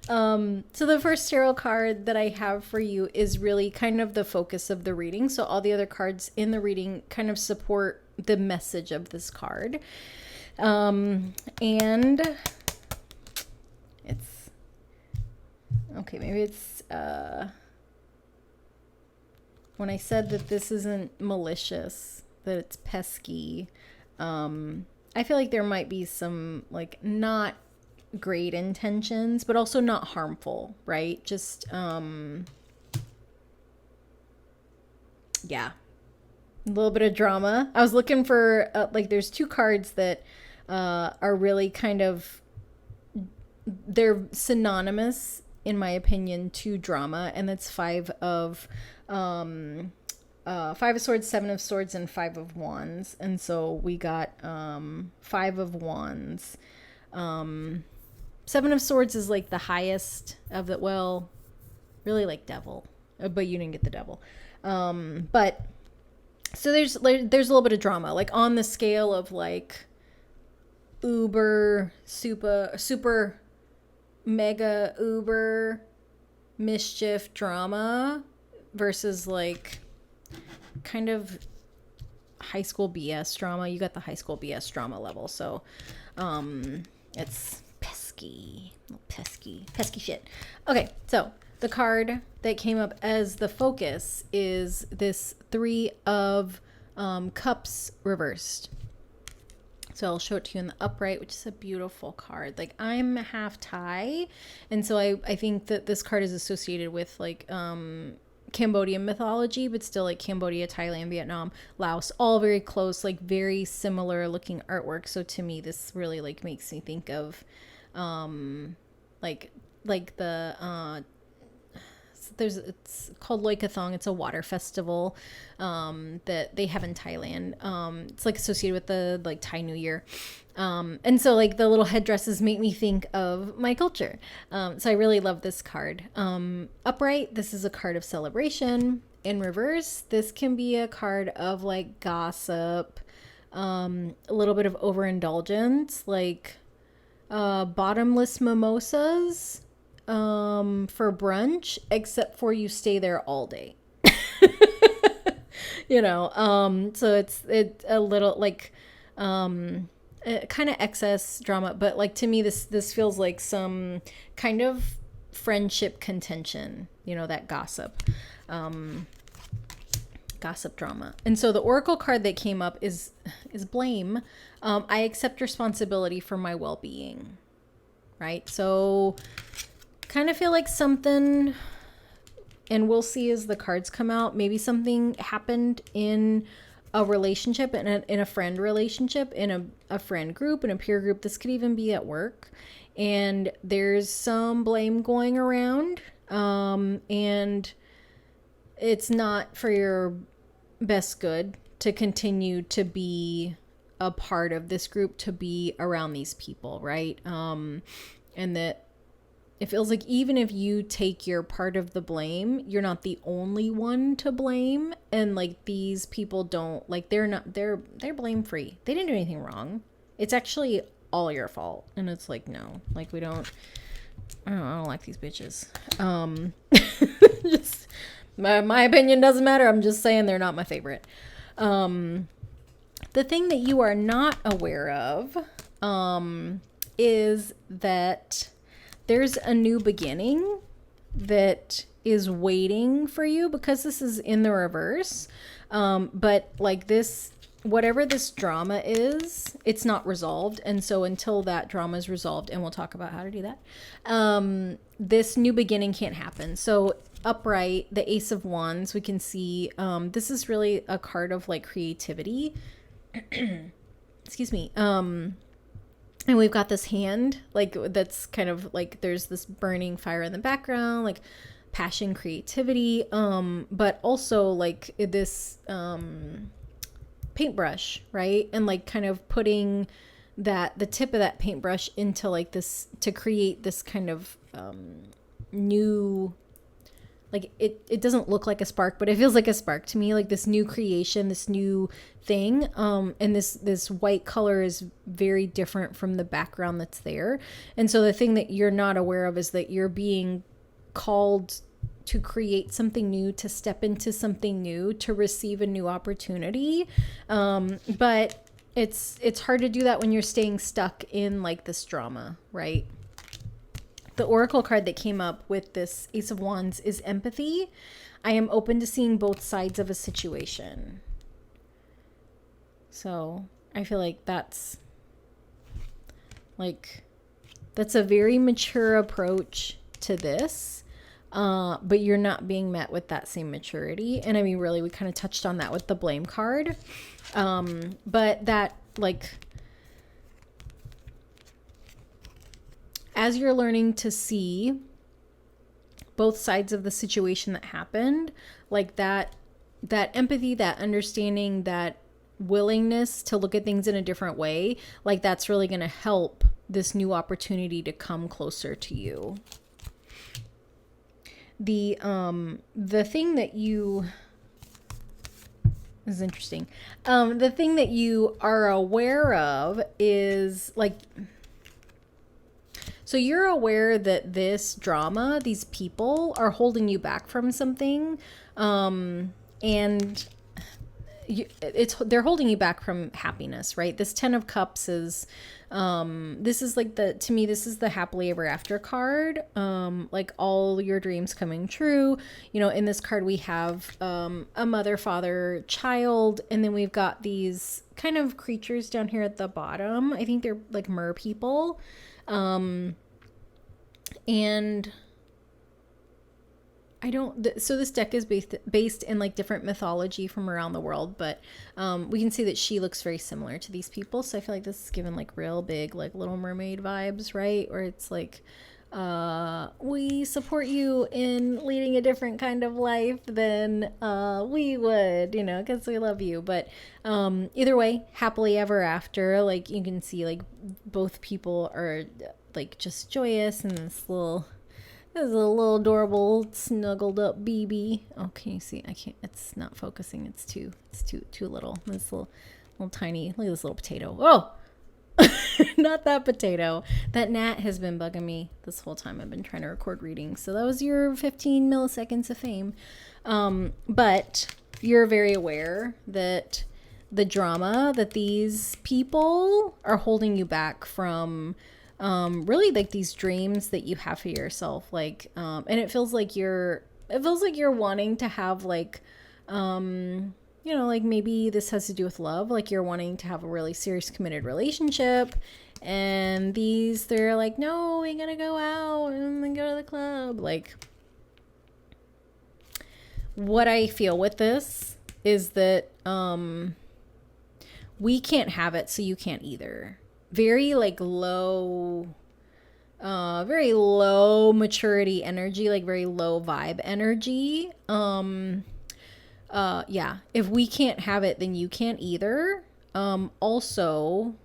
So the first tarot card that I have for you is really kind of the focus of the reading. So all the other cards in the reading kind of support the message of this card. And it's, okay, maybe it's, when I said that this isn't malicious, that it's pesky, I feel like there might be some like not great intentions, but also not harmful, right? Just, yeah. A little bit of drama. I was looking for, there's two cards that are really kind of, they're synonymous, in my opinion, to drama, and that's Five of Swords, Seven of Swords, and Five of Wands. And so we got Five of Wands. Seven of Swords is like the highest of the, well, really like devil, but you didn't get the devil. But so there's a little bit of drama, like on the scale of like uber, super, mega, uber mischief drama versus like kind of high school BS drama. You got the high school BS drama level. So it's pesky shit. Okay, so the card that came up as the focus is this Three of Cups reversed. So I'll show it to you in the upright, which is a beautiful card. Like, I'm half Thai, and so I think that this card is associated with like Cambodian mythology, but still like Cambodia, Thailand, Vietnam, Laos, all very close, like very similar looking artwork. So to me, this really like makes me think of like the it's called Loikathong. It's a water festival that they have in Thailand. It's like associated with the like Thai New Year. And so like the little headdresses make me think of my culture. So I really love this card. Upright, this is a card of celebration. In reverse, this can be a card of like gossip, a little bit of overindulgence, like bottomless mimosas for brunch, except for you stay there all day. So it's a little like kind of excess drama, but like to me this feels like some kind of friendship contention, you know, that gossip. Gossip drama. And so the oracle card that came up is blame. I accept responsibility for my well-being, right? So kind of feel like something, and we'll see as the cards come out, maybe something happened in a relationship, in a friend relationship, in a friend group, in a peer group. This could even be at work, and there's some blame going around, and it's not for your best good to continue to be a part of this group, to be around these people, right? And that it feels like even if you take your part of the blame, you're not the only one to blame. And like these people don't, like they're blame free. They didn't do anything wrong. It's actually all your fault. And it's like, no, like I don't like these bitches. Just my opinion doesn't matter. I'm just saying they're not my favorite. The thing that you are not aware of is that there's a new beginning that is waiting for you, because this is in the reverse. But like this, whatever this drama is, it's not resolved. And so until that drama is resolved, and we'll talk about how to do that, this new beginning can't happen. So upright, the Ace of Wands, we can see this is really a card of like creativity. Excuse me. And we've got this hand, like that's kind of like there's this burning fire in the background, like passion, creativity, but also like this paintbrush, right? And like kind of putting the tip of that paintbrush into like this to create this kind of new, like it doesn't look like a spark, but it feels like a spark to me, like this new creation, this new thing. And this white color is very different from the background that's there. And so the thing that you're not aware of is that you're being called to create something new, to step into something new, to receive a new opportunity. But it's hard to do that when you're staying stuck in like this drama, right? The oracle card that came up with this Ace of Wands is empathy. I am open to seeing both sides of a situation. So I feel like that's a very mature approach to this. But you're not being met with that same maturity. And I mean, really, we kind of touched on that with the blame card. But that, like, as you're learning to see both sides of the situation that happened, like that empathy, that understanding, that willingness to look at things in a different way, like that's really going to help this new opportunity to come closer to you. The thing that you, this is interesting. The thing that you are aware of is like, so you're aware that this drama, these people are holding you back from something. And they're holding you back from happiness, right? This 10 of Cups is, this is like to me, this is the happily ever after card. Like all your dreams coming true. You know, in this card, we have, a mother, father, child, and then we've got these kind of creatures down here at the bottom. I think they're like mer people. And so this deck is based in like different mythology from around the world, but we can see that she looks very similar to these people. So I feel like this is given like real big, like Little Mermaid vibes, right? Where it's like, we support you in leading a different kind of life than we would, you know, because we love you. But either way, happily ever after, like you can see like both people are like just joyous, and this is a little adorable snuggled up baby. Oh, can you see? I can't. It's not focusing. It's too little. This little tiny. Look at this little potato. Oh, not that potato. That gnat has been bugging me this whole time I've been trying to record readings. So that was your 15 milliseconds of fame. But you're very aware that the drama, that these people are holding you back from really like these dreams that you have for yourself, like, and it feels like you're wanting to have like, like maybe this has to do with love, like you're wanting to have a really serious committed relationship, and they're like, no, we gotta go out and then go to the club. Like, what I feel with this is that we can't have it, so you can't either. Very like very low maturity energy, like very low vibe energy. Yeah, if we can't have it, then you can't either. Also,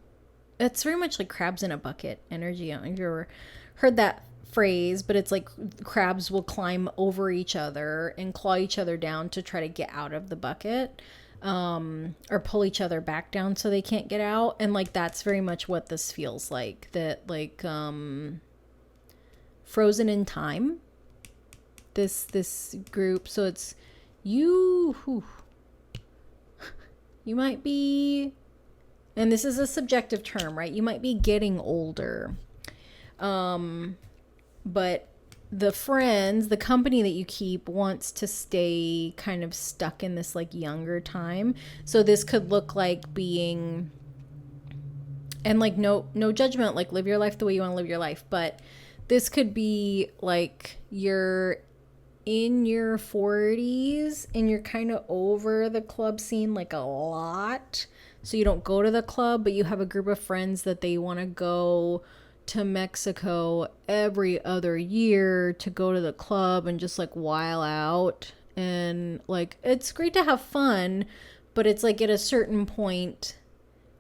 it's very much like crabs in a bucket energy. I don't know if you've ever heard that phrase, but it's like crabs will climb over each other and claw each other down to try to get out of the bucket, or pull each other back down so they can't get out. And like that's very much what this feels like. That like frozen in time. This group. So it's you. You might be, and this is a subjective term, right? You might be getting older. But the company that you keep wants to stay kind of stuck in this like younger time. So this could look like being, and like no judgment, like live your life the way you want to live your life. But this could be like you're in your 40s and you're kind of over the club scene like a lot. So you don't go to the club, but you have a group of friends that they want to go to Mexico every other year to go to the club and just like while out. And like, it's great to have fun, but it's like at a certain point,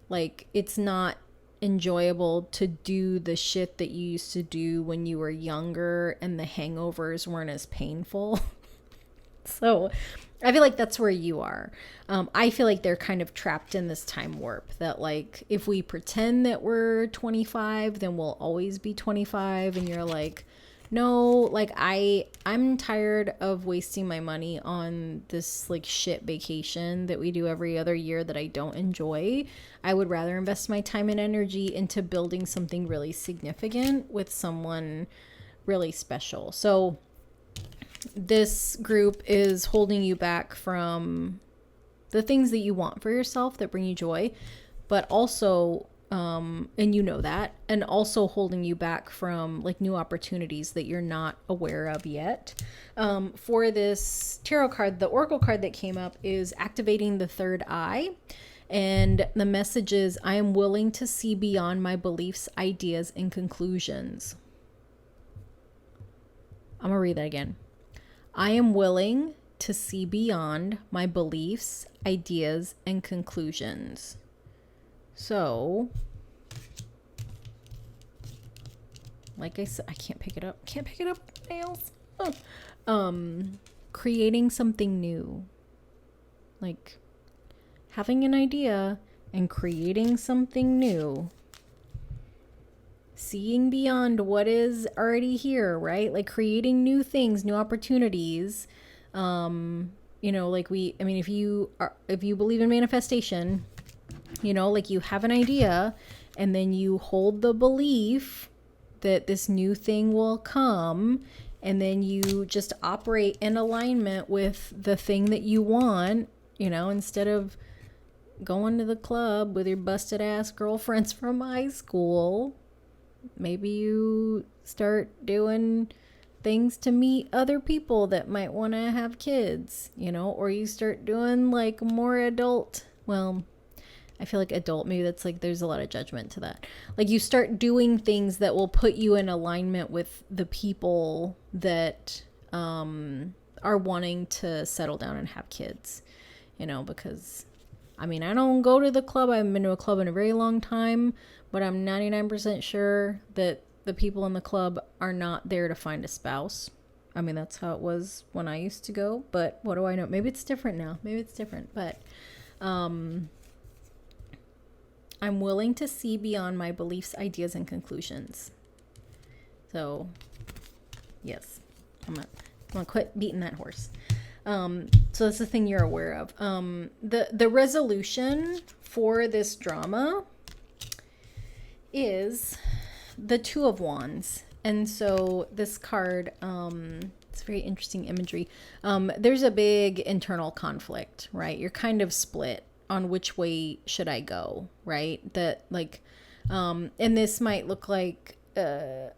like it's not enjoyable to do the shit that you used to do when you were younger and the hangovers weren't as painful. So I feel like that's where you are. I feel like they're kind of trapped in this time warp that like if we pretend that we're 25, then we'll always be 25. And you're like, no, like I'm tired of wasting my money on this like shit vacation that we do every other year that I don't enjoy. I would rather invest my time and energy into building something really significant with someone really special. So this group is holding you back from the things that you want for yourself that bring you joy, but also and you know that, and also holding you back from like new opportunities that you're not aware of yet. For this tarot card, the oracle card that came up is activating the third eye, and the message is, I am willing to see beyond my beliefs, ideas, and conclusions. I'm gonna read that again. I am willing to see beyond my beliefs, ideas, and conclusions. So, like I said, I can't pick it up. Can't pick it up with nails. Creating something new. Like having an idea and creating something new. Seeing beyond what is already here, right? Like creating new things, new opportunities. Like if you believe in manifestation, like you have an idea and then you hold the belief that this new thing will come, and then you just operate in alignment with the thing that you want, instead of going to the club with your busted ass girlfriends from high school. Maybe you start doing things to meet other people that might want to have kids, or you start doing like more adult, well, I feel like adult, maybe that's like, there's a lot of judgment to that. Like you start doing things that will put you in alignment with the people that are wanting to settle down and have kids, because I don't go to the club. I haven't been to a club in a very long time, but I'm 99% sure that the people in the club are not there to find a spouse. That's how it was when I used to go, but what do I know? Maybe it's different now. But I'm willing to see beyond my beliefs, ideas, and conclusions. So, yes, I'm gonna quit beating that horse. So that's the thing you're aware of. The resolution for this drama is the Two of Wands. And so this card, it's very interesting imagery. There's a big internal conflict, right? You're kind of split on which way should I go, right? That like, and this might look like, it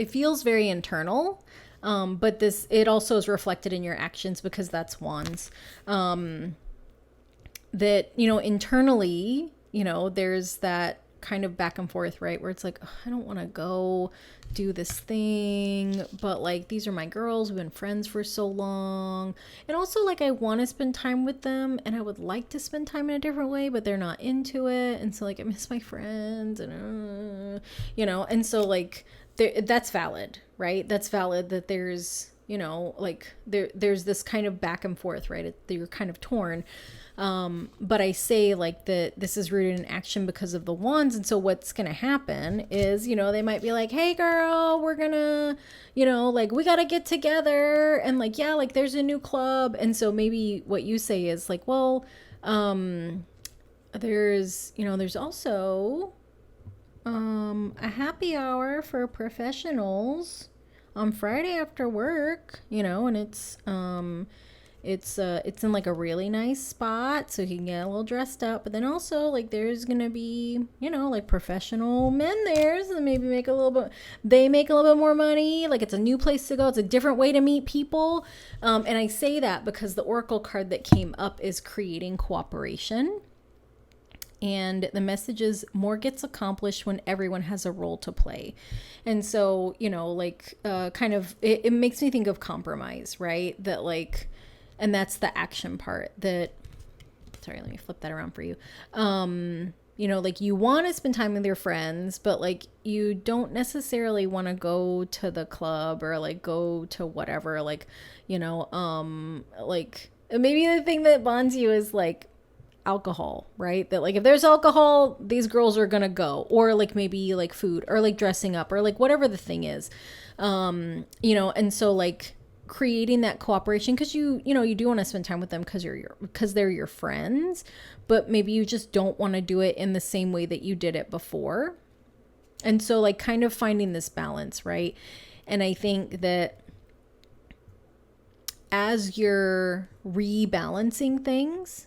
feels very internal. But it also is reflected in your actions because that's wands. That, internally, there's that kind of back and forth, right? Where it's like, "Ugh, I don't want to go do this thing, but like, these are my girls. We've been friends for so long. And also like, I want to spend time with them and I would like to spend time in a different way, but they're not into it. And so like, I miss my friends and, and so like, that's valid, right? That's valid that there's, like there's this kind of back and forth, right? You're kind of torn. But I say like that this is rooted in action because of the wands. And so what's going to happen is, they might be like, hey girl, we're gonna, like we got to get together. And like, yeah, like there's a new club. And so maybe what you say is like, well, there's also, a happy hour for professionals on Friday after work, and it's in like a really nice spot so he can get a little dressed up, but then also like there's gonna be like professional men there, so maybe make a little bit more money, like it's a new place to go, it's a different way to meet people, and I say that because the oracle card that came up is creating cooperation. And the message is more gets accomplished when everyone has a role to play. And so, kind of, it makes me think of compromise, right? That like, and that's the action part that, sorry, let me flip that around for you. Like you want to spend time with your friends, but like you don't necessarily want to go to the club or like go to whatever, like, like maybe the thing that bonds you is like, alcohol, right? That like if there's alcohol, these girls are gonna go, or like maybe like food or like dressing up or like whatever the thing is, and so like creating that cooperation because you do want to spend time with them because they're your friends, but maybe you just don't want to do it in the same way that you did it before. And so like kind of finding this balance, right? And I think that as you're rebalancing things,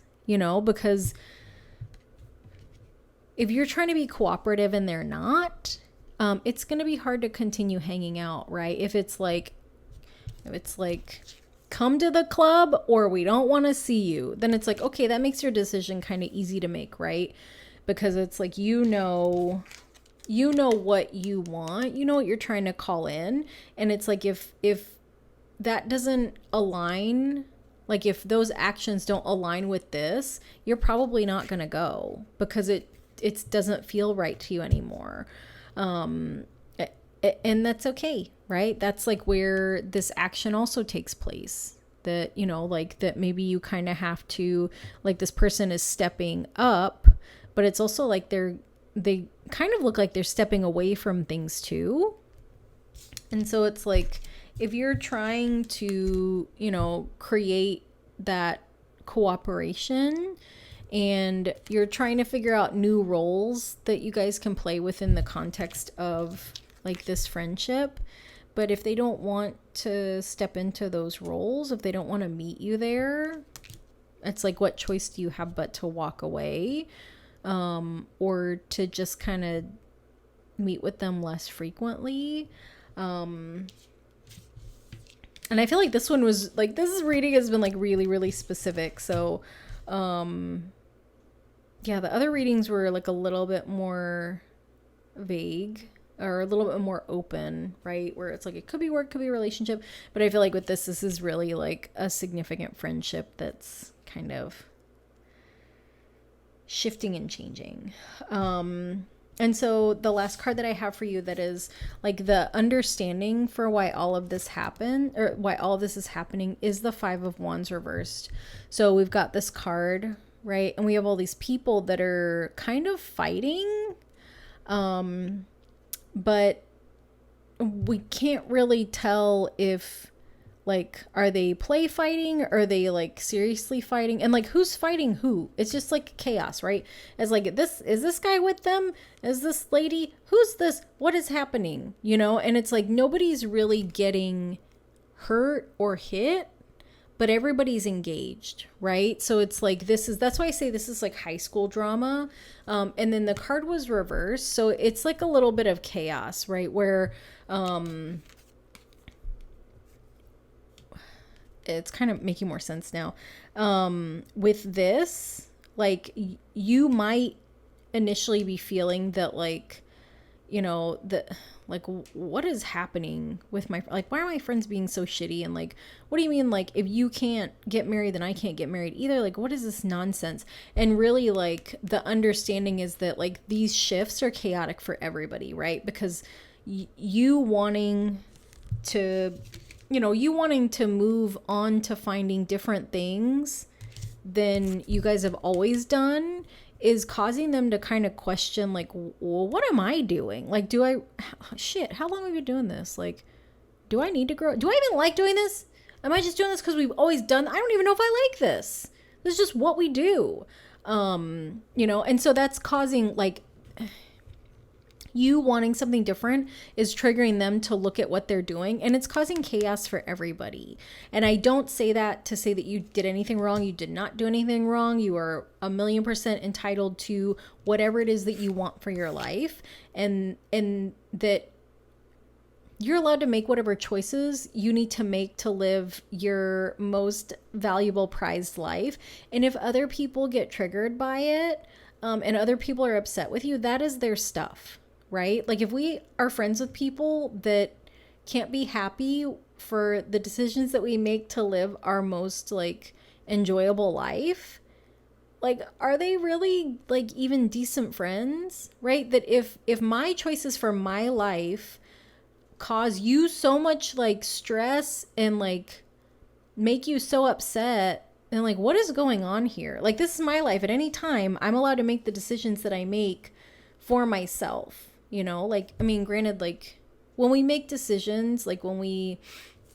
because if you're trying to be cooperative and they're not, it's going to be hard to continue hanging out, right? If it's like come to the club or we don't want to see you, then it's like, okay, that makes your decision kind of easy to make, right? Because it's like, what you want, what you're trying to call in. And it's like, if that doesn't align, like if those actions don't align with this, you're probably not going to go because it doesn't feel right to you anymore. And that's okay, right? That's like where this action also takes place. That, like that maybe you kind of have to, like this person is stepping up, but it's also like they kind of look like they're stepping away from things too. And so it's like, if you're trying to, create that cooperation and you're trying to figure out new roles that you guys can play within the context of like this friendship, but if they don't want to step into those roles, if they don't want to meet you there, it's like, what choice do you have but to walk away, or to just kind of meet with them less frequently? And I feel like this one was like, this reading has been like really, really specific. So, yeah, the other readings were like a little bit more vague or a little bit more open, right? Where it's like, it could be work, could be a relationship. But I feel like with this is really like a significant friendship that's kind of shifting and changing. And so the last card that I have for you that is like the understanding for why all of this happened, or why all of this is happening, is the Five of Wands reversed. So we've got this card, right? And we have all these people that are kind of fighting, but we can't really tell if Like, are they play fighting? Are they like seriously fighting? And like, who's fighting who? It's just like chaos, right? It's like, this guy with them? Is this lady? Who's this? What is happening? You know? And it's like, nobody's really getting hurt or hit, but everybody's engaged, right? So it's like, that's why I say this is like high school drama. And then the card was reversed. So it's like a little bit of chaos, right? Where, it's kind of making more sense now. With this, like, you might initially be feeling that, like, you know, that, like, what is happening with my, like, why are my friends being so shitty? And like, what do you mean? Like, if you can't get married, then I can't get married either. Like, what is this nonsense? And really, like, the understanding is that, like, these shifts are chaotic for everybody, right? Because you wanting to, you wanting to move on to finding different things than you guys have always done is causing them to kind of question, like, well, what am I doing? Like, how long have we been doing this? Like, do I need to grow? Do I even like doing this? Am I just doing this because we've always done? I don't even know if I like this. This is just what we do. And so that's causing, like, you wanting something different is triggering them to look at what they're doing, and it's causing chaos for everybody. And I don't say that to say that you did anything wrong. You did not do anything wrong. You are 1,000,000% entitled to whatever it is that you want for your life, and that you're allowed to make whatever choices you need to make to live your most valuable, prized life. And if other people get triggered by it, and other people are upset with you, that is their stuff. Right? Like, if we are friends with people that can't be happy for the decisions that we make to live our most, like, enjoyable life, like, are they really, like, even decent friends? Right? That if my choices for my life cause you so much, like, stress and, like, make you so upset, and, like, what is going on here? Like, this is my life. At any time, I'm allowed to make the decisions that I make for myself. Like, I mean, granted, like, when we make decisions, like, when we,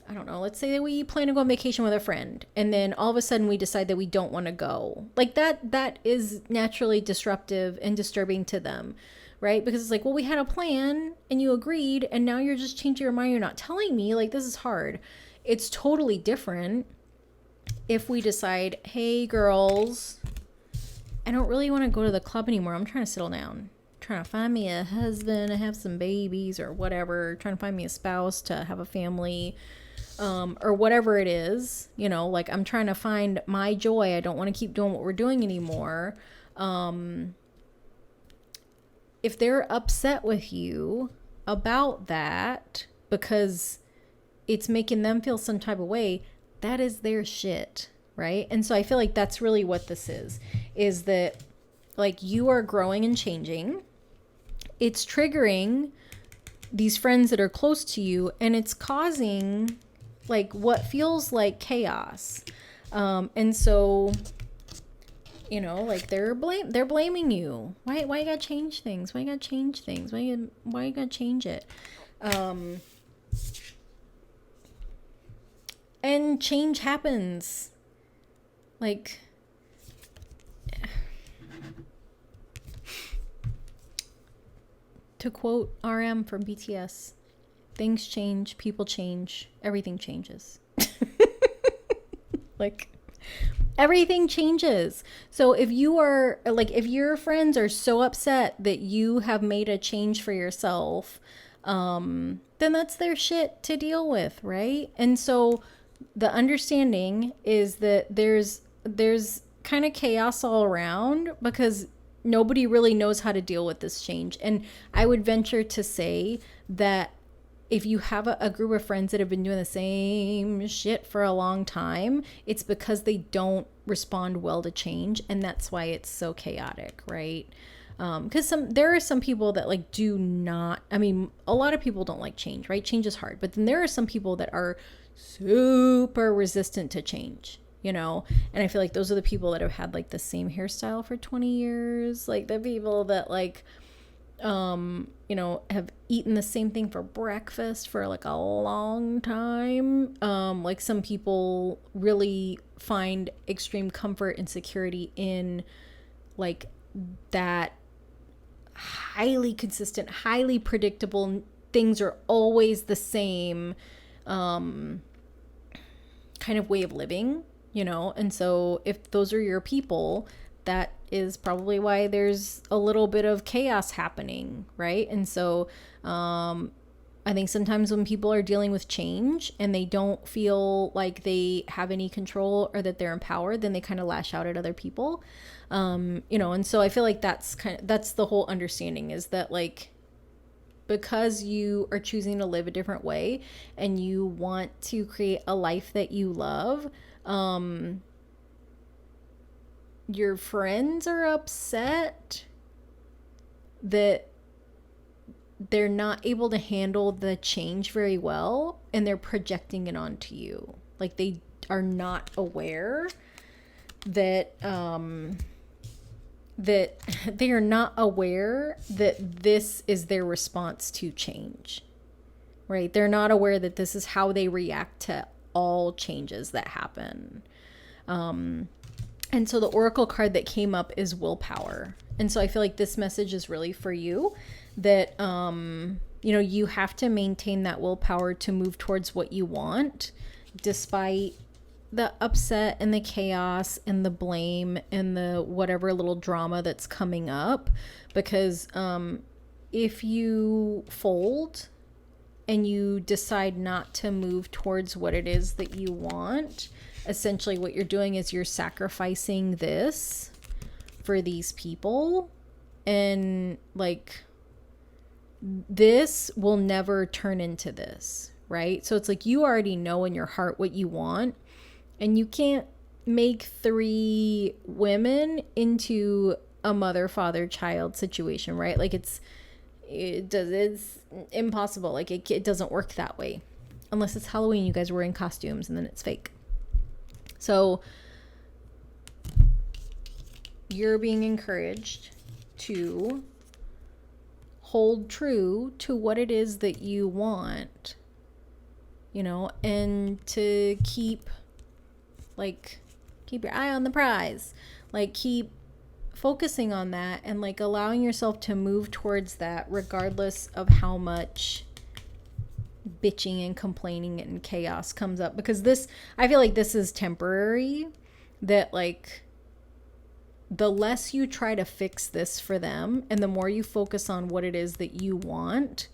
I don't know, let's say that we plan to go on vacation with a friend, and then all of a sudden we decide that we don't want to go. Like, that is naturally disruptive and disturbing to them, right? Because it's like, well, we had a plan and you agreed, and now you're just changing your mind. You're not telling me. Like, this is hard. It's totally different if we decide, hey, girls, I don't really want to go to the club anymore. I'm trying to settle down. Trying to find me a husband to have some babies or whatever, trying to find me a spouse to have a family, or whatever it is, like, I'm trying to find my joy. I don't want to keep doing what we're doing anymore. If they're upset with you about that because it's making them feel some type of way, that is their shit, right? And so I feel like that's really what this is that, like, you are growing and changing. It's triggering these friends that are close to you, and it's causing, like, what feels like chaos. And so, like, they're blaming you. Why you gotta change things? Why you gotta change things? Why you gotta change it? And change happens. Like, to quote RM from BTS, things change, people change, everything changes. Like, everything changes. So if you are, like, if your friends are so upset that you have made a change for yourself, then that's their shit to deal with, right? And so the understanding is that there's kind of chaos all around because nobody really knows how to deal with this change. And I would venture to say that if you have a group of friends that have been doing the same shit for a long time, it's because they don't respond well to change. And that's why it's so chaotic, right? Because there are some people that, like, do not, I mean, a lot of people don't like change, right? Change is hard. But then there are some people that are super resistant to change. And I feel like those are the people that have had, like, the same hairstyle for 20 years. Like, the people that, like, have eaten the same thing for breakfast for like a long time. Like some people really find extreme comfort and security in like that highly consistent, highly predictable, things are always the same kind of way of living, and so if those are your people, that is probably why there's a little bit of chaos happening, right? And so I think sometimes when people are dealing with change and they don't feel like they have any control or that they're empowered, then they kind of lash out at other people. And so I feel like that's the whole understanding, is that like, because you are choosing to live a different way and you want to create a life that you love, your friends are upset that they're not able to handle the change very well, and they're projecting it onto you. Like they are not aware that that they are not aware that this is their response to change, right? They're not aware that this is how they react to all changes that happen. And so the oracle card that came up is willpower. And so I feel like this message is really for you, that you have to maintain that willpower to move towards what you want, despite the upset and the chaos and the blame and the whatever little drama that's coming up. Because if you fold and you decide not to move towards what it is that you want, essentially what you're doing is you're sacrificing this for these people. And like, this will never turn into this, right? So it's like, you already know in your heart what you want, and you can't make 3 women into a mother, father, child situation, right? Like it's impossible. Like it doesn't work that way, unless it's Halloween, you guys are wearing costumes, and then it's fake. So you're being encouraged to hold true to what it is that you want, and to keep your eye on the prize, like keep focusing on that, and like allowing yourself to move towards that regardless of how much bitching and complaining and chaos comes up. Because I feel like this is temporary, that like the less you try to fix this for them and the more you focus on what it is that you want,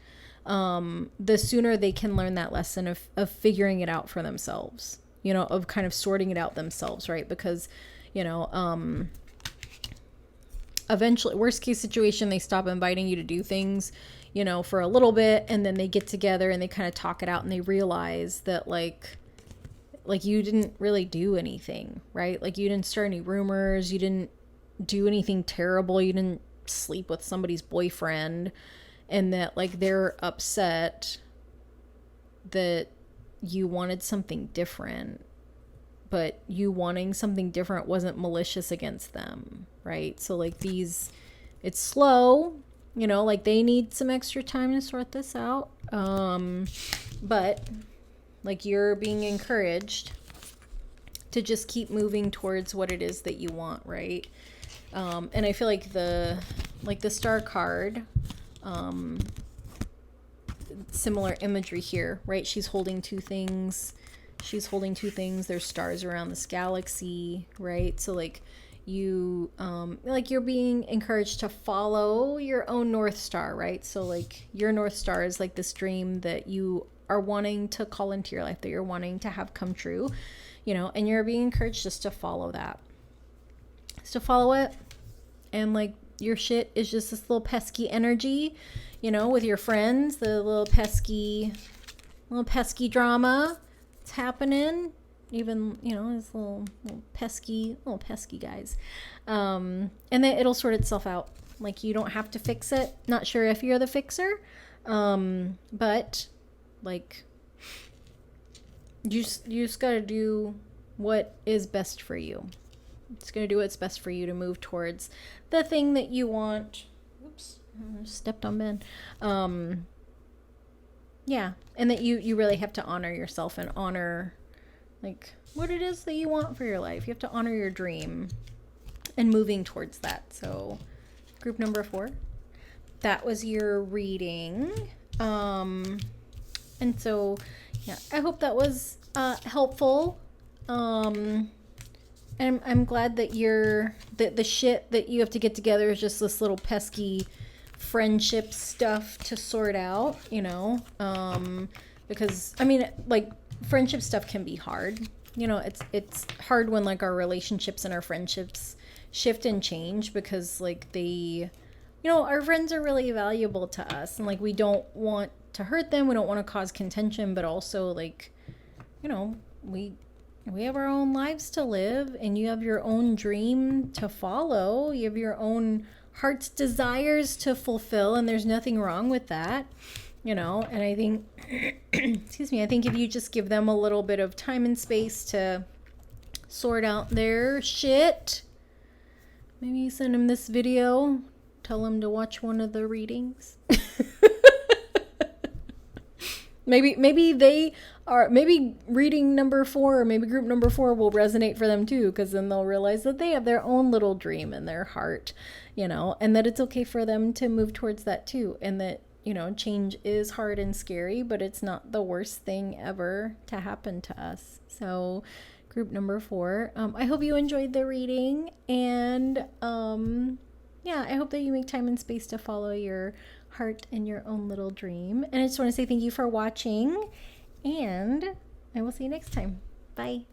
the sooner they can learn that lesson of figuring it out for themselves, of kind of sorting it out themselves, right? Because, eventually, worst case situation, they stop inviting you to do things, for a little bit, and then they get together and they kind of talk it out, and they realize that like you didn't really do anything, right? Like you didn't start any rumors, you didn't do anything terrible, you didn't sleep with somebody's boyfriend, and that like they're upset that you wanted something different, but you wanting something different wasn't malicious against them, right? So like it's slow, like they need some extra time to sort this out, but like you're being encouraged to just keep moving towards what it is that you want, right? And I feel like the star card, similar imagery here, right? She's holding 2 things. There's stars around this galaxy, right? So like you're being encouraged to follow your own North Star, right? So like your North Star is like this dream that you are wanting to call into your life, that you're wanting to have come true, and you're being encouraged just to follow that. Just to follow it. And like your shit is just this little pesky energy, with your friends, the little pesky drama. It's happening, even it's little pesky guys, and then it'll sort itself out. Like you don't have to fix it. Not sure if you're the fixer, but like you just gotta do what is best for you. It's gonna do what's best for you to move towards the thing that you want. Oops, Stepped on Ben. Yeah, and that you really have to honor yourself and honor like what it is that you want for your life. You have to honor your dream and moving towards that. So group number 4, that was your reading. And so yeah, I hope that was helpful. And I'm glad that the shit that you have to get together is just this little pesky friendship stuff to sort out, because I mean, like, friendship stuff can be hard. It's hard when like our relationships and our friendships shift and change, because like our friends are really valuable to us, and like we don't want to hurt them, we don't want to cause contention, but also like, we have our own lives to live, and you have your own dream to follow, you have your own heart's desires to fulfill, and there's nothing wrong with that, and I think excuse me, I think if you just give them a little bit of time and space to sort out their shit, maybe you send them this video, tell them to watch one of the readings. Maybe reading number 4, or maybe group number 4 will resonate for them too, because then they'll realize that they have their own little dream in their heart, and that it's okay for them to move towards that too, and that, change is hard and scary, but it's not the worst thing ever to happen to us. So group number 4, I hope you enjoyed the reading, and yeah, I hope that you make time and space to follow your heart and your own little dream. And I just want to say thank you for watching, and I will see you next time. Bye.